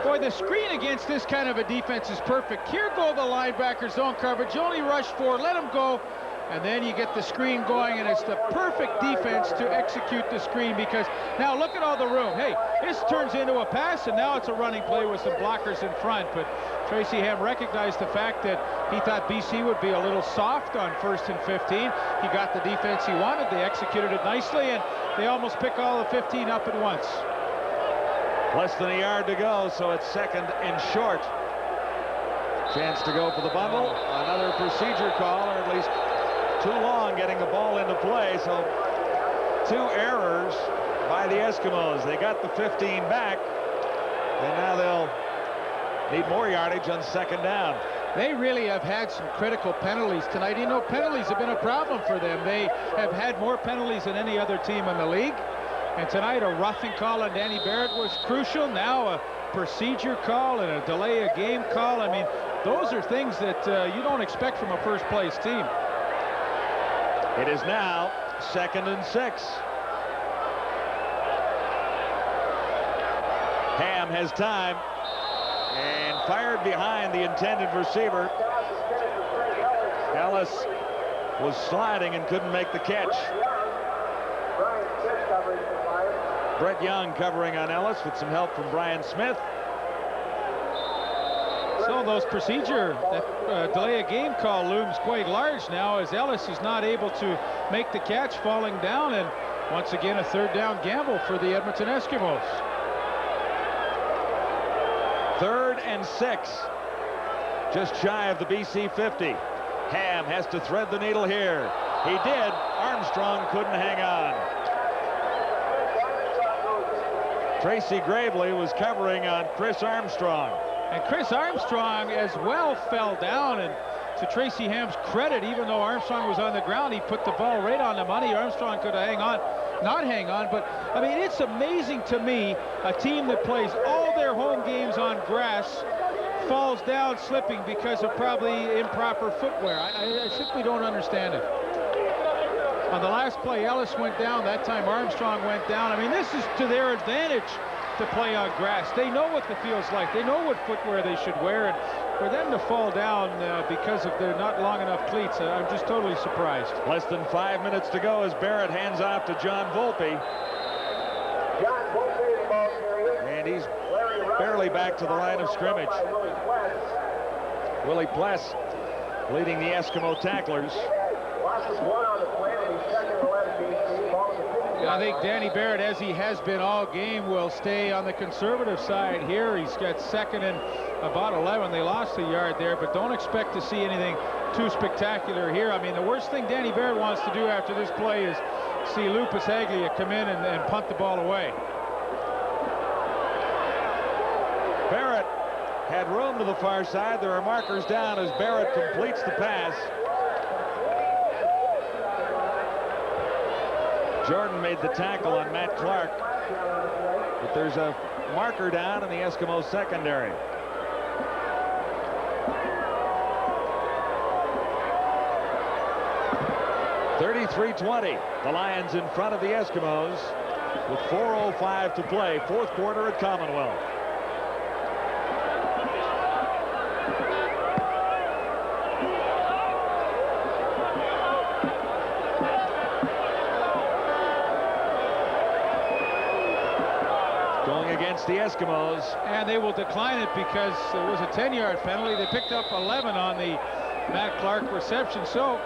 Boy, the screen against this kind of a defense is perfect. Here go the linebackers, zone coverage. You only rush 4, let them go, and then you get the screen going, and it's the perfect defense to execute the screen, because now look at all the room. Hey, this turns into a pass, and now it's a running play with some blockers in front. But Tracy Ham recognized the fact that he thought BC would be a little soft on 1st and 15. He got the defense he wanted. They executed it nicely, and they almost pick all the 15 up at once. Less than a yard to go, so it's 2nd and short. Chance to go for the bundle. Another procedure call, or at least too long getting the ball into play. So 2 errors by the Eskimos. They got the 15 back, and now they'll need more yardage on 2nd down. They really have had some critical penalties tonight. You know, penalties have been a problem for them. They have had more penalties than any other team in the league. And tonight, a roughing call on Danny Barrett was crucial. Now a procedure call and a delay of game call. I mean, those are things that you don't expect from a first-place team. It is now 2nd and 6. Ham has time and fired behind the intended receiver. Ellis was sliding and couldn't make the catch. Brett Young covering on Ellis with some help from Brian Smith. So those procedure, that delay of game call looms quite large now, as Ellis is not able to make the catch, falling down, and once again a 3rd down gamble for the Edmonton Eskimos. 3rd and 6, just shy of the BC 50. Ham has to thread the needle here. He did. Armstrong couldn't hang on. Tracy Gravely was covering on Chris Armstrong. And Chris Armstrong as well fell down, and to Tracy Ham's credit, even though Armstrong was on the ground, he put the ball right on the money. Armstrong could hang on, not hang on, but I mean, it's amazing to me, a team that plays all their home games on grass falls down slipping because of probably improper footwear. I simply don't understand it. On the last play, Ellis went down. That time Armstrong went down. I mean, this is to their advantage to play on grass. They know what the field's like. They know what footwear they should wear. And for them to fall down because of their not long enough cleats, I'm just totally surprised. Less than 5 minutes to go as Barrett hands off to John Volpe. And he's barely back to the line of scrimmage. Willie Pless leading the Eskimo tacklers. I think Danny Barrett, as he has been all game, will stay on the conservative side here. He's got 2nd and about 11. They lost a yard there, but don't expect to see anything too spectacular here. I mean, the worst thing Danny Barrett wants to do after this play is see Lou Pasaglia come in and punt the ball away. Barrett had room to the far side. There are markers down as Barrett completes the pass. Jordan made the tackle on Matt Clark, but there's a marker down in the Eskimo secondary. (33-20). The Lions in front of the Eskimos with 4:05 to play, fourth quarter at Commonwealth. going against the Eskimos. And they will decline it because it was a 10-yard penalty. They picked up 11 on the Matt Clark reception. So,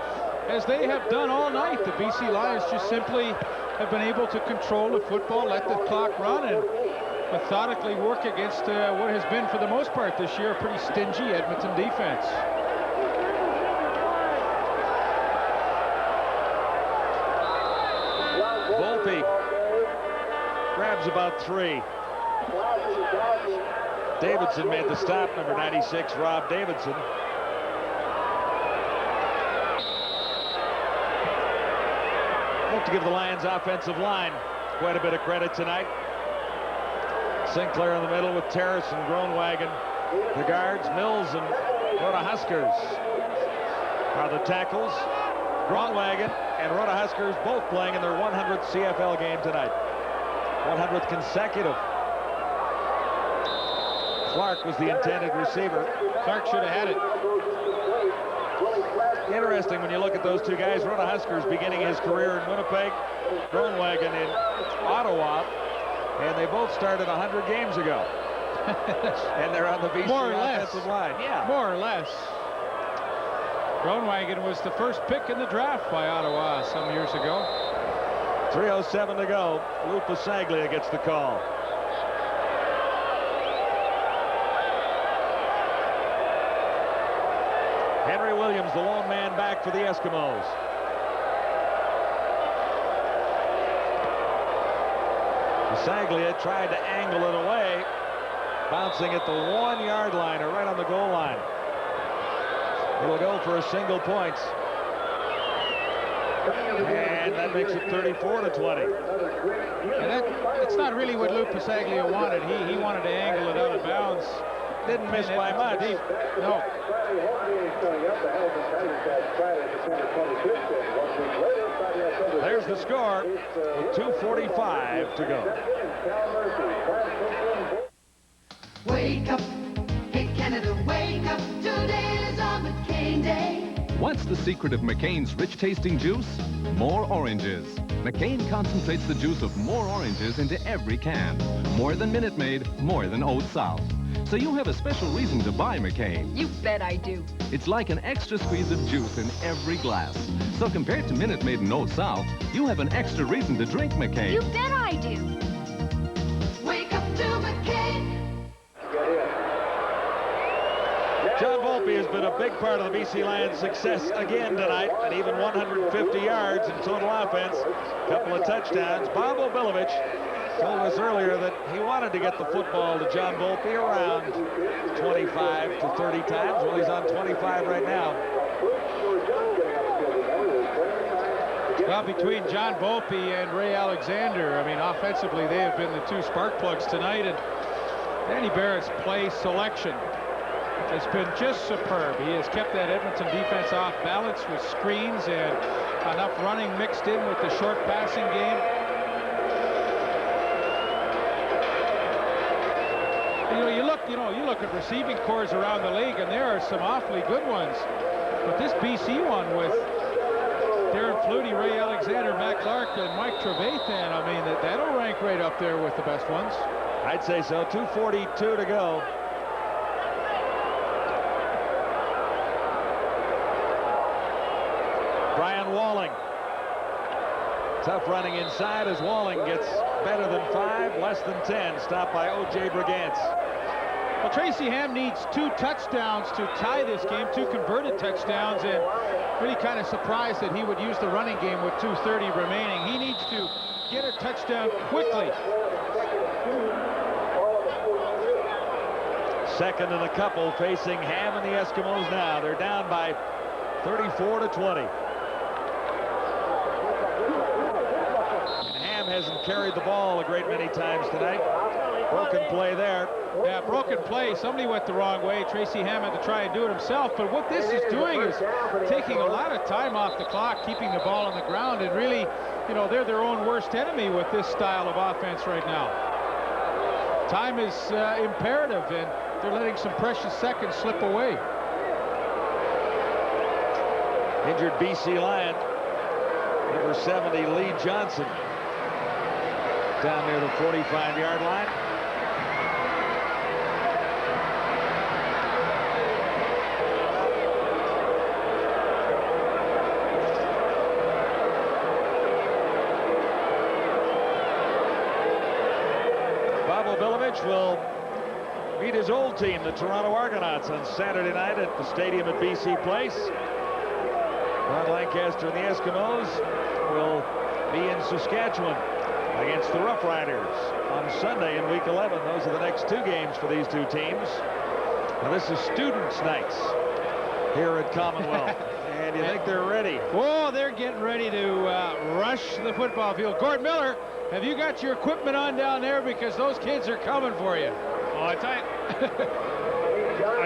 as they have done all night, the BC Lions just simply have been able to control the football, let the clock run, and methodically work against what has been, for the most part this year, a pretty stingy Edmonton defense. Volpe grabs about 3. Davidson made the stop, number 96, Rob Davidson. I have to give the Lions offensive line quite a bit of credit tonight. Sinclair in the middle with Terrace and Groenwagen. The guards, Mills and Rhoda-Huskers are the tackles. Groenwagen and Rhoda-Huskers both playing in their 100th CFL game tonight. 100th consecutive. Clark was the intended receiver. Clark should have had it. Interesting when you look at those two guys. Rhoda-Huskers beginning his career in Winnipeg. Groenwagen in Ottawa. And they both started 100 games ago. And they're on the BC offensive line. Yeah. More or less. Groenwagen was the first pick in the draft by Ottawa some years ago. 3:07 to go. Lou Pasaglia gets the call. Henry Williams, the lone man back for the Eskimos. Pasaglia tried to angle it away, bouncing at the 1-yard line or right on the goal line. It'll go for a single points. And that makes it 34-20. And it's not really what Lou Pasaglia wanted. He wanted to angle it out of bounds. Didn't miss by much. No. There's the score with 2:45 to go. Wake up, hey Canada, wake up. Today is our McCain Day. What's the secret of McCain's rich-tasting juice? More oranges. McCain concentrates the juice of more oranges into every can. More than Minute Maid, more than Old South. So you have a special reason to buy McCain. You bet I do. It's like an extra squeeze of juice in every glass. So compared to Minute Maid and Old South, you have an extra reason to drink McCain. You bet I do. Wake up to McCain. John Volpe has been a big part of the BC Lions' success again tonight, and even 150 yards in total offense, a couple of touchdowns. Bob Obilovich told us earlier that he wanted to get the football to John Volpe around 25 to 30 times. Well, he's on 25 right now. Well, between John Volpe and Ray Alexander, I mean, offensively, they have been the two spark plugs tonight, and Danny Barrett's play selection has been just superb. He has kept that Edmonton defense off balance with screens and enough running mixed in with the short passing game. You look at receiving corps around the league, and there are some awfully good ones. But this BC one with Darren Flutie, Ray Alexander, Matt Clark, and Mike Trevathan, I mean, that'll rank right up there with the best ones. I'd say so. 2:42 to go. Brian Walling. Tough running inside as Walling gets better than 5, less than 10. Stopped by O.J. Brigance. Well, Tracy Ham needs 2 touchdowns to tie this game, 2 converted touchdowns, and really kind of surprised that he would use the running game with 2:30 remaining. He needs to get a touchdown quickly. Second and a couple facing Ham and the Eskimos now. They're down by 34-20. And Ham hasn't carried the ball a great many times tonight. Broken play there. Yeah, broken play. Somebody went the wrong way. Tracy Ham had to try and do it himself. But what this is doing is taking a lot of time off the clock, keeping the ball on the ground, and really, they're their own worst enemy with this style of offense right now. Time is imperative, and they're letting some precious seconds slip away. Injured BC Lion, number 70, Lee Johnson. Down near the 45-yard line. Will meet his old team, the Toronto Argonauts, on Saturday night at the stadium at BC Place. Ron Lancaster and the Eskimos will be in Saskatchewan against the Rough Riders on Sunday in Week 11. Those are the next two games for these two teams. Now this is Students' Nights here at Commonwealth. And you think they're ready? Oh, they're getting ready to rush the football field. Gord Miller, have you got your equipment on down there? Because those kids are coming for you. Oh, I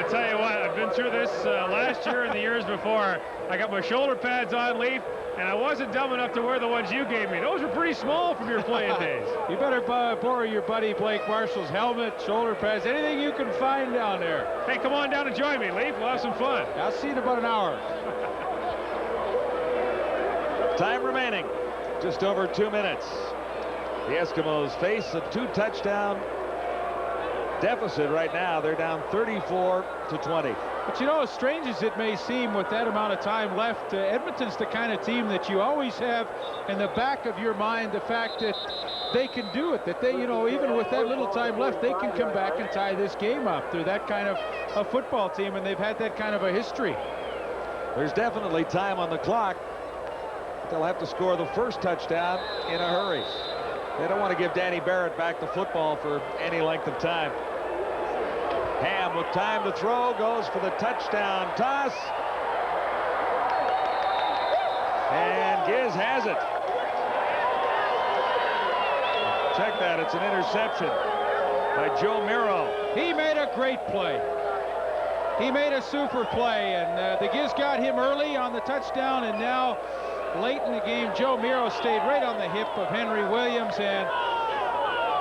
tell you what, I've been through this last year and the years before. I got my shoulder pads on, Leaf, and I wasn't dumb enough to wear the ones you gave me. Those were pretty small from your playing days. You better borrow your buddy Blake Marshall's helmet, shoulder pads, anything you can find down there. Hey, come on down and join me, Leaf. We'll have some fun. I'll see you in about an hour. Time remaining, just over 2 minutes. The Eskimos face a 2-touchdown deficit right now. They're down 34-20. But you know, as strange as it may seem with that amount of time left, Edmonton's the kind of team that you always have in the back of your mind the fact that they can do it, that they, you know, even with that little time left, they can come back and tie this game up. They're that kind of a football team, and they've had that kind of a history. There's definitely time on the clock. They'll have to score the first touchdown in a hurry. They don't want to give Danny Barrett back the football for any length of time. Ham with time to throw goes for the touchdown toss. And Giz has it. Check that, it's an interception by Joe Miro. He made a great play. He made a super play, and the Giz got him early on the touchdown, and now late in the game, Joe Miro stayed right on the hip of Henry Williams and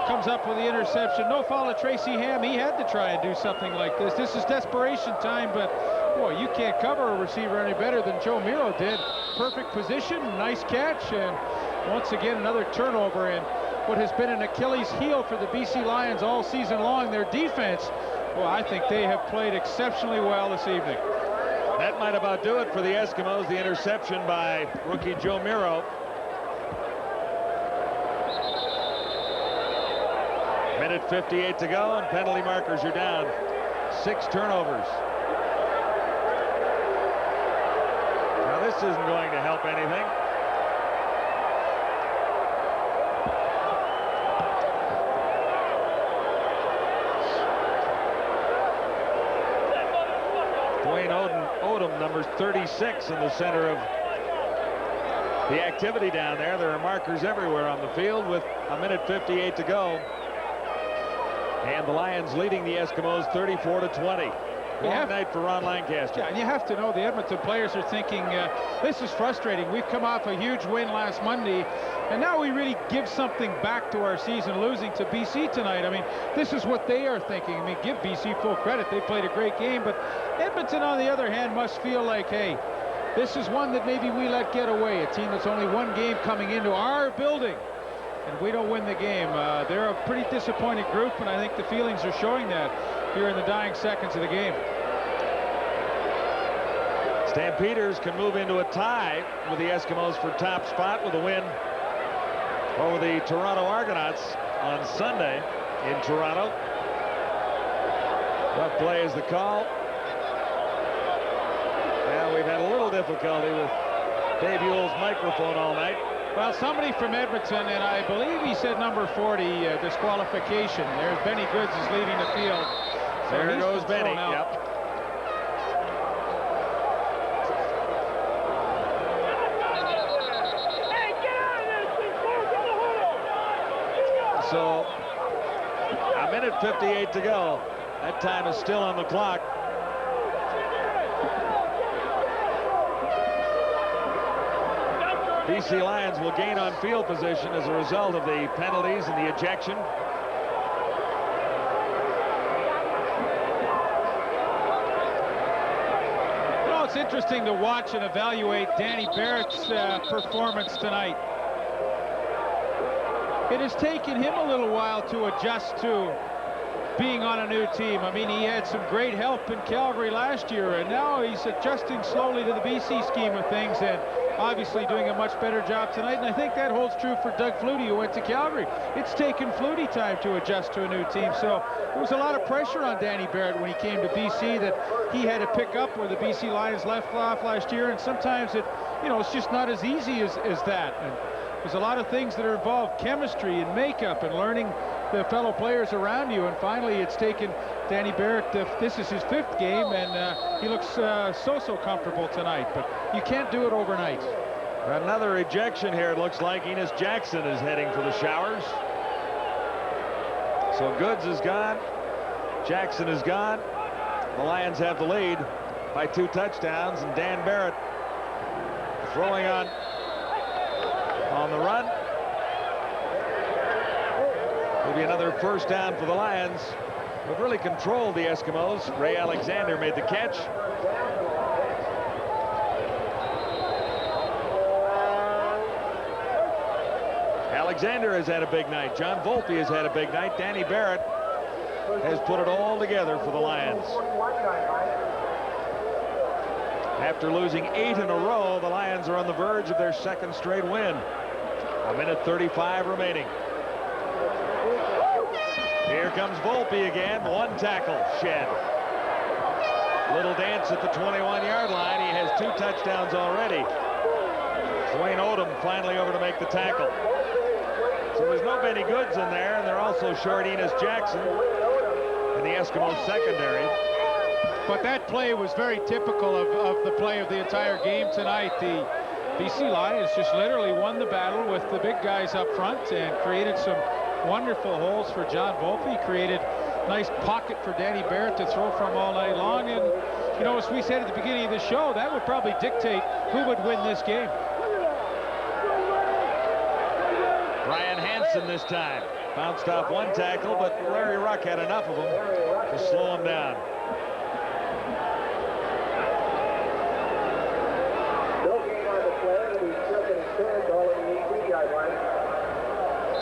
comes up with the interception. No foul of Tracy Ham. He had to try and do something like this. This is desperation time, but boy, you can't cover a receiver any better than Joe Miro did. Perfect position, nice catch, and once again another turnover. And what has been an Achilles heel for the BC Lions all season long, their defense, well, I think they have played exceptionally well this evening. That might about do it for the Eskimos. The interception by rookie Joe Miro. Minute 58 to go, and penalty markers are down. 6 turnovers. Now this isn't going to help anything. Odom, number 36, in the center of the activity down there. There are markers everywhere on the field with a minute 58 to go. And the Lions leading the Eskimos 34-20. Long night for Ron Lancaster. Yeah, and you have to know the Edmonton players are thinking, this is frustrating. We've come off a huge win last Monday, and now we really give something back to our season, losing to BC tonight. I mean, this is what they are thinking. I mean, give BC full credit. They played a great game, but Edmonton, on the other hand, must feel like, hey, this is one that maybe we let get away. A team that's only one game coming into our building, and we don't win the game. They're a pretty disappointed group, and I think the feelings are showing that here in the dying seconds of the game. Stampeders can move into a tie with the Eskimos for top spot with a win over the Toronto Argonauts on Sunday in Toronto. Rough play is the call. Now we've had a little difficulty with Dave Ewell's microphone all night. Well, somebody from Edmonton, and I believe he said number 40, disqualification. There's Benny Goods is leaving the field. So there goes Benny. Yep. So a minute 58 to go. That time is still on the clock. BC Lions will gain on field position as a result of the penalties and the ejection. Well, it's interesting to watch and evaluate Danny Barrett's performance tonight. it has taken him a little while to adjust to being on a new team. I mean, he had some great help in Calgary last year, and now he's adjusting slowly to the BC scheme of things, and obviously doing a much better job tonight. And I think that holds true for Doug Flutie, who went to Calgary. It's taken Flutie time to adjust to a new team, so there was a lot of pressure on Danny Barrett when he came to BC that he had to pick up where the BC Lions left off last year, and sometimes it, you know, it's just not as easy as that. And there's a lot of things that are involved, chemistry and makeup and learning the fellow players around you, and finally it's taken Danny Barrett, this is his 5th game, and he looks so comfortable tonight, but you can't do it overnight. Another ejection here. It looks like Enos Jackson is heading for the showers. So Goods is gone, Jackson is gone. The Lions have the lead by 2 touchdowns, and Dan Barrett throwing on the run. Maybe another first down for the Lions. They've really controlled the Eskimos. Ray Alexander made the catch. Alexander has had a big night. John Volpe has had a big night. Danny Barrett has put it all together for the Lions. After losing 8 in a row, the Lions are on the verge of their 2nd straight win. 1:35 remaining. Here comes Volpe again. 1 tackle shed. Little dance at the 21-yard line. He has 2 touchdowns already. Dwayne Odom finally over to make the tackle. So there's no Benny Goods in there, and they're also short Enos Jackson in the Eskimos secondary. But that play was very typical of the play of the entire game tonight. The BC Lions just literally won the battle with the big guys up front and created some wonderful holes for John Volpe. Created a nice pocket for Danny Barrett to throw from all night long. And, you know, as we said at the beginning of the show, that would probably dictate who would win this game. Brian Hansen this time. Bounced off 1 tackle, but Larry Ruck had enough of them to slow him down.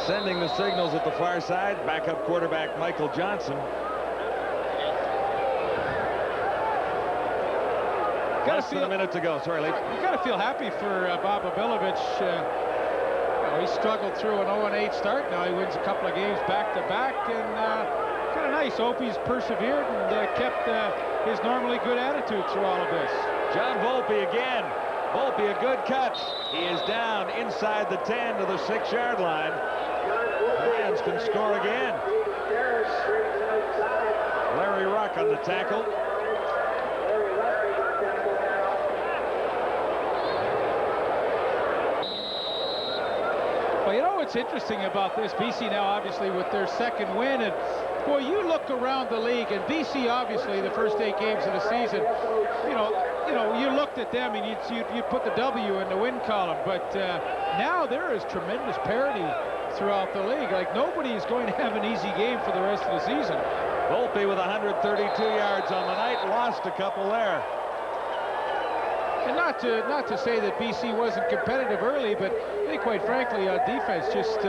Sending the signals at the far side, backup quarterback Michael Johnson. Less than a minute to go. Sorry, Lee. You got to feel happy for Bob Abilovich. He struggled through an 0-8 start. Now he wins a couple of games back-to-back, and kind of nice. Opie's persevered and kept his normally good attitude through all of this. John Volpe again. Volpe, a good cut. He is down inside the 10 to the 6-yard line. Lions can score again. Larry Ruck on the tackle. Well, you know what's interesting about this? BC now obviously with their 2nd win, and boy, you look around the league, and BC obviously the first 8 games of the season, you looked at them and you put the W in the win column, but now there is tremendous parity throughout the league. Like, nobody is going to have an easy game for the rest of the season. Volpe with 132 yards on the night, lost a couple there. And not to say that BC wasn't competitive early, but they, quite frankly, on defense just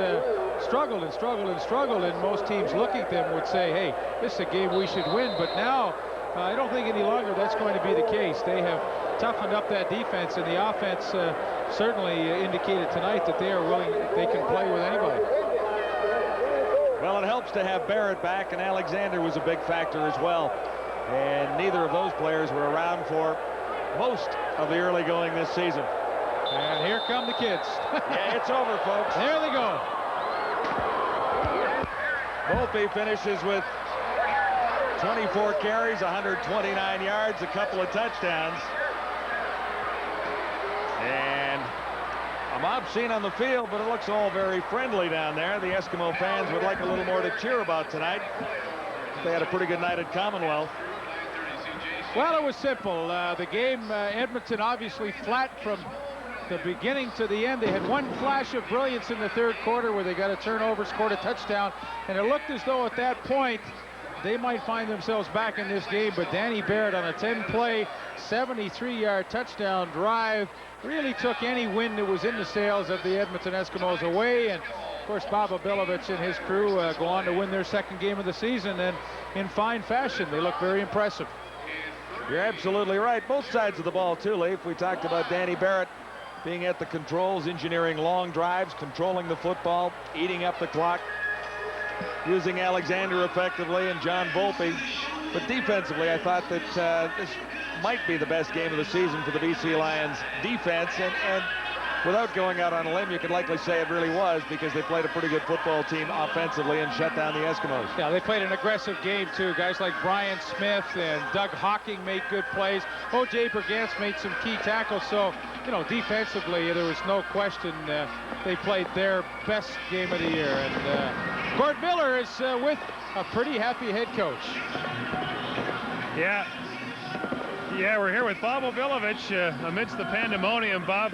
struggled and struggled and struggled, and most teams looking at them would say, hey, this is a game we should win. But now I don't think any longer that's going to be the case. They have toughened up that defense, and the offense certainly indicated tonight that they are willing, they can play with anybody. Well, it helps to have Barrett back, and Alexander was a big factor as well. And neither of those players were around for most of the early going this season. And here come the kids. Yeah, it's over, folks. There they go. Volpe finishes with 24 carries, 129 yards, a couple of touchdowns. And a mob scene on the field, but it looks all very friendly down there. The Eskimo fans would like a little more to cheer about tonight. They had a pretty good night at Commonwealth. Well, it was simple. The game, Edmonton obviously flat from the beginning to the end. They had one flash of brilliance in the 3rd quarter where they got a turnover, scored a touchdown, and it looked as though at that point they might find themselves back in this game. But Danny Barrett on a 10-play, 73-yard touchdown drive really took any wind that was in the sails of the Edmonton Eskimos away. And course, Bob Obilovich and his crew go on to win their second game of the season, and in fine fashion. They look very impressive. You're absolutely right. Both sides of the ball, too, Leif. We talked about Danny Barrett being at the controls, engineering long drives, controlling the football, eating up the clock, using Alexander effectively, and John Volpe. But defensively, I thought that this might be the best game of the season for the BC Lions defense, and without going out on a limb, you could likely say it really was, because they played a pretty good football team offensively and shut down the Eskimos. Yeah, they played an aggressive game, too. Guys like Brian Smith and Doug Hawking made good plays. O.J. Bergantz made some key tackles. So, you know, defensively, there was no question they played their best game of the year. And Gord Miller is with a pretty happy head coach. Yeah, we're here with Bob Obilovich amidst the pandemonium. Bob,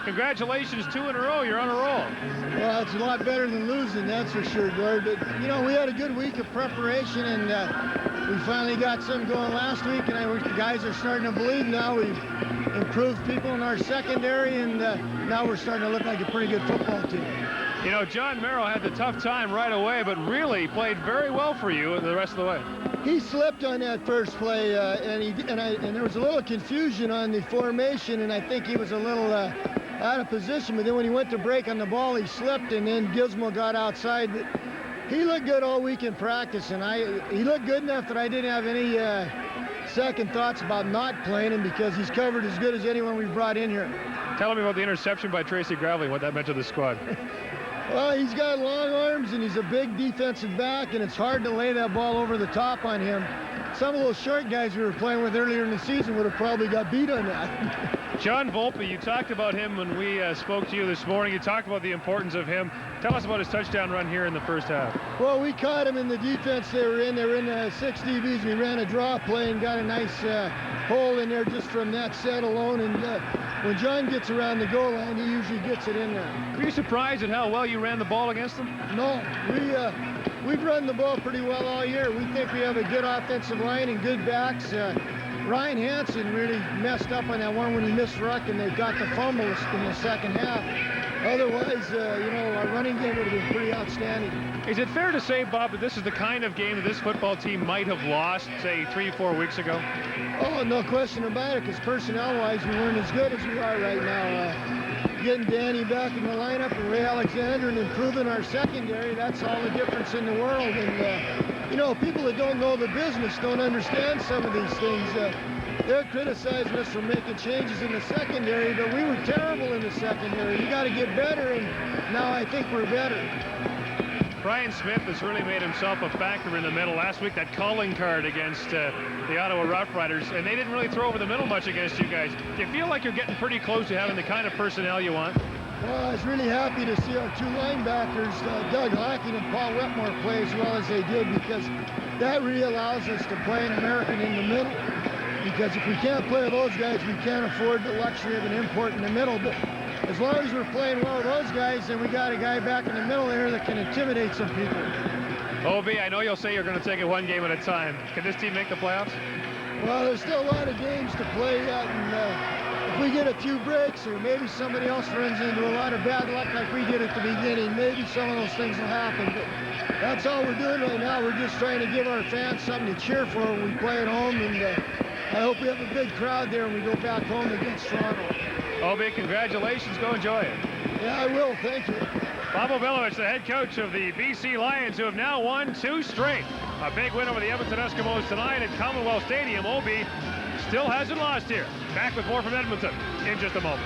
congratulations, 2 in a row. You're on a roll. Well, it's a lot better than losing, that's for sure, Gord. But, you know, we had a good week of preparation, and we finally got something going last week, and the guys are starting to believe now. We've improved people in our secondary, and now we're starting to look like a pretty good football team. You know, John Merrill had the tough time right away, but really played very well for you the rest of the way. He slipped on that first play, and there was a little confusion on the formation, and I think he was a little out of position. But then when he went to break on the ball, he slipped, and then Gizmo got outside. But he looked good all week in practice, and he looked good enough that I didn't have any second thoughts about not playing him, because he's covered as good as anyone we've brought in here. Tell me about the interception by Tracy Gravely, what that meant to the squad. Well, he's got long arms, and he's a big defensive back, and it's hard to lay that ball over the top on him. Some of those short guys we were playing with earlier in the season would have probably got beat on that. John Volpe, you talked about him when we spoke to you this morning. You talked about the importance of him. Tell us about his touchdown run here in the first half. Well, we caught him in the defense they were in. They were in 6 DBs. We ran a draw play and got a nice hole in there just from that set alone. And when John gets around the goal line, he usually gets it in there. Were you surprised at how well you ran the ball against them? No, we've run the ball pretty well all year. We think we have a good offensive line and good backs. Ryan Hansen really messed up on that one when he missed ruck, and they got the fumble in the second half. Otherwise, you know, our running game would have been pretty outstanding. Is it fair to say, Bob, that this is the kind of game that this football team might have lost, say, 3-4 weeks ago? Oh, no question about it, because personnel-wise, we weren't as good as we are right now. Getting Danny back in the lineup and Ray Alexander and improving our secondary, that's all the difference in the world. And, you know, people that don't know the business don't understand some of these things. They're criticizing us for making changes in the secondary, but we were terrible in the secondary. You got to get better, and now I think we're better. Brian Smith has really made himself a factor in the middle. Last week, that calling card against the Ottawa Rough Riders, and they didn't really throw over the middle much against you guys. Do you feel like you're getting pretty close to having the kind of personnel you want? Well, I was really happy to see our 2 linebackers, Doug Hawking and Paul Wetmore, play as well as they did, because that really allows us to play an American in the middle. Because if we can't play those guys, we can't afford the luxury of an import in the middle. But as long as we're playing well with those guys, then we got a guy back in the middle there that can intimidate some people. OB, I know you'll say you're going to take it one game at a time. Can this team make the playoffs? Well, there's still a lot of games to play yet, and if we get a few breaks, or maybe somebody else runs into a lot of bad luck like we did at the beginning, maybe some of those things will happen. But that's all we're doing right now. We're just trying to give our fans something to cheer for when we play at home, and I hope we have a big crowd there when we go back home against Toronto. OB, congratulations. Go enjoy it. Yeah, I will. Thank you. Bob Obilovich, the head coach of the BC Lions, who have now won 2 straight. A big win over the Edmonton Eskimos tonight at Commonwealth Stadium. OB still hasn't lost here. Back with more from Edmonton in just a moment.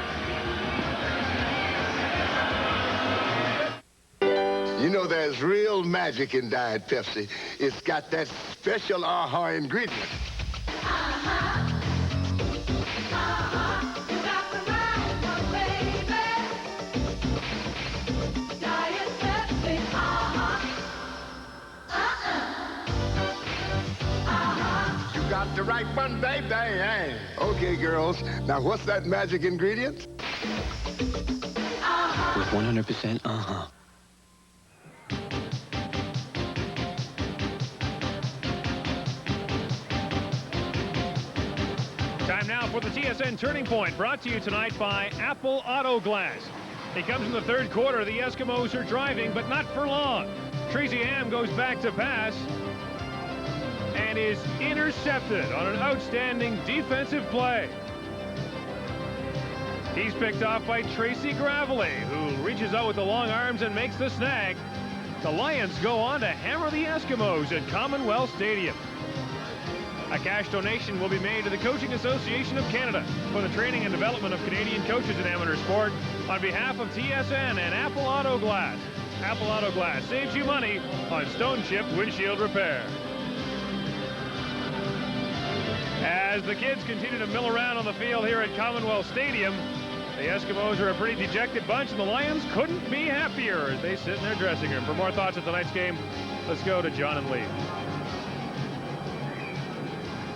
You know, there's real magic in Diet Pepsi. It's got that special aha ingredient. The right one, baby. Hey. Okay, girls. Now, what's that magic ingredient? With 100% uh-huh. Time now for the TSN Turning Point, brought to you tonight by Apple Auto Glass. He comes in the third quarter. The Eskimos are driving, but not for long. Tracy Ham goes back to pass and is intercepted on an outstanding defensive play. He's picked off by Tracy Gravely, who reaches out with the long arms and makes the snag. The Lions go on to hammer the Eskimos at Commonwealth Stadium. A cash donation will be made to the Coaching Association of Canada for the training and development of Canadian coaches in amateur sport on behalf of TSN and Apple Auto Glass. Apple Auto Glass saves you money on stone chip windshield repair. As the kids continue to mill around on the field here at Commonwealth Stadium, the Eskimos are a pretty dejected bunch, and the Lions couldn't be happier as they sit in their dressing room. For more thoughts of tonight's game, let's go to John and Lee.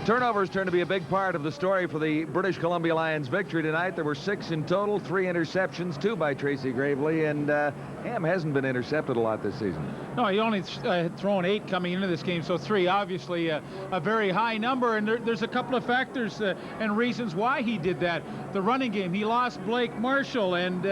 Turnovers turn to be a big part of the story for the British Columbia Lions victory tonight. There were 6 in total, 3 interceptions, 2 by Tracy Gravely, and Ham hasn't been intercepted a lot this season. No, he only had thrown 8 coming into this game, so 3, obviously a very high number, and there's a couple of factors and reasons why he did that. The running game, he lost Blake Marshall, and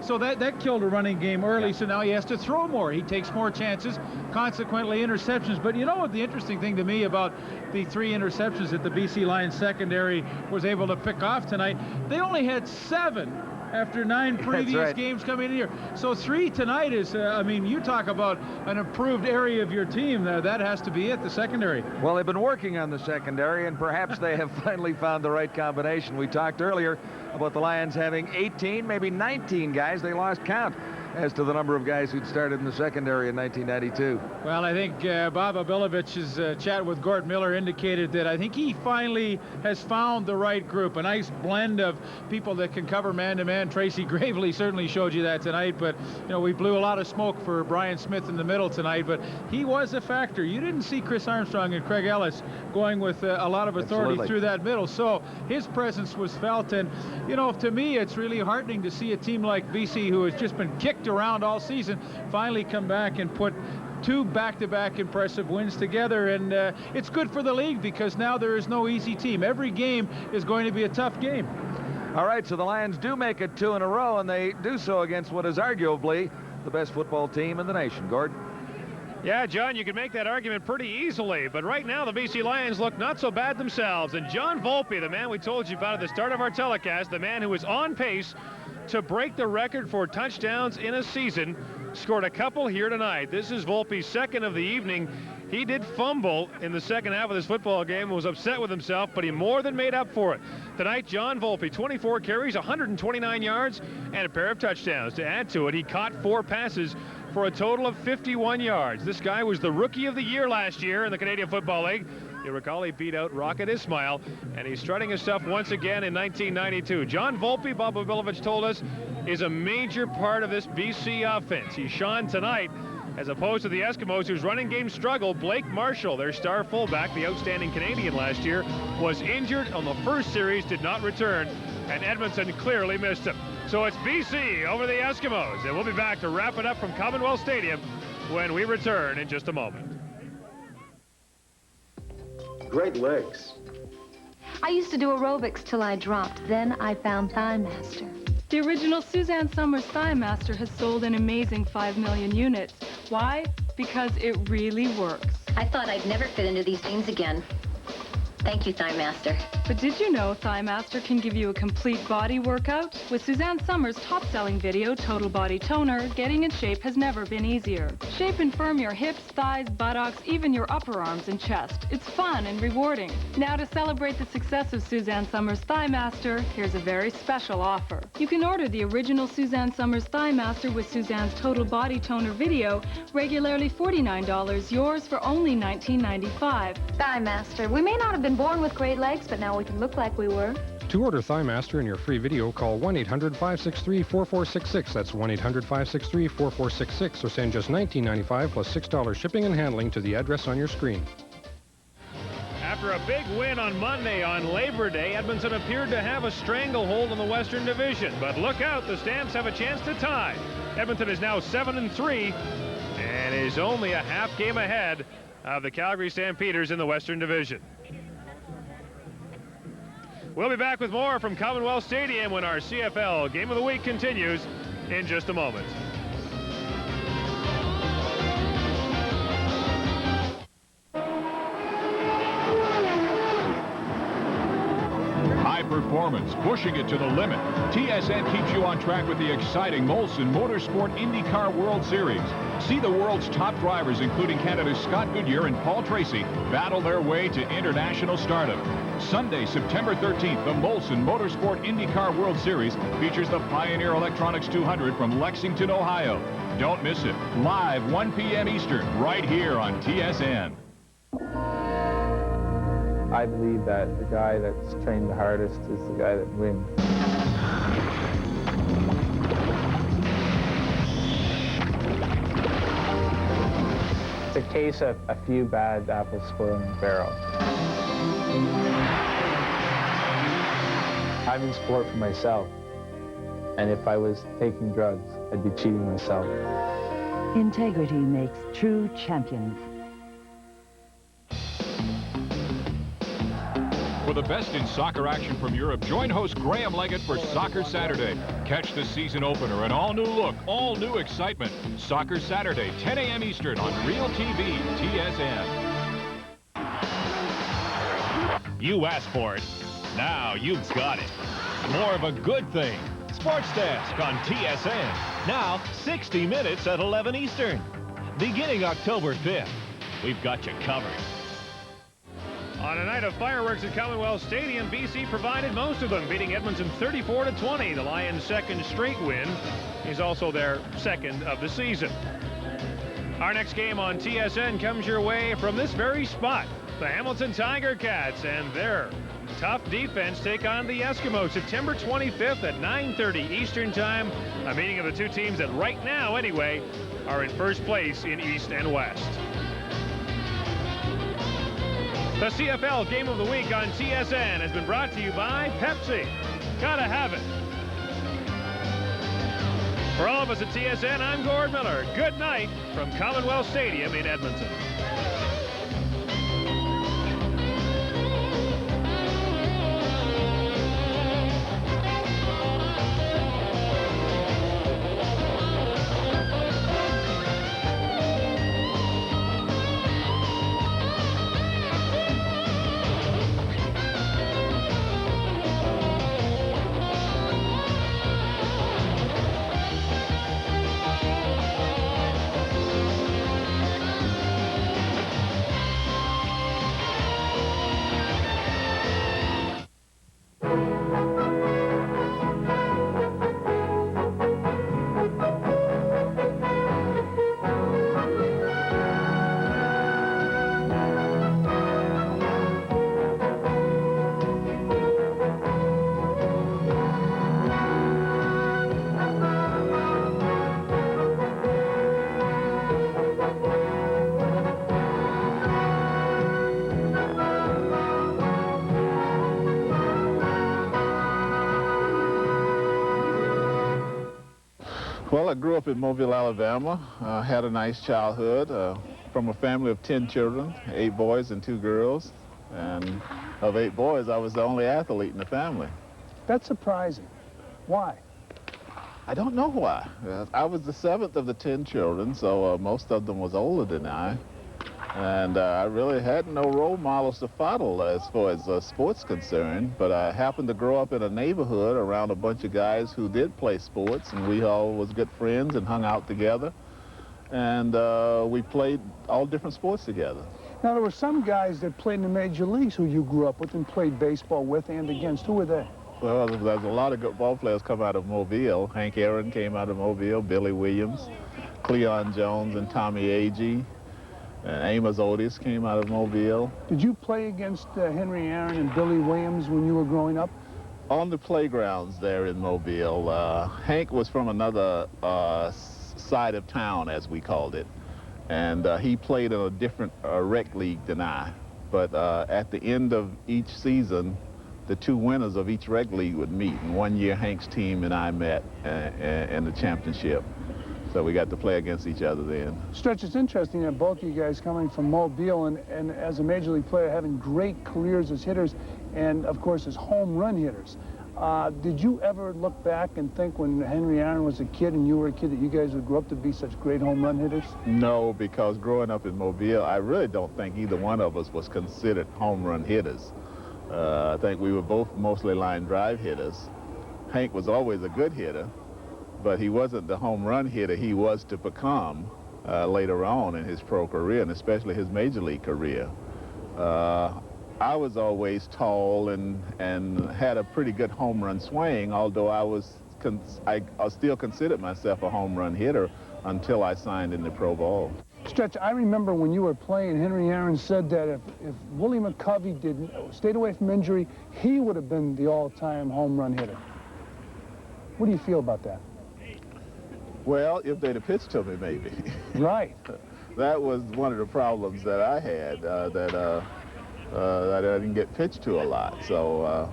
so that killed a running game early, so now he has to throw more. He takes more chances, consequently interceptions. But you know what the interesting thing to me about the 3 interceptions that the BC Lions secondary was able to pick off tonight, they only had 7 after 9 previous games coming in here. So 3 tonight is, I mean, you talk about an improved area of your team. That has to be it, the secondary. Well, they've been working on the secondary, and perhaps they have finally found the right combination. We talked earlier about the Lions having 18, maybe 19 guys. They lost count as to the number of guys who'd started in the secondary in 1992. Well, I think Bob Abilovich's chat with Gord Miller indicated that I think he finally has found the right group, a nice blend of people that can cover man-to-man. Tracy Gravely certainly showed you that tonight, but you know, we blew a lot of smoke for Brian Smith in the middle tonight, but he was a factor. You didn't see Chris Armstrong and Craig Ellis going with a lot of authority through that middle, so his presence was felt. And you know, to me, it's really heartening to see a team like BC, who has just been kicked around all season, finally come back and put 2 back-to-back impressive wins together. And it's good for the league, because now there is no easy team. Every game is going to be a tough game. All right, so the Lions do make it 2 in a row, and they do so against what is arguably the best football team in the nation. Gord? Yeah, John, you can make that argument pretty easily, but right now the BC Lions look not so bad themselves. And John Volpe, the man we told you about at the start of our telecast, the man who is on pace to break the record for touchdowns in a season, scored a couple here tonight. This is Volpe's 2nd of the evening. He did fumble in the second half of this football game and was upset with himself, but he more than made up for it. Tonight, John Volpe, 24 carries, 129 yards, and a pair of touchdowns. To add to it, he caught 4 passes for a total of 51 yards. This guy was the Rookie of the Year last year in the Canadian Football League. You recall he beat out Rocket Ismail, and he's strutting his stuff once again in 1992. John Volpe, Bob Abilovich told us, is a major part of this BC offense. He shone tonight, as opposed to the Eskimos, whose running game struggled. Blake Marshall, their star fullback, the outstanding Canadian last year, was injured on the first series, did not return, and Edmonton clearly missed him. So it's BC over the Eskimos, and we'll be back to wrap it up from Commonwealth Stadium when we return in just a moment. Great legs. I used to do aerobics till I dropped. Then I found Thigh Master. The original Suzanne Summers Thigh Master has sold an amazing 5 million units. Why? Because it really works. I thought I'd never fit into these jeans again. Thank you, Thigh Master. But did you know Thigh Master can give you a complete body workout? With Suzanne Summers' top-selling video, Total Body Toner, getting in shape has never been easier. Shape and firm your hips, thighs, buttocks, even your upper arms and chest. It's fun and rewarding. Now, to celebrate the success of Suzanne Summers' Thigh Master, here's a very special offer. You can order the original Suzanne Summers Thigh Master with Suzanne's Total Body Toner video, regularly $49, yours for only $19.95. Thigh Master. We may not have been born with great legs, but now we can look like we were. To order Thigh Master and your free video, call 1-800-563-4466. That's 1-800-563-4466, or send just $19.95 plus $6 shipping and handling to the address on your screen. After a big win on Monday on Labor Day, Edmonton appeared to have a stranglehold in the Western Division. But look out, the Stamps have a chance to tie. Edmonton is now 7-3 and is only a half game ahead of the Calgary Stampeders in the Western Division. We'll be back with more from Commonwealth Stadium when our CFL Game of the Week continues in just a moment. High performance, pushing it to the limit. TSN keeps you on track with the exciting Molson Motorsport IndyCar World Series. See the world's top drivers, including Canada's Scott Goodyear and Paul Tracy, battle their way to international stardom. Sunday, September 13th, the Molson Motorsport IndyCar World Series features the Pioneer Electronics 200 from Lexington, Ohio. Don't miss it. Live 1 p.m. Eastern, right here on TSN. I believe that the guy that's trained the hardest is the guy that wins. It's a case of a few bad apples spoiling the barrel. I'm in sport for myself, and if I was taking drugs, I'd be cheating myself. Integrity makes true champions. For the best in soccer action from Europe, join host Graham Leggett for Soccer Saturday. Catch the season opener, an all-new look, all-new excitement. Soccer Saturday, 10 a.m. Eastern on Real TV, TSN. You asked for it. Now you've got it. More of a good thing. Sports Desk on TSN. Now 60 minutes at 11 Eastern. Beginning October 5th. We've got you covered. On a night of fireworks at Commonwealth Stadium, BC provided most of them, beating Edmonton 34-20, the Lions' second straight win. He's also their second of the season. Our next game on TSN comes your way from this very spot. The Hamilton Tiger Cats and their tough defense take on the Eskimos September 25th at 9:30 Eastern Time. A meeting of the two teams that right now, anyway, are in first place in East and West. The CFL Game of the Week on TSN has been brought to you by Pepsi. Gotta have it. For all of us at TSN, I'm Gord Miller. Good night from Commonwealth Stadium in Edmonton. Well, I grew up in Mobile, Alabama. Had a nice childhood from a family of 10 children, 8 boys and 2 girls. And of 8 boys, I was the only athlete in the family. That's surprising. Why? I don't know why. I was the 7th of the 10 children, so most of them was older than I. And I really had no role models to follow as far as sports concerned, but I happened to grow up in a neighborhood around a bunch of guys who did play sports, and we all was good friends and hung out together. And we played all different sports together. Now, there were some guys that played in the major leagues who you grew up with and played baseball with and against. Who were they? Well, there's a lot of good ball players come out of Mobile. Hank Aaron came out of Mobile, Billy Williams, Cleon Jones, and Tommy Agee. And Amos Otis came out of Mobile. Did you play against Henry Aaron and Billy Williams when you were growing up? On the playgrounds there in Mobile. Hank was from another side of town, as we called it. And he played in a different rec league than I. But at the end of each season, the 2 winners of each rec league would meet. And one year, Hank's team and I met in the championship. So we got to play against each other then. Stretch, it's interesting that both you guys coming from Mobile and as a major league player having great careers as hitters and, of course, as home run hitters. Did you ever look back and think when Henry Aaron was a kid and you were a kid that you guys would grow up to be such great home run hitters? No, because growing up in Mobile, I really don't think either one of us was considered home run hitters. I think we were both mostly line drive hitters. Hank was always a good hitter, but he wasn't the home run hitter he was to become later on in his pro career, and especially his major league career. I was always tall and had a pretty good home run swing, although I still considered myself a home run hitter until I signed in the pro ball. Stretch, I remember when you were playing, Henry Aaron said that if Willie McCovey stayed away from injury, he would have been the all-time home run hitter. What do you feel about that? Well, if they'd have pitched to me, maybe. Right. That was one of the problems that I had, that I didn't get pitched to a lot. So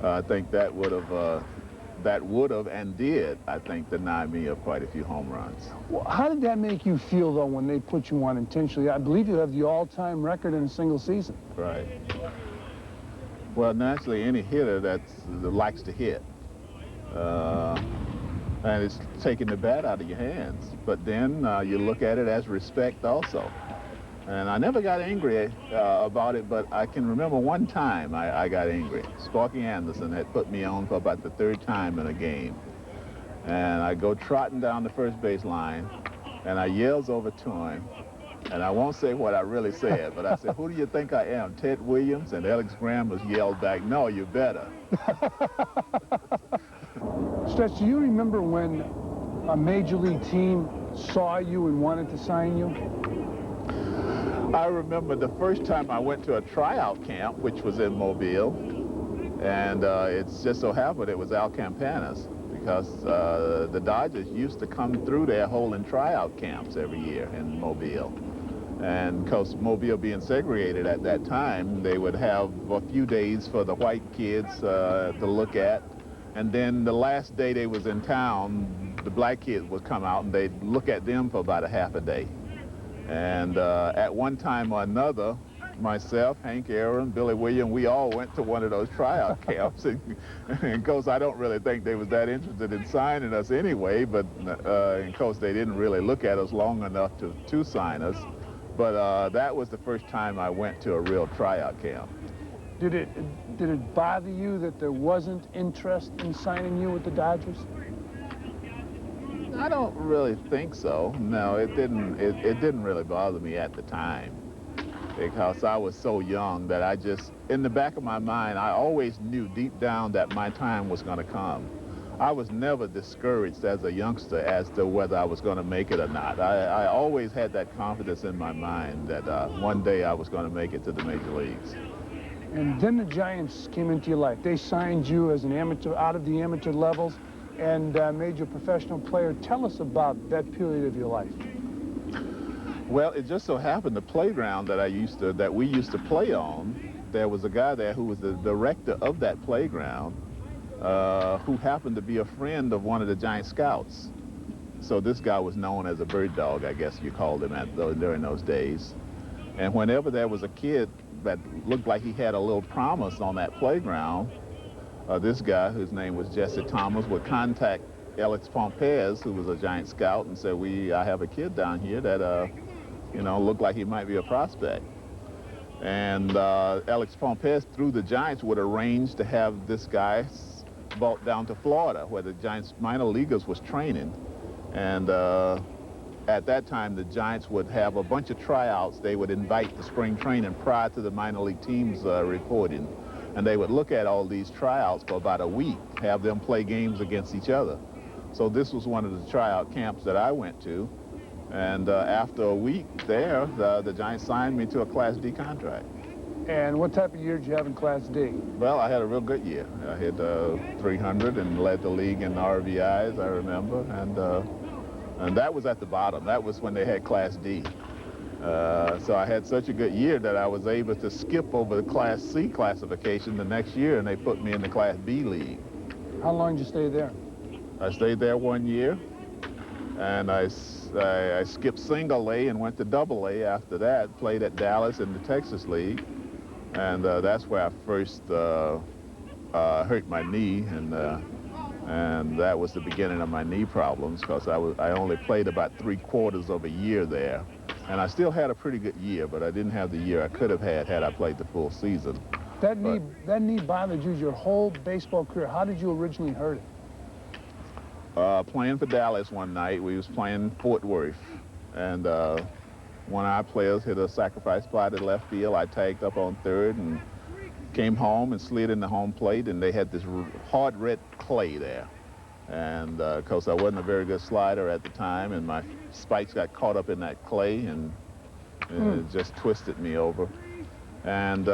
I think that would have and did, I think, deny me of quite a few home runs. Well, how did that make you feel, though, when they put you on intentionally? I believe you have the all-time record in a single season. Right. Well, naturally, any hitter that likes to hit, and it's taking the bat out of your hands. But then you look at it as respect also. And I never got angry about it, but I can remember one time I got angry. Sparky Anderson had put me on for about the third time in a game. And I go trotting down the first base line, and I yells over to him. And I won't say what I really said, but I said, "Who do you think I am, Ted Williams?" And Alex Graham was yelled back, "No, you better." Stretch, do you remember when a major league team saw you and wanted to sign you? I remember the first time I went to a tryout camp, which was in Mobile, and it just so happened it was Al Campanis, because the Dodgers used to come through there holding tryout camps every year in Mobile. And because Mobile being segregated at that time, they would have a few days for the white kids to look at. And then the last day they was in town, the black kids would come out and they'd look at them for about a half a day. And at one time or another, myself, Hank Aaron, Billy Williams, we all went to one of those tryout camps. And of course, I don't really think they was that interested in signing us anyway, but of course, they didn't really look at us long enough to sign us. But that was the first time I went to a real tryout camp. Did it bother you that there wasn't interest in signing you with the Dodgers? I don't really think so. No, it didn't really bother me at the time, because I was so young that I just, in the back of my mind, I always knew deep down that my time was going to come. I was never discouraged as a youngster as to whether I was going to make it or not. I always had that confidence in my mind that one day I was going to make it to the major leagues. And then the Giants came into your life. They signed you as an amateur, out of the amateur levels, and made you a professional player. Tell us about that period of your life. Well, it just so happened the playground that we used to play on, there was a guy there who was the director of that playground, who happened to be a friend of one of the Giant scouts. So this guy was known as a bird dog, I guess you called him during those days. And whenever there was a kid that looked like he had a little promise on that playground, this guy, whose name was Jesse Thomas, would contact Alex Pompez, who was a Giant scout, and say, I have a kid down here that, looked like he might be a prospect. And Alex Pompez, through the Giants, would arrange to have this guy brought down to Florida, where the Giants minor leaguers was training. And at that time, the Giants would have a bunch of tryouts. They would invite the spring training prior to the minor league teams reporting. And they would look at all these tryouts for about a week, have them play games against each other. So this was one of the tryout camps that I went to. And after a week there, the Giants signed me to a Class D contract. And what type of year did you have in Class D? Well, I had a real good year. I hit 300 and led the league in RBIs, I remember. And that was at the bottom. That was when they had Class D. So I had such a good year that I was able to skip over the Class C classification the next year, and they put me in the Class B league. How long did you stay there? I stayed there 1 year, and I skipped single A and went to double A after that, played at Dallas in the Texas League, and that's where I first hurt my knee, and that was the beginning of my knee problems, because I only played about 3/4 of a year there. And I still had a pretty good year, but I didn't have the year I could have had I played the full season. That knee bothered you your whole baseball career. How did you originally hurt it? Playing for Dallas one night, we was playing Fort Worth, and one of our players hit a sacrifice fly to left field. I tagged up on third and came home and slid in the home plate, and they had this hard red clay there. And of course, I wasn't a very good slider at the time, and my spikes got caught up in that clay, and it just twisted me over. And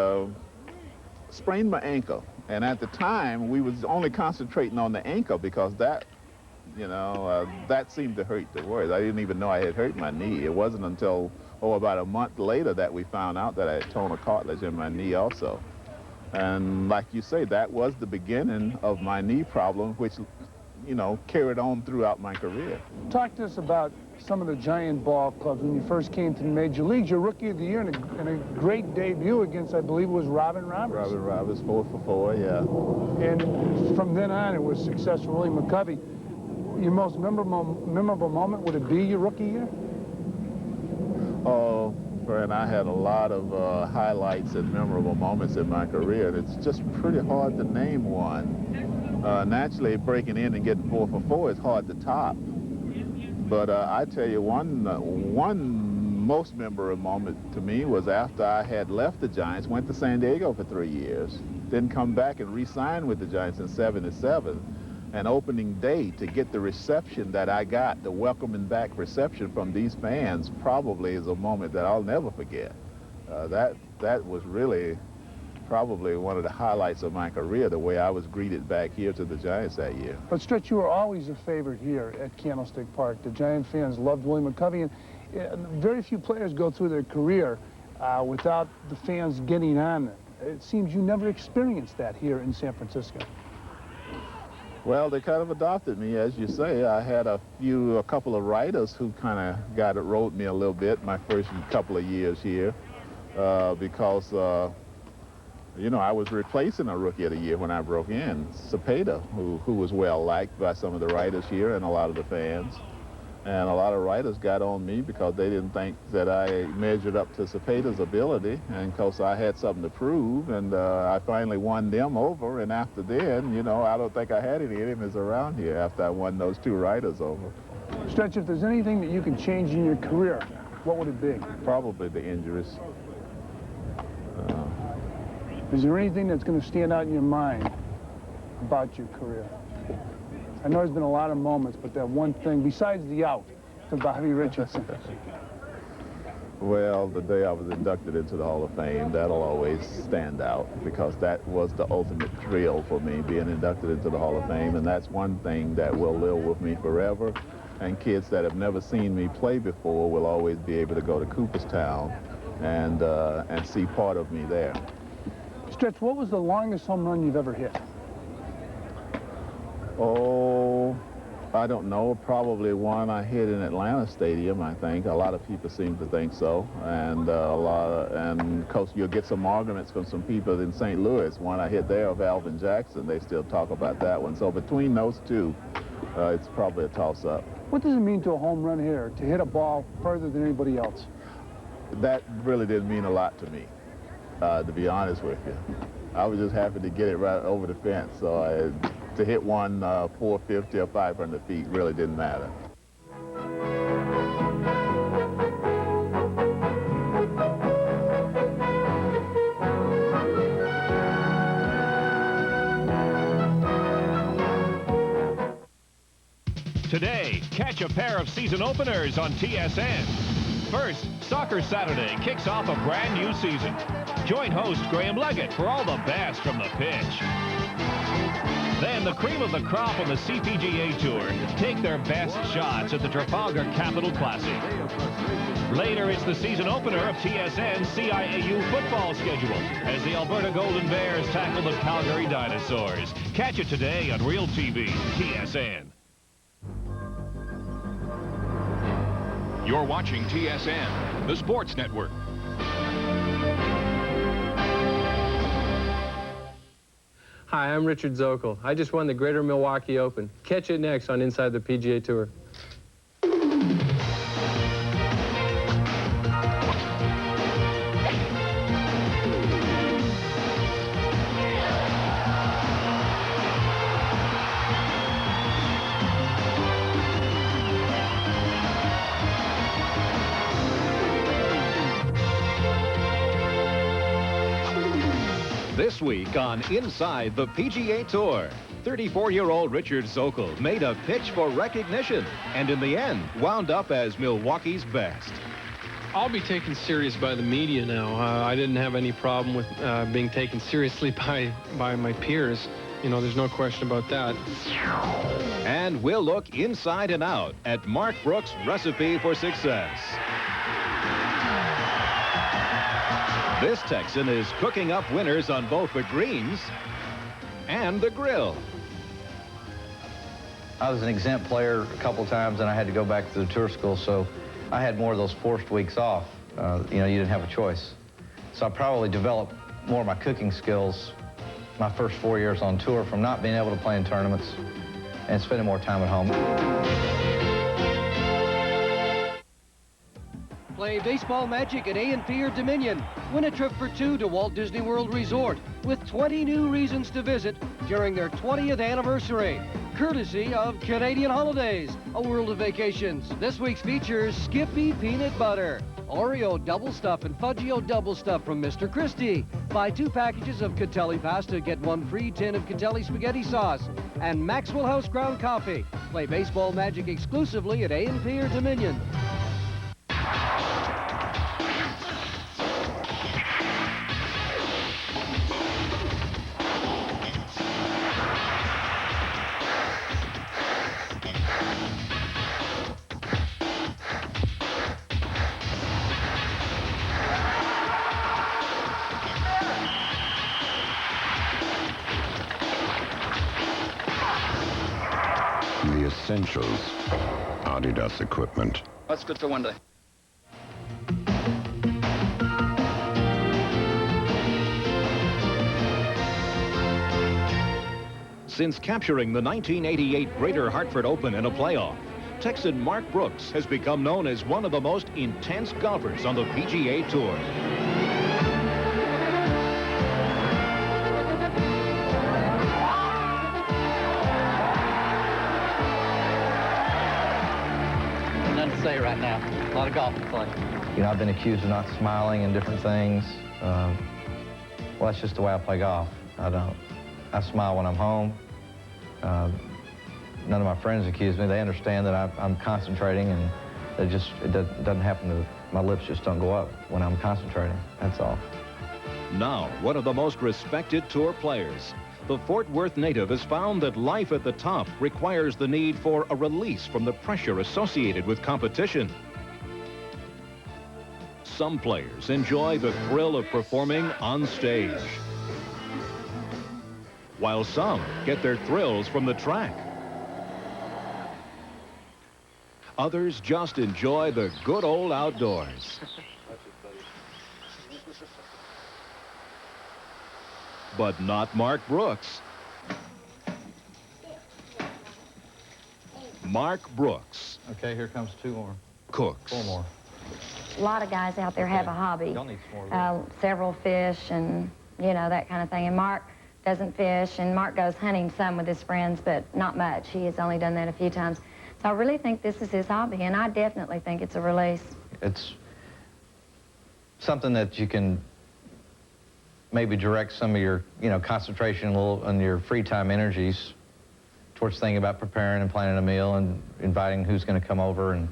sprained my ankle. And at the time, we was only concentrating on the ankle, because that, that seemed to hurt the worst. I didn't even know I had hurt my knee. It wasn't until, about a month later that we found out that I had torn a cartilage in my knee also. And like you say, that was the beginning of my knee problem, which, carried on throughout my career. Talk to us about some of the giant ball clubs when you first came to the major leagues. Your rookie of the year in a great debut against, I believe it was Robin Roberts. Robin Roberts, 4 for 4, yeah. And from then on, it was successful. Willie McCovey. Your most memorable moment, would it be your rookie year? Oh, Fred, I had a lot of highlights and memorable moments in my career, and it's just pretty hard to name one. Naturally, breaking in and getting 4 for 4 is hard to top. But I tell you, one most memorable moment to me was after I had left the Giants, went to San Diego for 3 years, then come back and re-signed with the Giants in '77. And opening day, to get the reception that I got, the welcoming back reception from these fans, probably is a moment that I'll never forget. That was really probably one of the highlights of my career, the way I was greeted back here to the Giants that year. But Stretch, you were always a favorite here at Candlestick Park. The Giant fans loved Willie McCovey, and very few players go through their career without the fans getting on them. It seems you never experienced that here in San Francisco. Well, they kind of adopted me, as you say. I had a couple of writers who kind of wrote me a little bit my first couple of years here, because I was replacing a rookie of the year when I broke in, Cepeda, who was well-liked by some of the writers here and a lot of the fans. And a lot of writers got on me because they didn't think that I measured up to Cepeda's ability. And of course, I had something to prove, and I finally won them over. And after then, I don't think I had any enemies around here after I won those 2 writers over. Stretch, if there's anything that you can change in your career, what would it be? Probably the injuries. Is there anything that's going to stand out in your mind about your career? I know there's been a lot of moments, but that one thing, besides the out to Bobby Richardson. Well, the day I was inducted into the Hall of Fame, that'll always stand out, because that was the ultimate thrill for me, being inducted into the Hall of Fame, and that's one thing that will live with me forever. And kids that have never seen me play before will always be able to go to Cooperstown and see part of me there. Stretch, what was the longest home run you've ever hit? Oh, I don't know. Probably one I hit in Atlanta Stadium, I think. A lot of people seem to think so. And of course, you'll get some arguments from some people in St. Louis. One I hit there of Alvin Jackson. They still talk about that one. So between those two, it's probably a toss-up. What does it mean to a home run hitter to hit a ball further than anybody else? That really didn't mean a lot to me, to be honest with you. I was just happy to get it right over the fence. So to hit one 450 or 500 feet really didn't matter. Today, catch a pair of season openers on TSN. First, Soccer Saturday kicks off a brand new season. Join host Graham Leggett for all the best from the pitch. Then the cream of the crop on the CPGA Tour take their best shots at the Trafalgar Capital Classic. Later, it's the season opener of TSN's CIAU football schedule as the Alberta Golden Bears tackle the Calgary Dinosaurs. Catch it today on Real TV, TSN. You're watching TSN, the sports network. Hi, I'm Richard Zokol. I just won the Greater Milwaukee Open. Catch it next on Inside the PGA Tour. This week on Inside the PGA Tour, 34-year-old Richard Zokol made a pitch for recognition and in the end wound up as Milwaukee's best. I'll be taken serious by the media now. I didn't have any problem with being taken seriously by my peers. You know, there's no question about that. And we'll look inside and out at Mark Brooks' recipe for success. This Texan is cooking up winners on both the greens and the grill. I was an exempt player a couple times, and I had to go back to the tour school, so I had more of those forced weeks off. You know, you didn't have a choice. So I probably developed more of my cooking skills my first 4 years on tour from not being able to play in tournaments and spending more time at home. Play baseball magic at A&P or Dominion. Win a trip for 2 to Walt Disney World Resort with 20 new reasons to visit during their 20th anniversary. Courtesy of Canadian Holidays, a world of vacations. This week's features Skippy Peanut Butter, Oreo Double Stuff and Fudgio Double Stuff from Mr. Christie. Buy 2 packages of Catelli pasta, get 1 free tin of Catelli spaghetti sauce. And Maxwell House ground coffee. Play baseball magic exclusively at A&P or Dominion. The essentials. Adidas equipment. That's good for one day. Since capturing the 1988 Greater Hartford Open in a playoff, Texan Mark Brooks has become known as one of the most intense golfers on the PGA Tour. Nothing to say right now. A lot of golf to play. You know, I've been accused of not smiling and different things. Well, that's just the way I play golf. I smile when I'm home. None of my friends accuse me. They understand that I'm concentrating, and it doesn't happen to, my lips just don't go up when I'm concentrating. That's all. Now, one of the most respected tour players, the Fort Worth native has found that life at the top requires the need for a release from the pressure associated with competition. Some players enjoy the thrill of performing on stage, while some get their thrills from the track. Others just enjoy the good old outdoors. But not Mark Brooks. Mark Brooks. Okay, here comes 2 more. Cooks. 4 more. A lot of guys out there have a hobby. Y'all need some more. Several fish and, you know, that kind of thing. And Mark doesn't fish, and Mark goes hunting some with his friends, but not much. He has only done that a few times. So I really think this is his hobby, and I definitely think it's a release. It's something that you can maybe direct some of your, you know, concentration a little on your free time energies towards thinking about preparing and planning a meal and inviting who's going to come over. And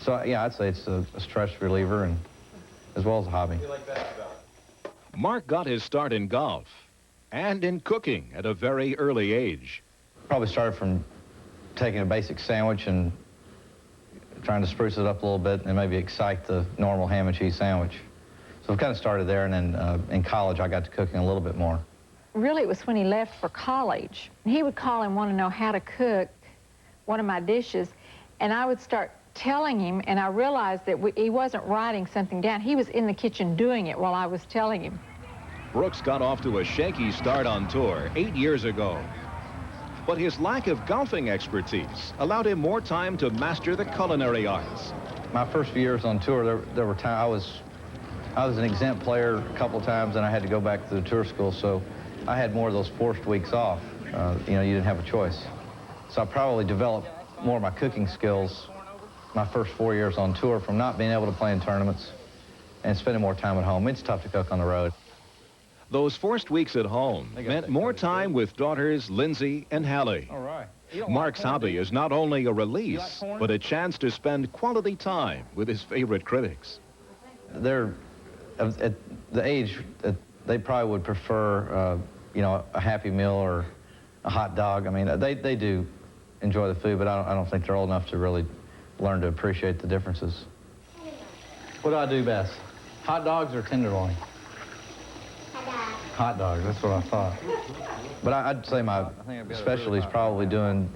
so, yeah, I'd say it's a stress reliever and as well as a hobby. Mark got his start in golf and in cooking at a very early age. Probably started from taking a basic sandwich and trying to spruce it up a little bit and maybe excite the normal ham and cheese sandwich. So we kind of started there, and then in college I got to cooking a little bit more. Really, it was when he left for college. He would call and want to know how to cook one of my dishes, and I would start telling him, and I realized that he wasn't writing something down. He was in the kitchen doing it while I was telling him. Brooks got off to a shaky start on tour 8 years ago. But his lack of golfing expertise allowed him more time to master the culinary arts. My first few years on tour, there were times I was an exempt player a couple times, and I had to go back to the tour school, so I had more of those forced weeks off. You know, you didn't have a choice. So I probably developed more of my cooking skills my first 4 years on tour from not being able to play in tournaments and spending more time at home. It's tough to cook on the road. Those forced weeks at home meant more time with daughters Lindsay and Hallie. All right. Mark's hobby is not only a release, but a chance to spend quality time with his favorite critics. They're at the age that they probably would prefer, you know, a Happy Meal or a hot dog. I mean, they do enjoy the food, but I don't think they're old enough to really learn to appreciate the differences. What do I do best? Hot dogs or tenderloin? Hot dogs, that's what I thought. But I'd say my specialty is probably doing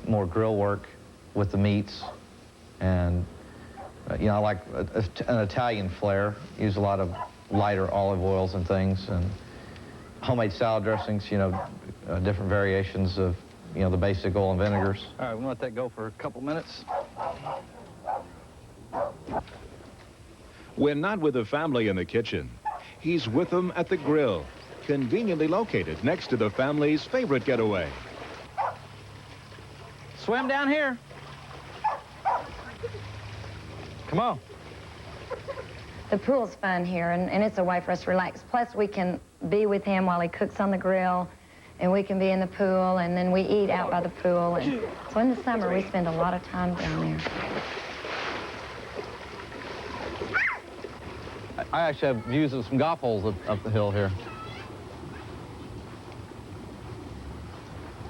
more grill work with the meats. And, you know, I like an Italian flair. Use a lot of lighter olive oils and things. And homemade salad dressings, you know, different variations of, you know, the basic oil and vinegars. All right, we'll let that go for a couple minutes. When not with the family in the kitchen, he's with them at the grill, conveniently located next to the family's favorite getaway. Swim down here. Come on. The pool's fun here, and it's a way for us to relax. Plus, we can be with him while he cooks on the grill, and we can be in the pool, and then we eat out by the pool. And so in the summer, we spend a lot of time down there. I actually have views of some golf holes up the hill here.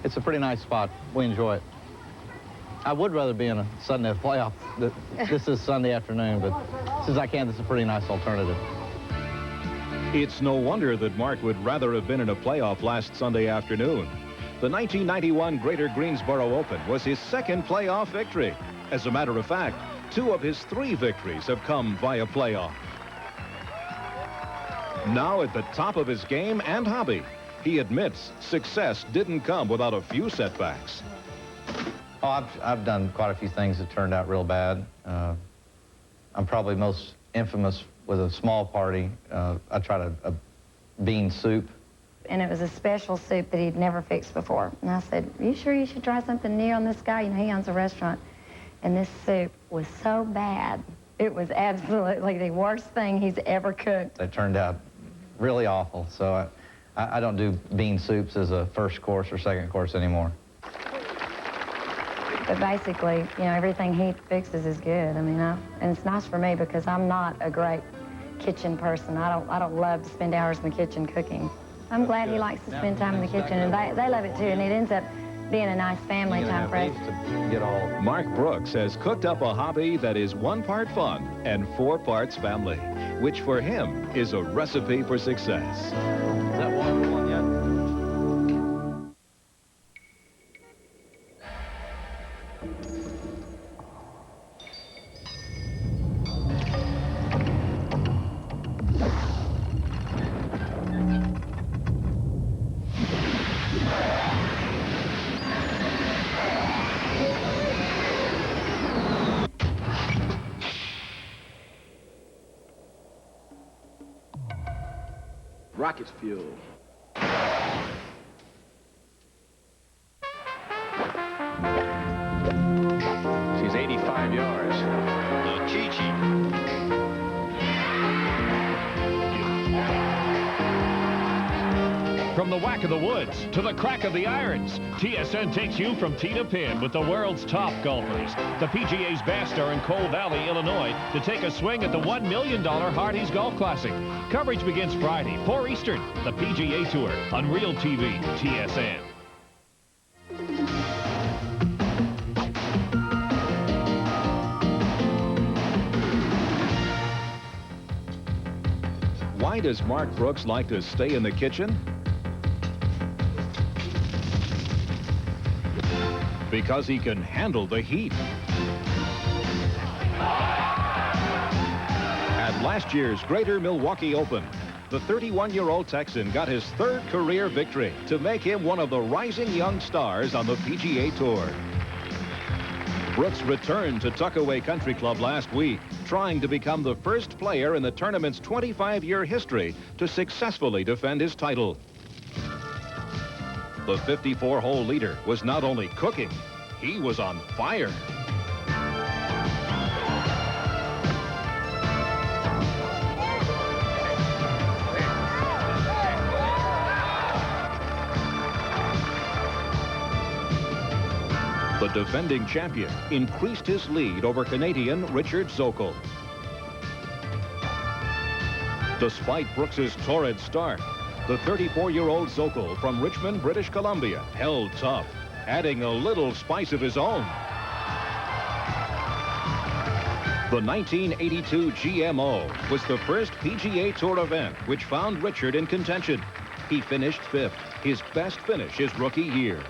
It's a pretty nice spot. We enjoy it. I would rather be in a Sunday playoff. This is Sunday afternoon, but since I can, this is a pretty nice alternative. It's no wonder that Mark would rather have been in a playoff last Sunday afternoon. The 1991 Greater Greensboro Open was his second playoff victory. As a matter of fact, 2 of his 3 victories have come via playoff. Now at the top of his game and hobby, he admits success didn't come without a few setbacks. Oh, I've done quite a few things that turned out real bad. I'm probably most infamous with a small party. I tried a bean soup. And it was a special soup that he'd never fixed before. And I said, "Are you sure you should try something new on this guy? You know, he owns a restaurant." And this soup was so bad. It was absolutely the worst thing he's ever cooked. It turned out really awful. So I don't do bean soups as a first course or second course anymore. But basically, you know, everything he fixes is good. I mean, and it's nice for me because I'm not a great kitchen person. I don't love to spend hours in the kitchen cooking. I'm glad he likes to spend time in the kitchen, and they love it too, and it ends up being a nice family time for us. Mark Brooks has cooked up a hobby that is 1 part fun and 4 parts family, which for him is a recipe for success. Is that one yet? Rocket fuel. She's 85 yards. From the whack of the woods to the crack of the irons, TSN takes you from tee to pin with the world's top golfers. The PGA's best are in Coal Valley, Illinois, to take a swing at the $1 million Hardee's Golf Classic. Coverage begins Friday, 4 Eastern. The PGA Tour on Real TV, TSN. Why does Mark Brooks like to stay in the kitchen? Because he can handle the heat. At last year's Greater Milwaukee Open, the 31-year-old Texan got his third career victory to make him one of the rising young stars on the PGA Tour. Brooks returned to Tuckaway Country Club last week, trying to become the first player in the tournament's 25-year history to successfully defend his title. The 54-hole leader was not only cooking, he was on fire. The defending champion increased his lead over Canadian Richard Zokol. Despite Brooks's torrid start, the 34-year-old Zokol from Richmond, British Columbia held tough, adding a little spice of his own. The 1982 GMO was the first PGA Tour event which found Richard in contention. He finished 5th, his best finish his rookie year.